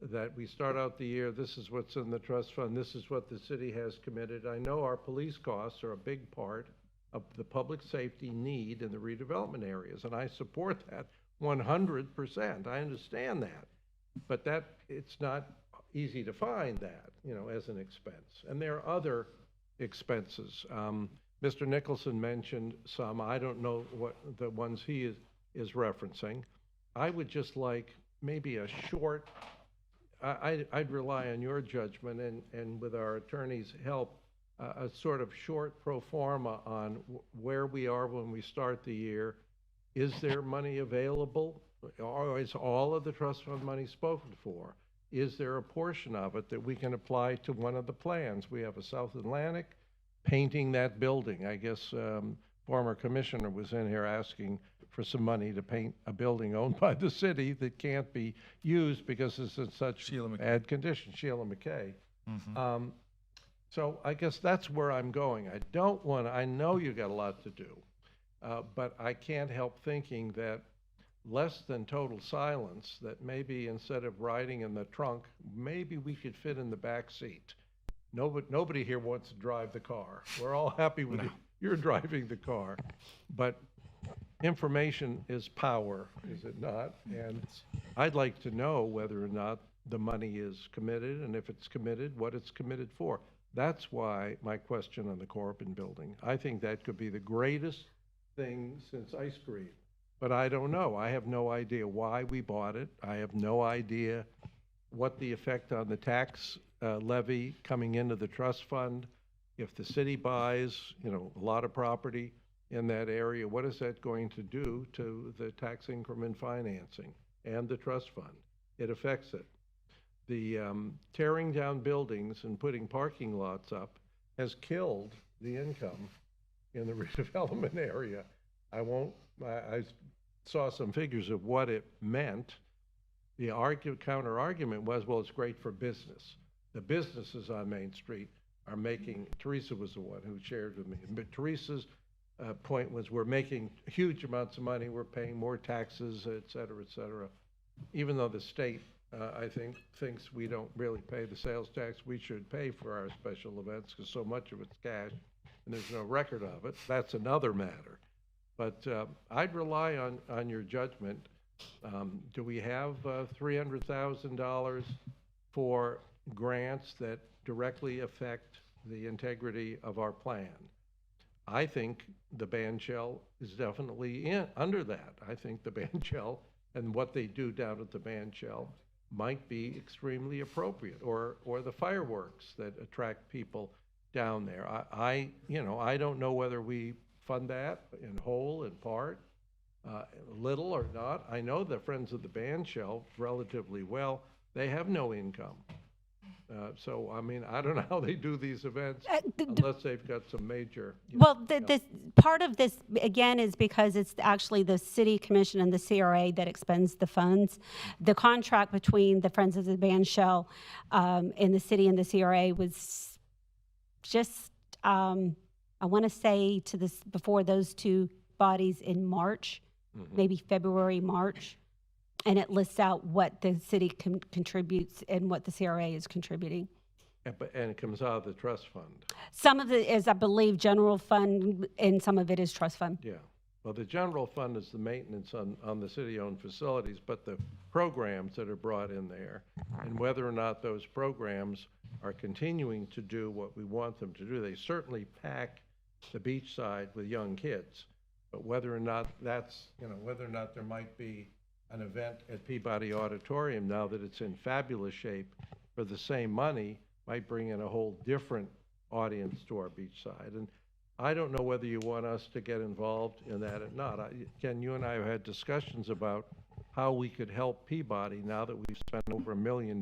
that we start out the year, this is what's in the trust fund, this is what the city has committed. I know our police costs are a big part of the public safety need in the redevelopment areas, and I support that 100%. I understand that. But it's not easy to find that, as an expense. And there are other expenses. Mr. Nicholson mentioned some. I don't know what the ones he is referencing. I would just like maybe a short, I'd rely on your judgment and with our attorney's help, a sort of short pro forma on where we are when we start the year. Is there money available? Or is all of the trust fund money spoken for? Is there a portion of it that we can apply to one of the plans? We have a South Atlantic, painting that building. I guess former commissioner was in here asking for some money to paint a building owned by the city that can't be used because it's in such bad condition. Sheila McKay. So I guess that's where I'm going. I know you got a lot to do, but I can't help thinking that less than total silence, that maybe instead of riding in the trunk, maybe we could fit in the back seat. Nobody here wants to drive the car. We're all happy with you're driving the car. But information is power, is it not? And I'd like to know whether or not the money is committed, and if it's committed, what it's committed for. That's why my question on the Corbin building. I think that could be the greatest thing since ice cream. But I don't know. I have no idea why we bought it. I have no idea what the effect on the tax levy coming into the trust fund. If the city buys, a lot of property in that area, what is that going to do to the tax increment financing and the trust fund? it affects it. The tearing down buildings and putting parking lots up has killed the income in the redevelopment area. I saw some figures of what it meant. The counter argument was, well, it's great for business. The businesses on Main Street are making, Teresa was the one who shared with me, but Teresa's point was we're making huge amounts of money, we're paying more taxes, et cetera, even though the state, I think, thinks we don't really pay the sales tax we should pay for our special events because so much of it's cash and there's no record of it. That's another matter. But I'd rely on your judgment. Do we have $300,000 for grants that directly affect the integrity of our plan? I think the band shell is definitely under that. I think the band shell and what they do down at the band shell might be extremely appropriate, or the fireworks that attract people down there. I don't know whether we fund that in whole, in part, little or not. I know the Friends of the Band shell relatively well. They have no income. So, I mean, I don't know how they do these events unless they've got some major. This part of this, again, is because it's actually the city commission and the CRA that expends the funds. The contract between the Friends of the Band shell in the city and the CRA was just, I want to say to this before those two bodies in March, maybe February, March. And it lists out what the city contributes and what the CRA is contributing. And it comes out of the trust fund. Some of it is, I believe, general fund, and some of it is trust fund. Yeah. Well, the general fund is the maintenance on the city-owned facilities, but the programs that are brought in there, and whether or not those programs are continuing to do what we want them to do, they certainly pack the Beachside with young kids. But whether or not that's, whether or not there might be an event at Peabody Auditorium, now that it's in fabulous shape, for the same money, might bring in a whole different audience to our Beachside. And I don't know whether you want us to get involved in that or not. Ken, you and I have had discussions about how we could help Peabody now that we've spent over $1 million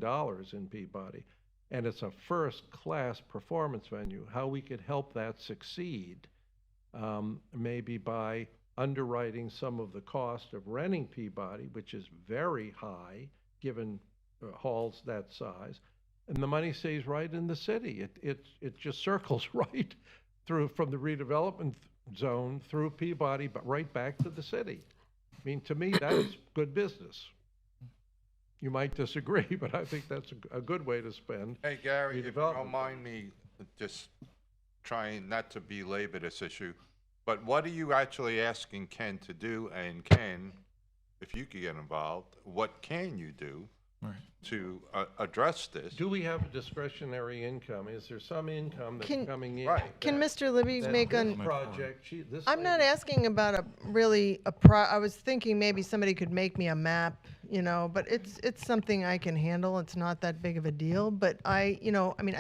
in Peabody, and it's a first-class performance venue, how we could help that succeed, maybe by underwriting some of the cost of renting Peabody, which is very high given halls that size, and the money stays right in the city. It just circles right through from the redevelopment zone through Peabody, but right back to the city. I mean, to me, that's good business. You might disagree, but I think that's a good way to spend. Hey, Gary, if you don't mind me just trying not to belabor this issue, but what are you actually asking Ken to do? And Ken, if you could get involved, what can you do to address this? Do we have a discretionary income? Is there some income that's coming in? Right. Can Mr. Libby make this project? I'm not asking about I was thinking maybe somebody could make me a map, but it's something I can handle. It's not that big of a deal. But I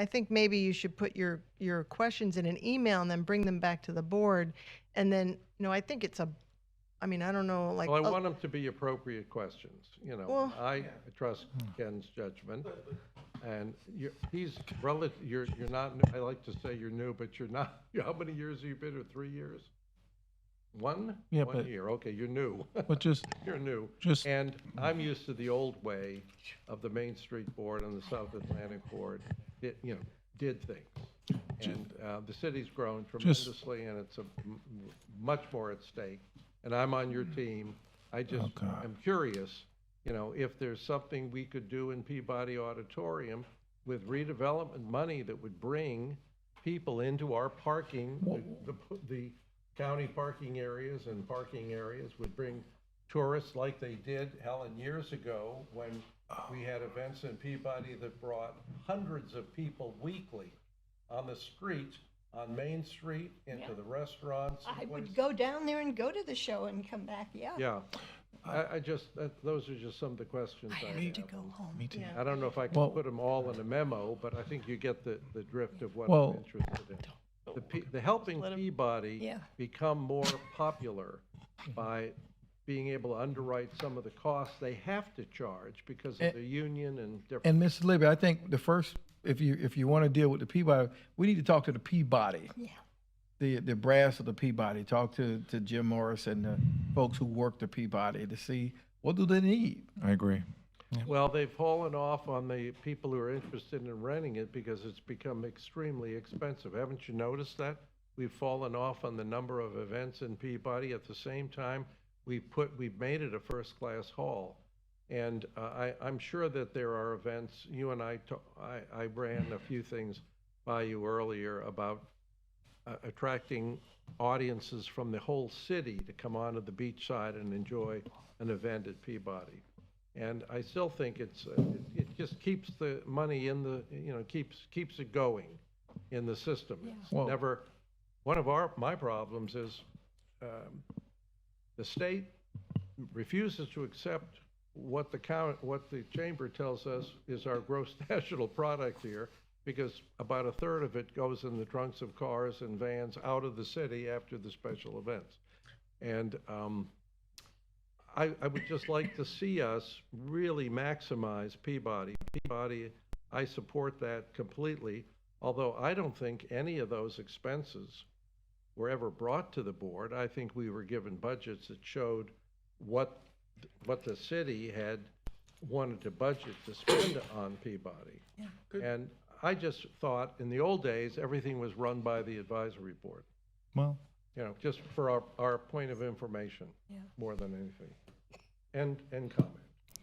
think maybe you should put your questions in an email and then bring them back to the board. And then, I think it's I don't know, like. Well, I want them to be appropriate questions, I trust Ken's judgment. And you're not, I like to say you're new, but you're not. How many years have you been, or 3 years? One? Yeah, 1 year, okay, you're new. But You're new. And I'm used to the old way of the Main Street Board and the South Atlantic Board, did things. And the city's grown tremendously, and it's much more at stake. And I'm on your team. I just am curious, if there's something we could do in Peabody Auditorium with redevelopment money that would bring people into our parking, the county parking areas and parking areas, would bring tourists like they did, Helen, years ago when we had events in Peabody that brought hundreds of people weekly on the street, on Main Street, into the restaurants. I would go down there and go to the show and come back, Yeah. Those are just some of the questions I have. to go home. Me too. I don't know if I can put them all in a memo, but I think you get the drift of what I'm interested in. The helping Peabody become more popular by being able to underwrite some of the costs they have to charge because of the union and different. And Mrs. Libby, I think the first, if you want to deal with the Peabody, we need to talk to the Peabody. Yeah. The brass of the Peabody, talk to Jim Morris and the folks who work the Peabody to see what do they need. I agree. Well, they've fallen off on the people who are interested in renting it because it's become extremely expensive. Haven't you noticed that? We've fallen off on the number of events in Peabody. At the same time, we've made it a first-class hall. And I'm sure that there are events, you and I ran a few things by you earlier about attracting audiences from the whole city to come onto the beachside and enjoy an event at Peabody. And I still think it just keeps the money in the, keeps it going in the system. It's Well- never, one of my problems is the state refuses to accept what the chamber tells us is our gross national product here, because about a third of it goes in the trunks of cars and vans out of the city after the special events. And I would just like to see us really maximize Peabody. Peabody, I support that completely, although I don't think any of those expenses were ever brought to the board. I think we were given budgets that showed what the city had wanted to budget to spend on Peabody. Yeah. And I just thought in the old days, everything was run by the advisory board. Well, Just for our point of information, more than anything. And comment.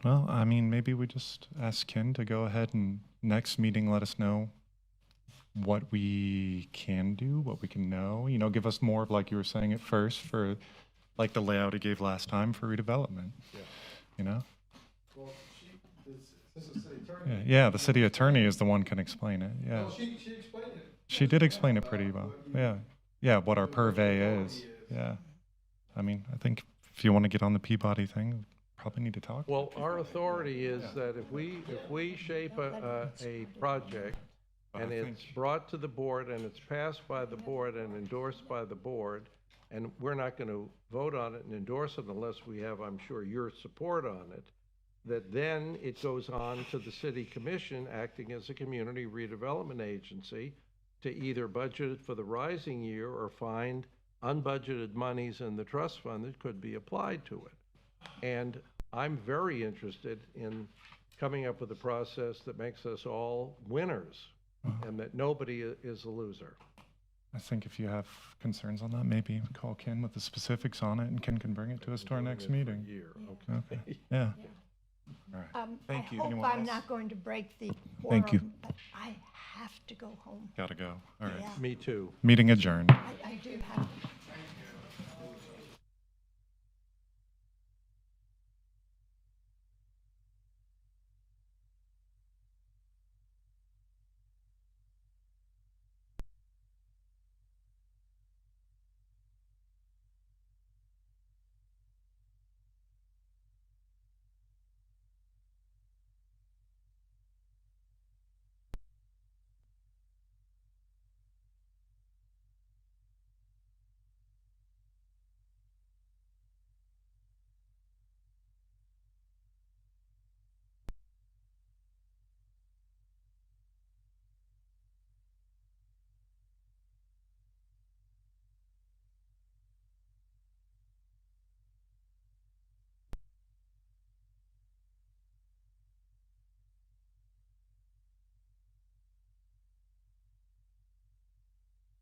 well, I mean, maybe we just ask Ken to go ahead and next meeting let us know what we can do, what we can know. Give us more of, like you were saying at first, for like the layout he gave last time for redevelopment. Yeah. Well, this is city attorney. Yeah, the city attorney is the one can explain it. Yeah. Well, she explained it. She did explain it pretty well. Yeah, what our purvey is. Yeah. I mean, I think if you want to get on the Peabody thing, probably need to talk. Well, our authority is that if we shape a project and it's brought to the board and it's passed by the board and endorsed by the board, and we're not going to vote on it and endorse it unless we have, I'm sure, your support on it, that then it goes on to the city commission acting as a community redevelopment agency to either budget it for the rising year or find unbudgeted monies in the trust fund that could be applied to it. And I'm very interested in coming up with a process that makes us all winners and that nobody is a loser. I think if you have concerns on that, maybe call Ken with the specifics on it, and Ken can bring it to us to our next meeting. Okay. Yeah. All right. Thank you. I hope Anyone I'm else? not going to break the Thank you. quorum, but I have to go home. Gotta go. All right. Yeah. Me too. Meeting adjourned. I